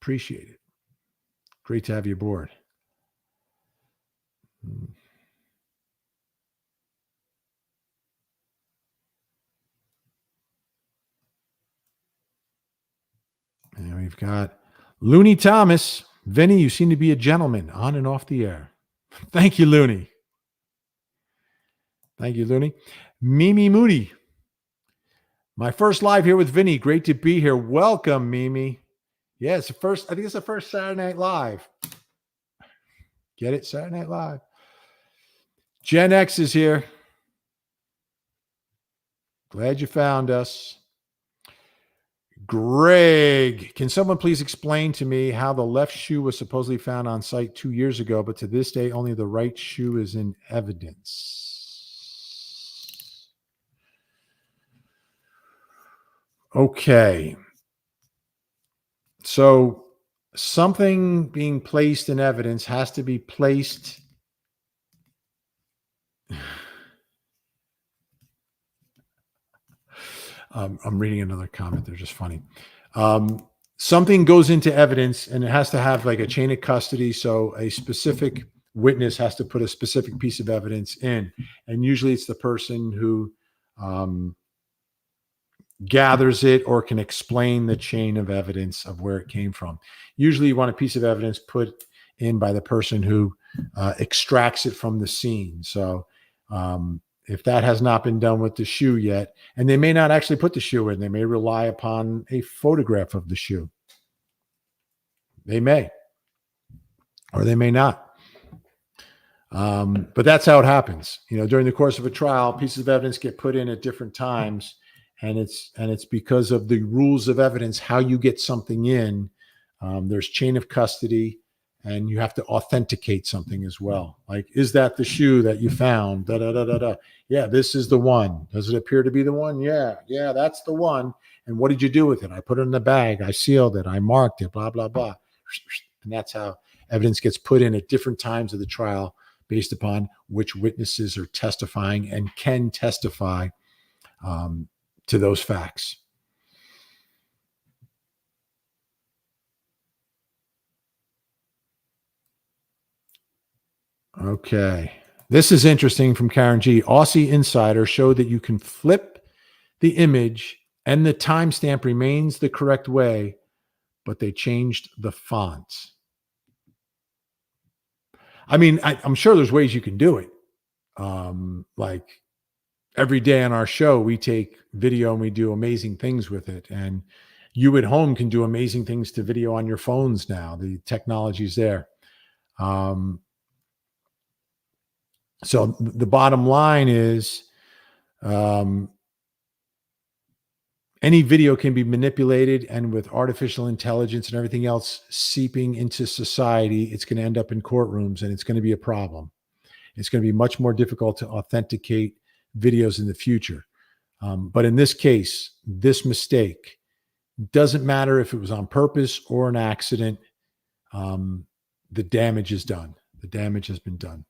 Appreciate it. Great to have you aboard. And we've got Looney Thomas. Vinny, you seem to be a gentleman on and off the air. Thank you, Looney. Mimi Moody. My first live here with Vinny. Great to be here. Welcome, Mimi. Yeah, I think it's the first Saturday Night Live. Get it? Saturday Night Live. Gen X is here. Glad you found us. Greg, can someone please explain to me how the left shoe was supposedly found on site 2 years ago, but to this day, only the right shoe is in evidence? Okay. So something being placed in evidence has to be placed. I'm reading another comment. They're just funny. Something goes into evidence and it has to have like a chain of custody. So a specific witness has to put a specific piece of evidence in. And usually it's the person who gathers it or can explain the chain of evidence of where it came from. Usually you want a piece of evidence put in by the person who extracts it from the scene. So if that has not been done with the shoe yet, and they may not actually put the shoe in, they may rely upon a photograph of the shoe. They may, or they may not. But that's how it happens. During the course of a trial, pieces of evidence get put in at different times, and it's because of the rules of evidence, how you get something in. There's chain of custody, and you have to authenticate something as well. Like, is that the shoe that you found? Yeah, this is the one. Does it appear to be the one? Yeah, that's the one. And what did you do with it? I put it in the bag. I sealed it. I marked it, blah, blah, blah. And that's how evidence gets put in at different times of the trial based upon which witnesses are testifying and can testify to those facts. Okay. This is interesting from Karen G. Aussie Insider showed that you can flip the image and the timestamp remains the correct way, but they changed the font. I mean, I'm sure there's ways you can do it. Like every day on our show, we take video and we do amazing things with it. And you at home can do amazing things to video on your phones now. The technology's there. So the bottom line is any video can be manipulated, and with artificial intelligence and everything else seeping into society, it's going to end up in courtrooms, and it's going to be a problem. It's going to be much more difficult to authenticate videos in the future. But in this case, this mistake doesn't matter if it was on purpose or an accident. The damage is done. The damage has been done.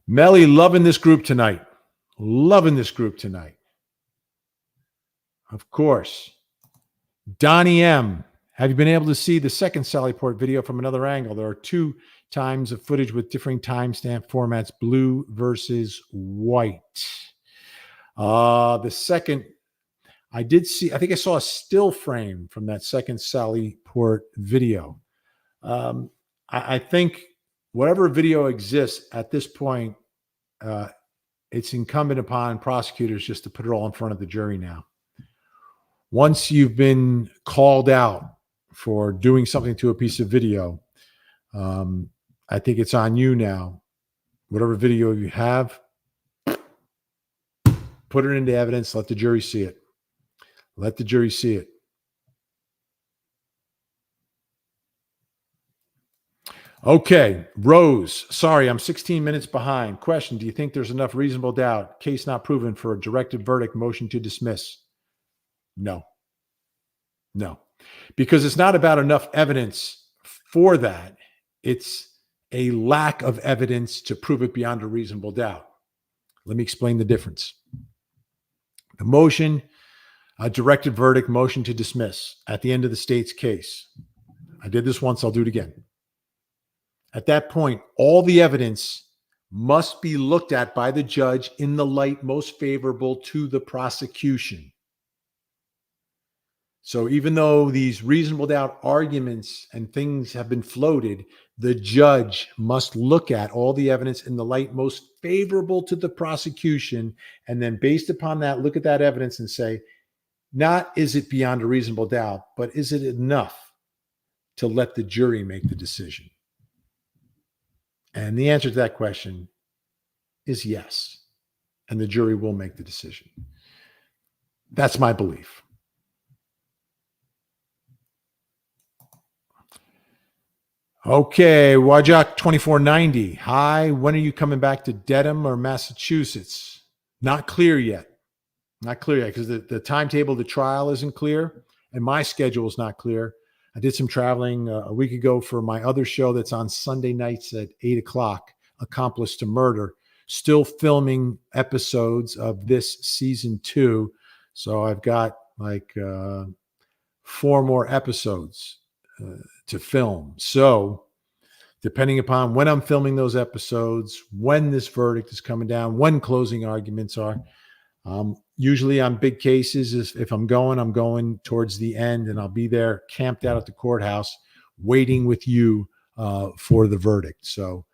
Melly, loving this group tonight. Loving this group tonight. Of course. Donnie M. Have you been able to see the second Sally Port video from another angle? There are 2 times of footage with differing timestamp formats, blue versus white. The second, I did see, I think I saw a still frame from that second Sally Port video. I think whatever video exists at this point, it's incumbent upon prosecutors just to put it all in front of the jury now. Once you've been called out for doing something to a piece of video, I think it's on you now. Whatever video you have, put it into evidence. Let the jury see it. Let the jury see it. Okay, Rose. Sorry, I'm 16 minutes behind. Question: do you think there's enough reasonable doubt, case not proven, for a directed verdict, motion to dismiss? No. No. Because it's not about enough evidence for that. It's a lack of evidence to prove it beyond a reasonable doubt. Let me explain the difference. The motion, a directed verdict, motion to dismiss at the end of the state's case. I did this once, I'll do it again. At that point, all the evidence must be looked at by the judge in the light most favorable to the prosecution. So even though these reasonable doubt arguments and things have been floated, the judge must look at all the evidence in the light most favorable to the prosecution, and then based upon that, look at that evidence and say, not is it beyond a reasonable doubt, but is it enough to let the jury make the decision? And the answer to that question is yes. And the jury will make the decision. That's my belief. Okay, Wajak 2490. Hi, when are you coming back to Dedham or Massachusetts? Not clear yet. Not clear yet because the timetable of the trial isn't clear and my schedule is not clear. I did some traveling a week ago for my other show that's on Sunday nights at 8:00, Accomplice to Murder. Still filming episodes of this season 2. So I've got like 4 more episodes to film. So depending upon when I'm filming those episodes, when this verdict is coming down, when closing arguments are, usually on big cases, if I'm going towards the end, and I'll be there camped out at the courthouse waiting with you for the verdict. So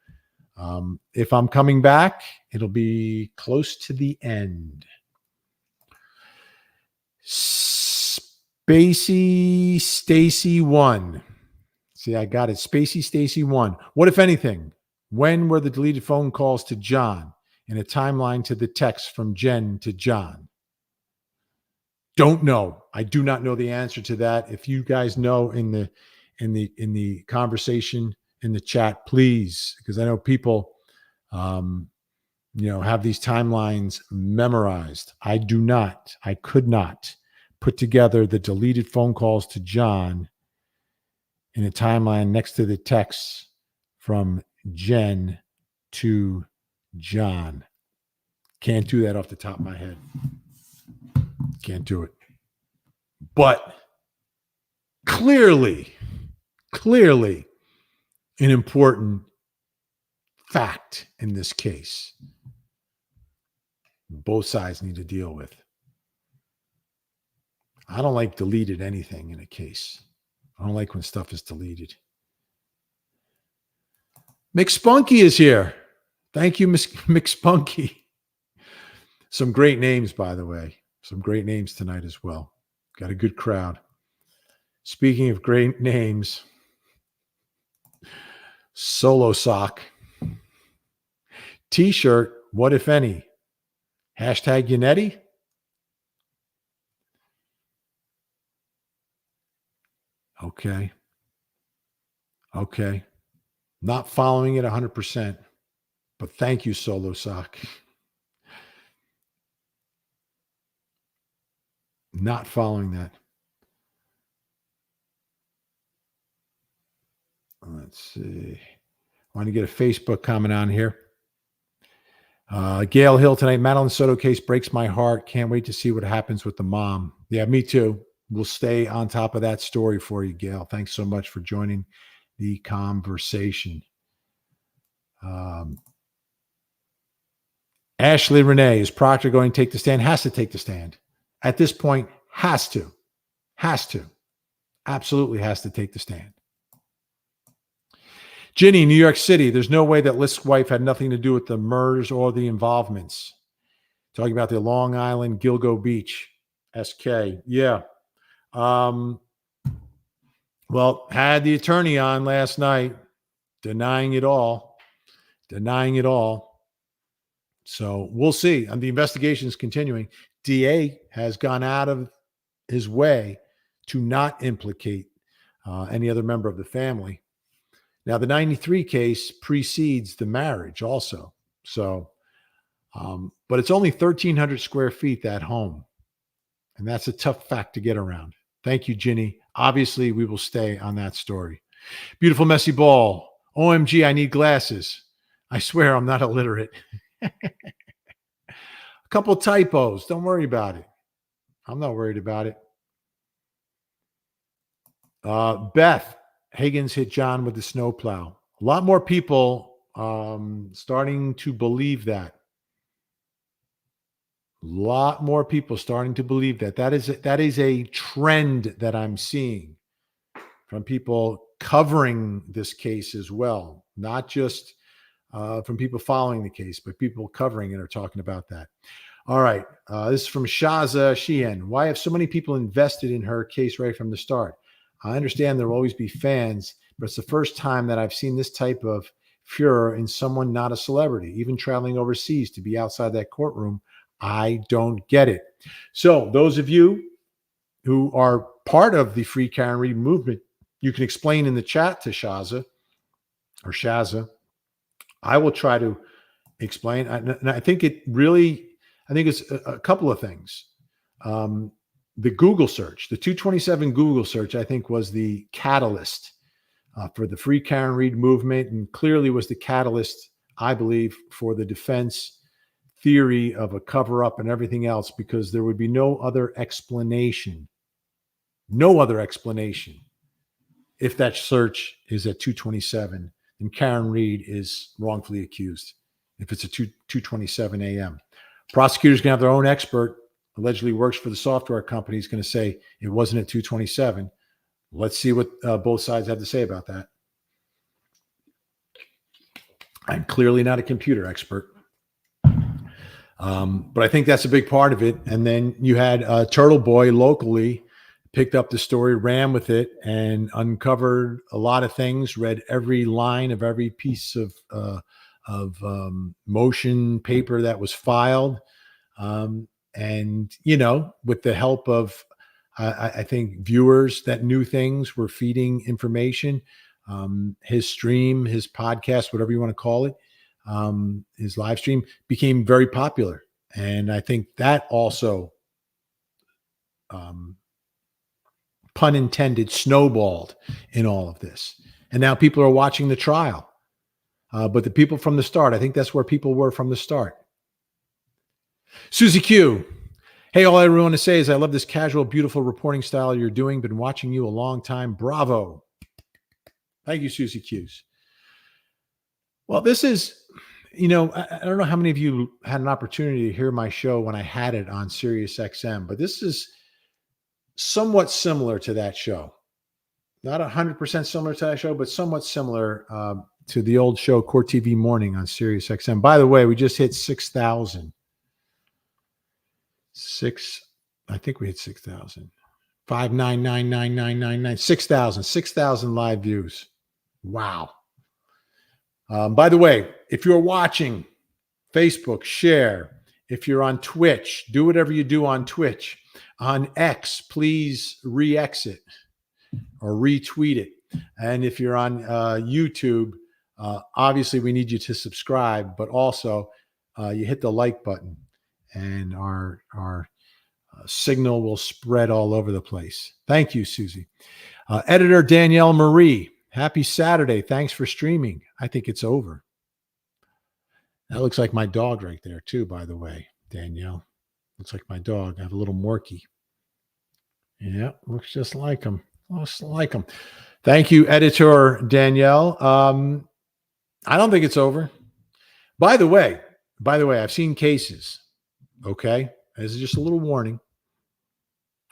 if I'm coming back, it'll be close to the end. Spacey Stacy 1. See, I got it. Spacey Stacy 1. What, if anything, when were the deleted phone calls to John in a timeline to the text from Jen to John? Don't know. I do not know the answer to that. If you guys know in the conversation in the chat, please, because I know people have these timelines memorized. I do not. I could not put together the deleted phone calls to John in a timeline next to the text from Jen to John. Can't do that off the top of my head. Can't do it. But clearly an important fact in this case. Both sides need to deal with. I don't like deleted anything in a case. I don't like when stuff is deleted. McSpunky is here. Thank you, McSpunky. Some great names, by the way. Some great names tonight as well. Got a good crowd. Speaking of great names, Solo Sock. T-shirt, what if any? Hashtag Yannetti. Okay. Not following it 100%, but thank you, Solo Sock. Not following that. Let's see. I want to get a Facebook comment on here. Gail Hill tonight. Madeline Soto case breaks my heart. Can't wait to see what happens with the mom. Yeah, me too. We'll stay on top of that story for you, Gail. Thanks so much for joining the conversation. Ashley Renee, is Proctor going to take the stand? Has to take the stand. At this point, has to. Absolutely has to take the stand. Ginny, New York City. There's no way that Lisk's wife had nothing to do with the murders or the involvements. Talking about the Long Island, Gilgo Beach, SK. Yeah. Well, had the attorney on last night, denying it all. So we'll see. And the investigation is continuing. DA has gone out of his way to not implicate any other member of the family. Now, the 93 case precedes the marriage also. So, but it's only 1,300 square feet, that home. And that's a tough fact to get around. Thank you, Ginny. Obviously, we will stay on that story. Beautiful Messy Ball. OMG, I need glasses. I swear I'm not illiterate. A couple typos. Don't worry about it. I'm not worried about it. Beth. Higgins hit John with the snowplow. A lot more people starting to believe that. That is a trend that I'm seeing from people covering this case as well. Not just from people following the case, but people covering it are talking about that. All right. This is from Shaza Sheehan. Why have so many people invested in her case right from the start? I understand there will always be fans, but it's the first time that I've seen this type of furor in someone not a celebrity, even traveling overseas to be outside that courtroom. I don't get it. So those of you who are part of the Free Karen Read movement, you can explain in the chat to Shaza. I will try to explain. And I think it's a couple of things. The Google search, the 227 Google search, I think was the catalyst for the Free Karen Read movement, and clearly was the catalyst, I believe, for the defense theory of a cover-up and everything else, because there would be no other explanation if that search is at 227 and Karen Read is wrongfully accused, if it's at 2:27 a.m. Prosecutors can have their own expert, allegedly works for the software company, is going to say it wasn't at 2:27. Let's see what both sides have to say about that. I'm clearly not a computer expert. But I think that's a big part of it. And then you had Turtle Boy locally picked up the story, ran with it, and uncovered a lot of things, read every line of every piece of motion paper that was filed. And, with the help of, I think, viewers that knew things, were feeding information. His stream, his podcast, whatever you want to call it, his live stream became very popular. And I think that also, pun intended, snowballed in all of this. And now people are watching the trial. But the people from the start, I think that's where people were from the start. Susie Q. Hey, all I really want to say is I love this casual, beautiful reporting style you're doing. Been watching you a long time. Bravo. Thank you, Susie Q's. Well, this is, I don't know how many of you had an opportunity to hear my show when I had it on Sirius XM, but this is somewhat similar to that show. Not 100% similar to that show, but somewhat similar to the old show, Court TV Morning on Sirius XM. By the way, we just hit 6,000. I think we hit 6,000. 5999999. 6,000 live views. Wow. By the way, if you're watching Facebook, share. If you're on Twitch, do whatever you do on Twitch. On X, please re-exit or retweet it. And if you're on YouTube, obviously we need you to subscribe, but also you hit the like button. And our signal will spread all over the place. Thank you, Susie. Editor Danielle Marie, happy Saturday. Thanks for streaming. I think it's over. That looks like my dog right there, too, by the way, Danielle. Looks like my dog. I have a little Morkie. Yeah, looks just like him. Looks like him. Thank you, Editor Danielle. I don't think it's over. By the way, I've seen cases. Okay, this is just a little warning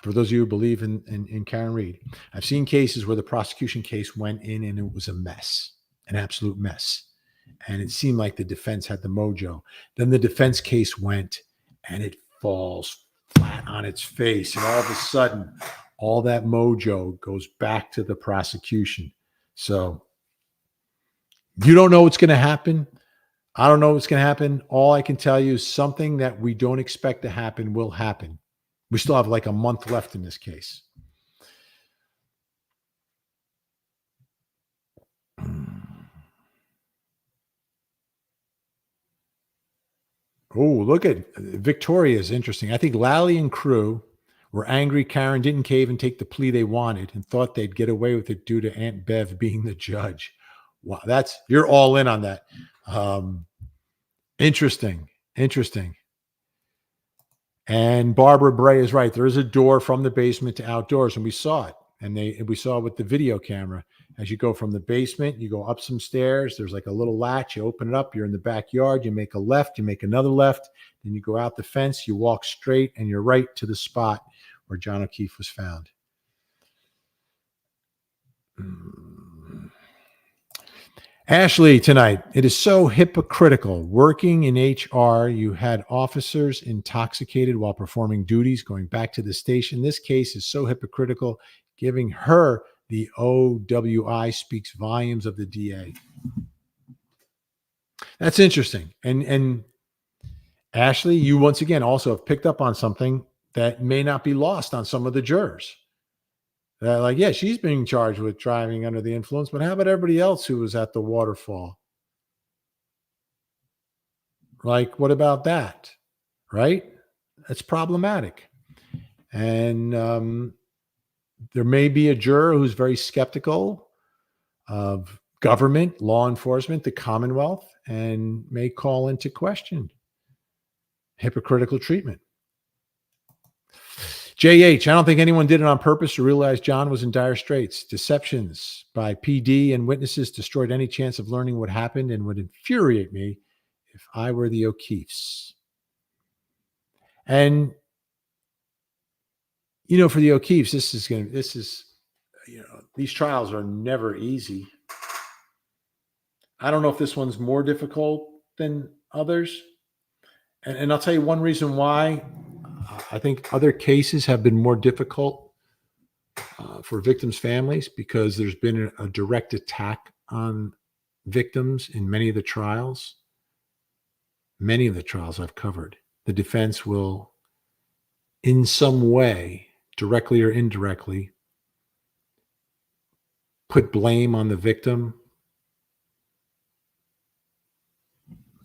for those of you who believe in Karen Read. I've seen cases where the prosecution case went in and it was a mess, an absolute mess. And it seemed like the defense had the mojo. Then the defense case went and it falls flat on its face. And all of a sudden, all that mojo goes back to the prosecution. So you don't know what's going to happen. I don't know what's going to happen. All I can tell you is something that we don't expect to happen will happen. We still have like a month left in this case. Oh, look at Victoria is interesting. I think Lally and crew were angry Karen didn't cave and take the plea they wanted and thought they'd get away with it due to Aunt Bev being the judge. Wow, you're all in on that. Interesting. And Barbara Bray is right. There is a door from the basement to outdoors, and we saw it. And we saw it with the video camera. As you go from the basement, you go up some stairs. There's like a little latch. You open it up. You're in the backyard. You make a left. You make another left. Then you go out the fence. You walk straight, and you're right to the spot where John O'Keefe was found. Ashley tonight, it is so hypocritical. Working in HR, you had officers intoxicated while performing duties, going back to the station. This case is so hypocritical. Giving her the OWI speaks volumes of the DA. That's interesting. And Ashley, you once again also have picked up on something that may not be lost on some of the jurors. Like, yeah, she's being charged with driving under the influence, but how about everybody else who was at the waterfall? Like, what about that? Right? That's problematic. And there may be a juror who's very skeptical of government, law enforcement, the Commonwealth, and may call into question hypocritical treatment. JH, I don't think anyone did it on purpose to realize John was in dire straits. Deceptions by PD and witnesses destroyed any chance of learning what happened and would infuriate me if I were the O'Keefes. And, you know, for the O'Keefes, these trials are never easy. I don't know if this one's more difficult than others. And I'll tell you one reason why. I think other cases have been more difficult for victims' families because there's been a direct attack on victims in many of the trials. Many of the trials I've covered, the defense will, in some way, directly or indirectly, put blame on the victim,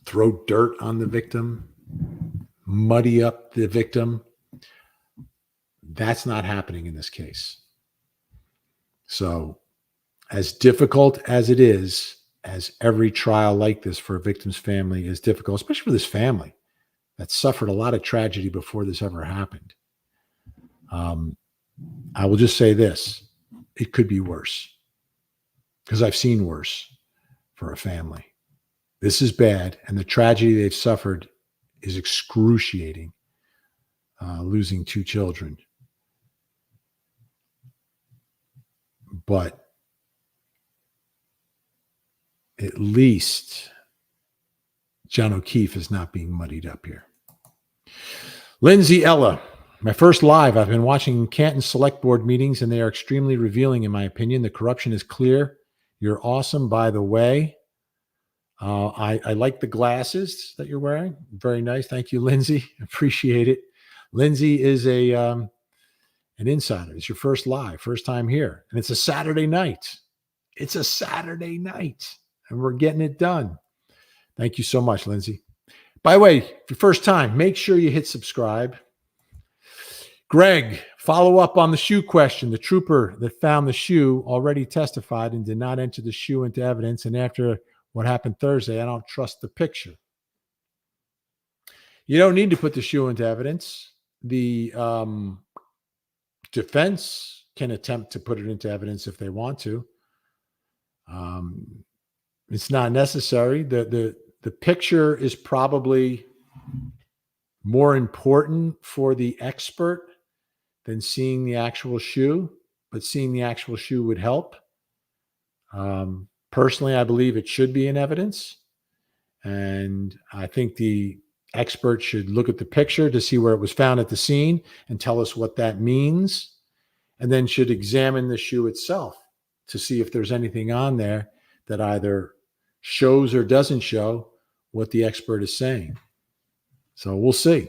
throw dirt on the victim, muddy up the victim. That's not happening in this case. So, as difficult as it is, as every trial like this for a victim's family is difficult, especially for this family that suffered a lot of tragedy before this ever happened. I will just say this, it could be worse because I've seen worse for a family. This is bad, and the tragedy they've suffered is excruciating, losing 2 children. But at least John O'Keefe is not being muddied up here. Lindsay Ella, my first live. I've been watching Canton Select Board meetings, and they are extremely revealing, in my opinion. The corruption is clear. You're awesome, by the way. I like the glasses that you're wearing. Very nice. Thank you, Lindsay. Appreciate it. Lindsay is an insider. It's your first live, first time here. And it's a Saturday night. It's a Saturday night. And we're getting it done. Thank you so much, Lindsay. By the way, for your first time, make sure you hit subscribe. Greg, follow up on the shoe question. The trooper that found the shoe already testified and did not enter the shoe into evidence. And after what happened Thursday, I don't trust the picture. You don't need to put the shoe into evidence. The defense can attempt to put it into evidence if they want to. It's not necessary. The picture is probably more important for the expert than seeing the actual shoe, but seeing the actual shoe would help. Personally, I believe it should be in evidence. And I think the expert should look at the picture to see where it was found at the scene and tell us what that means. And then should examine the shoe itself to see if there's anything on there that either shows or doesn't show what the expert is saying. So we'll see.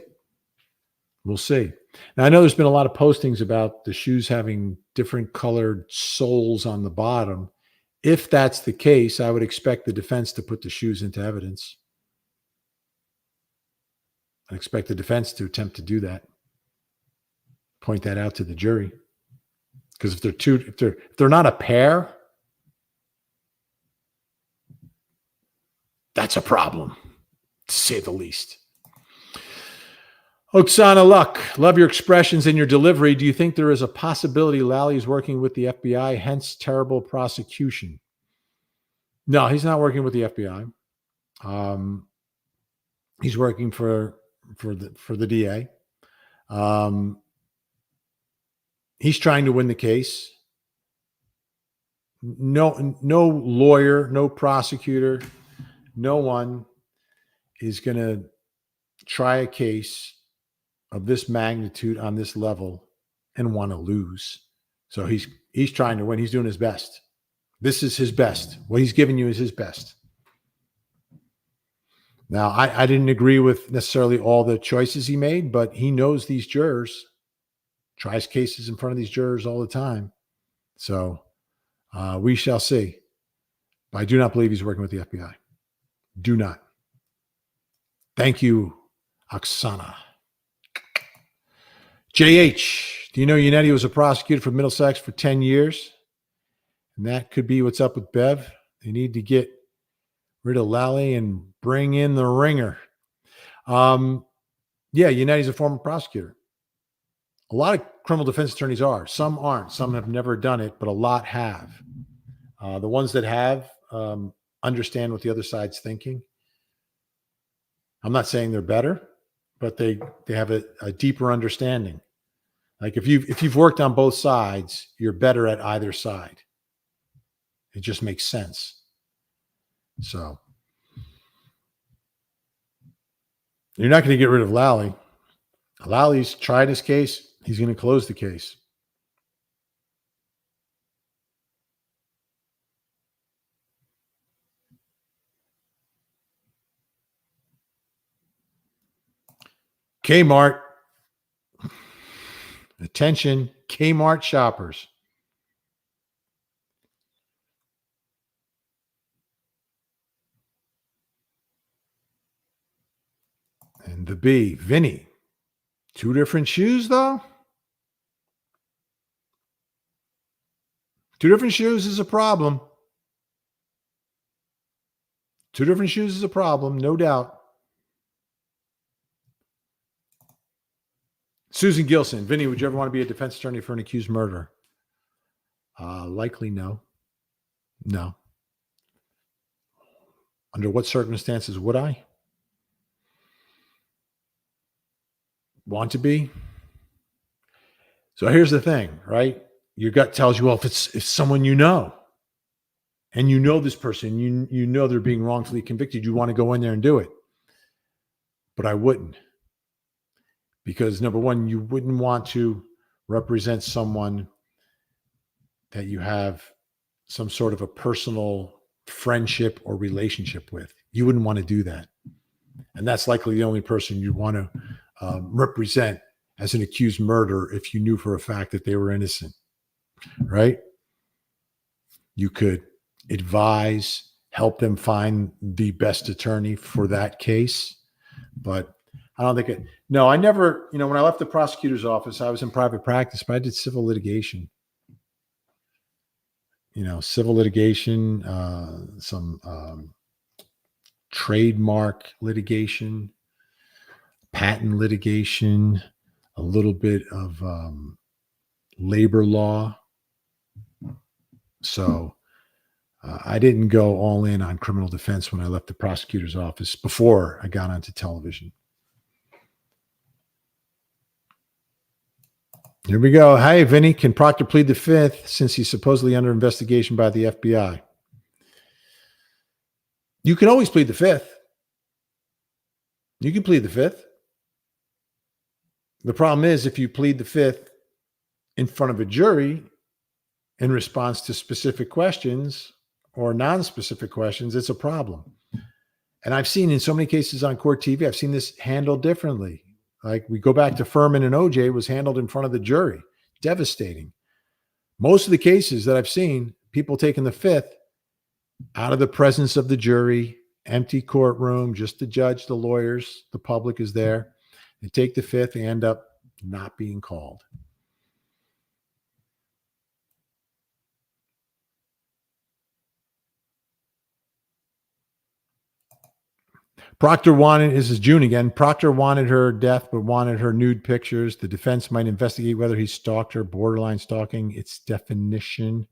We'll see. Now, I know there's been a lot of postings about the shoes having different colored soles on the bottom. If that's the case, I would expect the defense to put the shoes into evidence. I expect the defense to attempt to do that. Point that out to the jury. Because if they're not a pair, that's a problem, to say the least. Oksana Luck, love your expressions and your delivery. Do you think there is a possibility Lally is working with the FBI, hence terrible prosecution? No, he's not working with the FBI. He's working for the DA. He's trying to win the case. No lawyer, no prosecutor, no one is going to try a case of this magnitude on this level and want to lose. So he's trying to win. He's doing his best. This is his best. What he's giving you is his best. Now, I didn't agree with necessarily all the choices he made, but he knows these jurors, tries cases in front of these jurors all the time. So we shall see. But I do not believe he's working with the FBI. Do not. Thank you, Oksana. JH, do you know Yannetti was a prosecutor for Middlesex for 10 years? And that could be what's up with Bev. They need to get rid of Lally and bring in the ringer. Yeah, Yannetti's a former prosecutor. A lot of criminal defense attorneys are. Some aren't. Some have never done it, but a lot have. The ones that have understand what the other side's thinking. I'm not saying they're better, but they have a deeper understanding. Like if you've worked on both sides, you're better at either side. It just makes sense. So you're not going to get rid of Lally. Lally's tried his case. He's going to close the case. Kmart. Attention, Kmart shoppers. And the B, Vinny. Two different shoes, though? Two different shoes is a problem. Two different shoes is a problem, no doubt. Susan Gilson. Vinny, would you ever want to be a defense attorney for an accused murderer? Likely no. No. Under what circumstances would I want to be? So here's the thing, right? Your gut tells you, well, if it's someone you know, and you know this person, you know they're being wrongfully convicted, you want to go in there and do it. But I wouldn't. Because number one, you wouldn't want to represent someone that you have some sort of a personal friendship or relationship with. You wouldn't want to do that. And that's likely the only person you want to represent as an accused murderer if you knew for a fact that they were innocent, right? You could advise, help them find the best attorney for that case. But I don't think it. No, I never. When I left the prosecutor's office, I was in private practice, but I did civil litigation. Civil litigation, some trademark litigation, patent litigation, a little bit of labor law. So I didn't go all in on criminal defense when I left the prosecutor's office before I got onto television. Here we go. Hey, Vinny, can Proctor plead the fifth since he's supposedly under investigation by the FBI? You can always plead the fifth. You can plead the fifth. The problem is if you plead the fifth in front of a jury in response to specific questions or non-specific questions, it's a problem. And I've seen in so many cases on court TV, I've seen this handled differently. Like we go back to Furman and OJ, was handled in front of the jury. Devastating. Most of the cases that I've seen, people taking the fifth out of the presence of the jury, empty courtroom, just the judge, the lawyers, the public is there. They take the fifth, they end up not being called. Proctor wanted, this is June again, Proctor wanted her death, but wanted her nude pictures. The defense might investigate whether he stalked her, borderline stalking, its definition.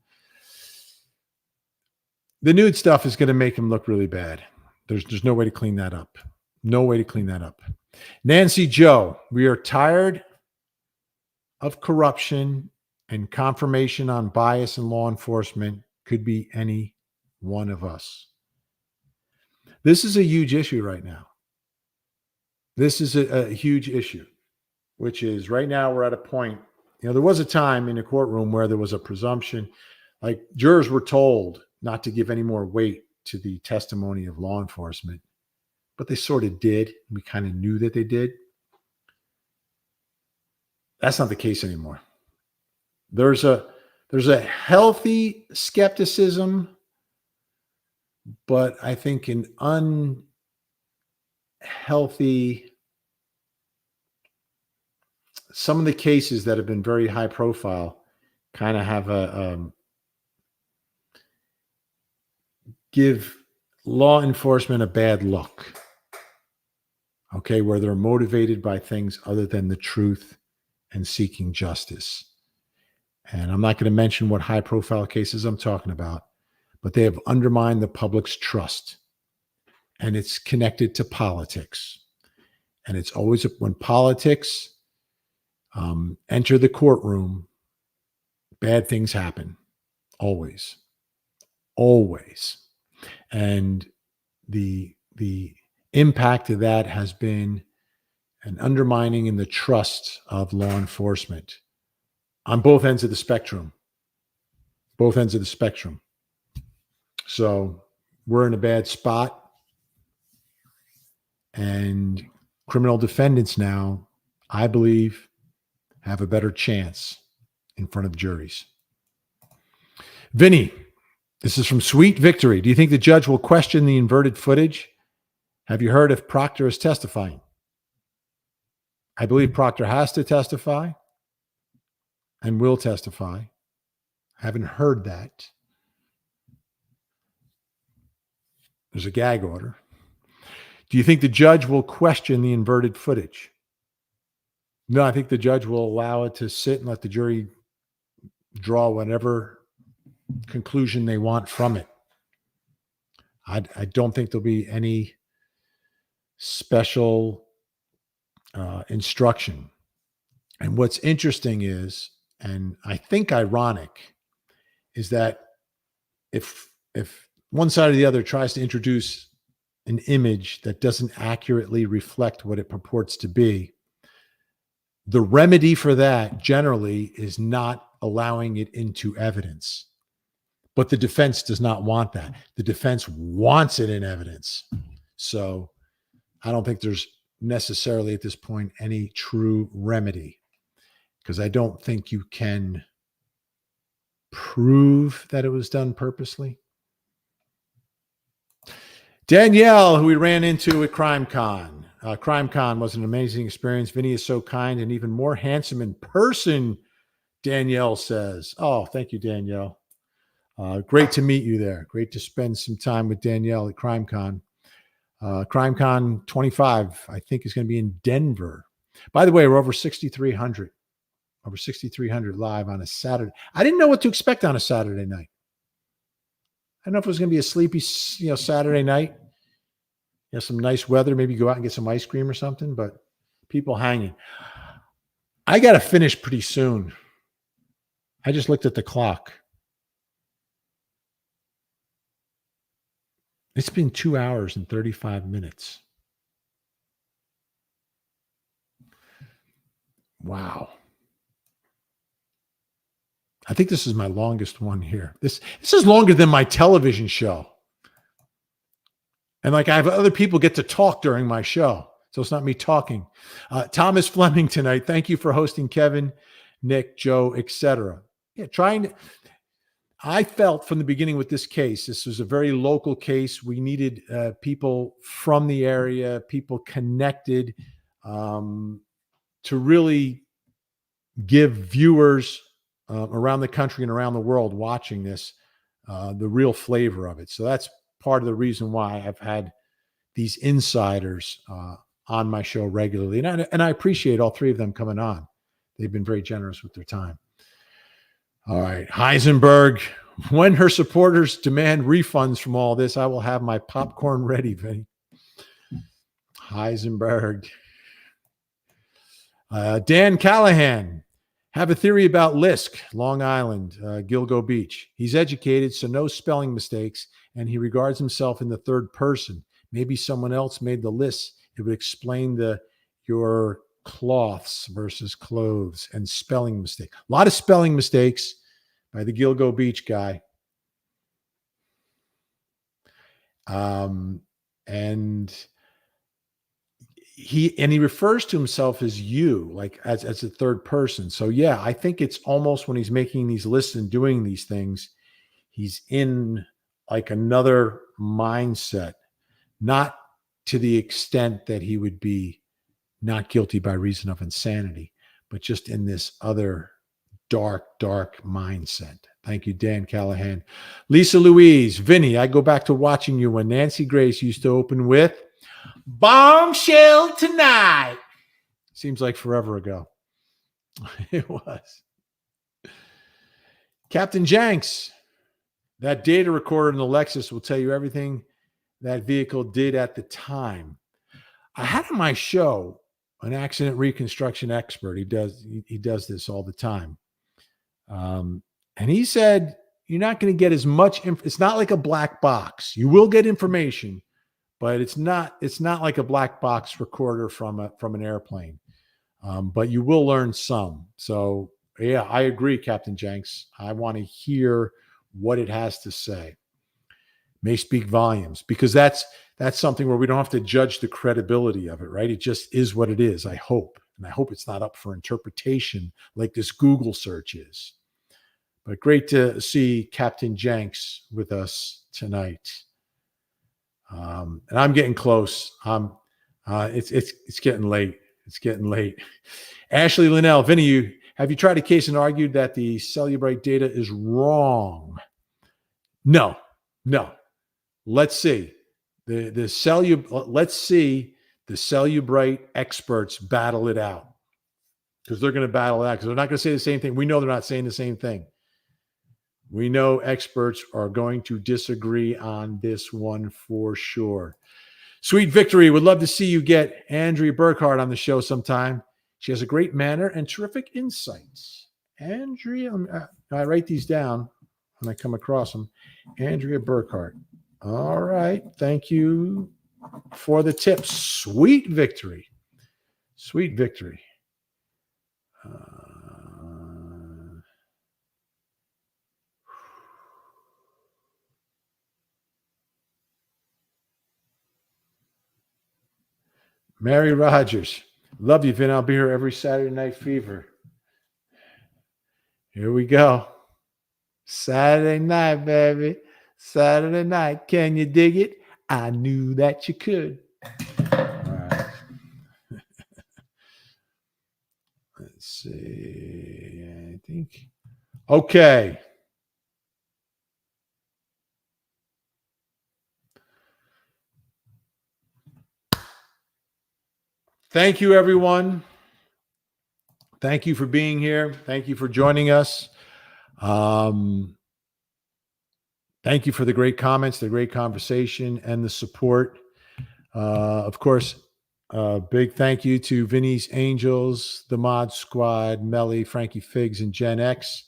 The nude stuff is going to make him look really bad. There's no way to clean that up. No way to clean that up. Nancy Joe, we are tired of corruption and confirmation on bias in law enforcement. Could be any one of us. This is a huge issue right now. This is a huge issue, which is right now we're at a point, there was a time in a courtroom where there was a presumption, like jurors were told not to give any more weight to the testimony of law enforcement, but they sort of did. We kind of knew that they did. That's not the case anymore. There's a healthy skepticism, but I think an unhealthy, some of the cases that have been very high profile kind of have give law enforcement a bad look. Okay, where they're motivated by things other than the truth and seeking justice. And I'm not going to mention what high profile cases I'm talking about, but they have undermined the public's trust. And it's connected to politics. And it's always when politics enter the courtroom, bad things happen. Always. Always. And the impact of that has been an undermining in the trust of law enforcement on both ends of the spectrum. Both ends of the spectrum. So we're in a bad spot. And criminal defendants now, I believe, have a better chance in front of juries. Vinny, this is from Sweet Victory. Do you think the judge will question the inverted footage? Have you heard if Proctor is testifying? I believe Proctor has to testify and will testify. I haven't heard that. There's a gag order. Do you think the judge will question the inverted footage? No, I think the judge will allow it to sit and let the jury draw whatever conclusion they want from it. I don't think there'll be any special instruction. And what's interesting is, and I think ironic, is that if one side or the other tries to introduce an image that doesn't accurately reflect what it purports to be, the remedy for that generally is not allowing it into evidence. But the defense does not want that. The defense wants it in evidence. So I don't think there's necessarily at this point any true remedy, because I don't think you can prove that it was done purposely. Danielle, who we ran into at CrimeCon, CrimeCon was an amazing experience. Vinny is so kind and even more handsome in person, Danielle says. Oh, thank you, Danielle. Great to meet you there. Great to spend some time with Danielle at CrimeCon. CrimeCon 25, I think, is going to be in Denver. By the way, we're over 6,300 live on a Saturday. I didn't know what to expect on a Saturday night. I don't know if it was going to be a sleepy, Saturday night. Some nice weather, maybe go out and get some ice cream or something, but people hanging. I got to finish pretty soon. I just looked at the clock. It's been 2 hours and 35 minutes. Wow. I think this is my longest one here. This is longer than my television show. And I have other people get to talk during my show. So it's not me talking. Thomas Fleming tonight. Thank you for hosting, Kevin, Nick, Joe, etc. Yeah, I felt from the beginning with this case, this was a very local case. We needed people from the area, people connected to really give viewers around the country and around the world watching this the real flavor of it. So that's part of the reason why I've had these insiders on my show regularly. And I appreciate all three of them coming on. They've been very generous with their time. All right. Heisenberg, when her supporters demand refunds from all this, I will have my popcorn ready, Vinny. Heisenberg. Dan Callahan, have a theory about Lisk, Long Island, Gilgo Beach. He's educated, so no spelling mistakes, and he regards himself in the third person. Maybe someone else made the list. It would explain your cloths versus clothes and spelling mistake. A lot of spelling mistakes by the Gilgo Beach guy. And he refers to himself as you, like as a third person. So yeah, I think it's almost when he's making these lists and doing these things, he's in like another mindset, not to the extent that he would be not guilty by reason of insanity, but just in this other dark mindset. Thank you, Dan Callahan. Lisa Louise, Vinny, I go back to watching you when Nancy Grace used to open with Bombshell Tonight. Seems like forever ago. It was. Captain Jenks, that data recorder in the Lexus will tell you everything that vehicle did at the time. I had on my show an accident reconstruction expert. He does this all the time. And he said, you're not going to get as much. It's not like a black box. You will get information, but it's not like a black box recorder from an airplane. But you will learn some. So yeah, I agree, Captain Jenks. I want to hear what it has to say. May speak volumes, because that's something where we don't have to judge the credibility of it, right? It just is what it is, I hope. And I hope it's not up for interpretation like this Google search is. But great to see Captain Jenks with us tonight. And I'm getting close. It's getting late. It's getting late. Ashley Linnell, Vinny, have you tried a case and argued that the Cellubrite data is wrong? No. Let's see. Let's see the Cellubrite experts battle it out, because they're going to battle it out, because they're not going to say the same thing. We know they're not saying the same thing. We know experts are going to disagree on this one for sure. Sweet Victory, would love to see you get Andrea Burkhart on the show sometime. She has a great manner and terrific insights. Andrea, I write these down when I come across them. Andrea Burkhart. All right. Thank you for the tips. Sweet Victory. Sweet Victory. Mary Rogers. Love you, Vin. I'll be here every Saturday Night Fever. Here we go. Saturday night, baby. Saturday night. Can you dig it? I knew that you could. All right. see. I think. Okay. Thank you, everyone. Thank you for being here. Thank you for joining us. Thank you for the great comments, the great conversation, and the support. Of course, big thank you to Vinny's Angels, the Mod Squad, Melly, Frankie Figs, and Gen X.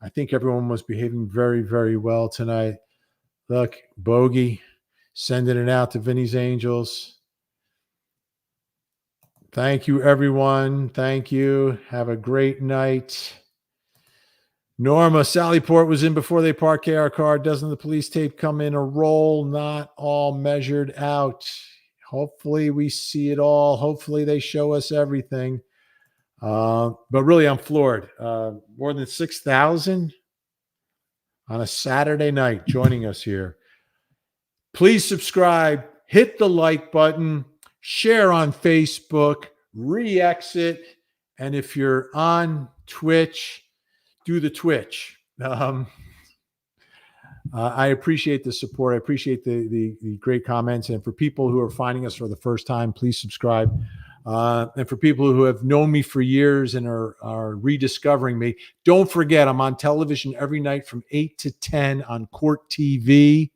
I think everyone was behaving very, very well tonight. Look, Bogey, sending it out to Vinny's Angels. Thank you, everyone. Thank you. Have a great night. Norma, Sallyport was in before they park our car. Doesn't the police tape come in a roll, not all measured out? Hopefully we see it all. Hopefully they show us everything. But really, I'm floored. More than 6,000 on a Saturday night joining us here. Please subscribe, hit the like button, share on Facebook, re-exit, and if you're on Twitch, do the Twitch. I appreciate the support. I appreciate the great comments. And for people who are finding us for the first time, please subscribe. And for people who have known me for years and are rediscovering me, don't forget I'm on television every night from 8 to 10 on Court TV.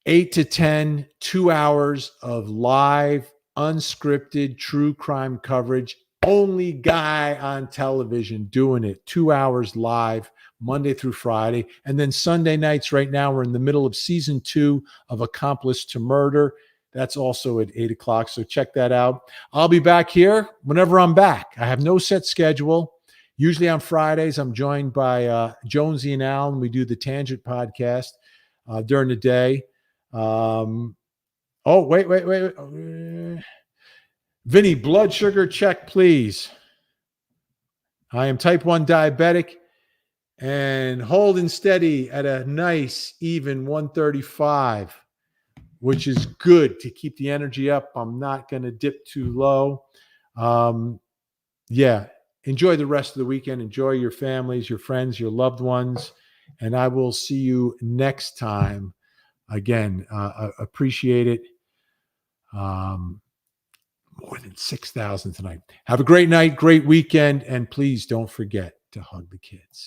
8 to 10, 2 hours of live, unscripted, true crime coverage. Only guy on television doing it. 2 hours live, Monday through Friday. And then Sunday nights, right now, we're in the middle of season 2 of Accomplice to Murder. That's also at 8 o'clock. So check that out. I'll be back here whenever I'm back. I have no set schedule. Usually on Fridays, I'm joined by Jonesy and Alan. We do the Tangent podcast during the day. Wait. Vinny, blood sugar check, please. I am type 1 diabetic and holding steady at a nice, even 135, which is good to keep the energy up. I'm not going to dip too low. Enjoy the rest of the weekend. Enjoy your families, your friends, your loved ones. And I will see you next time. Again, appreciate it. More than 6,000 tonight. Have a great night, great weekend, and please don't forget to hug the kids.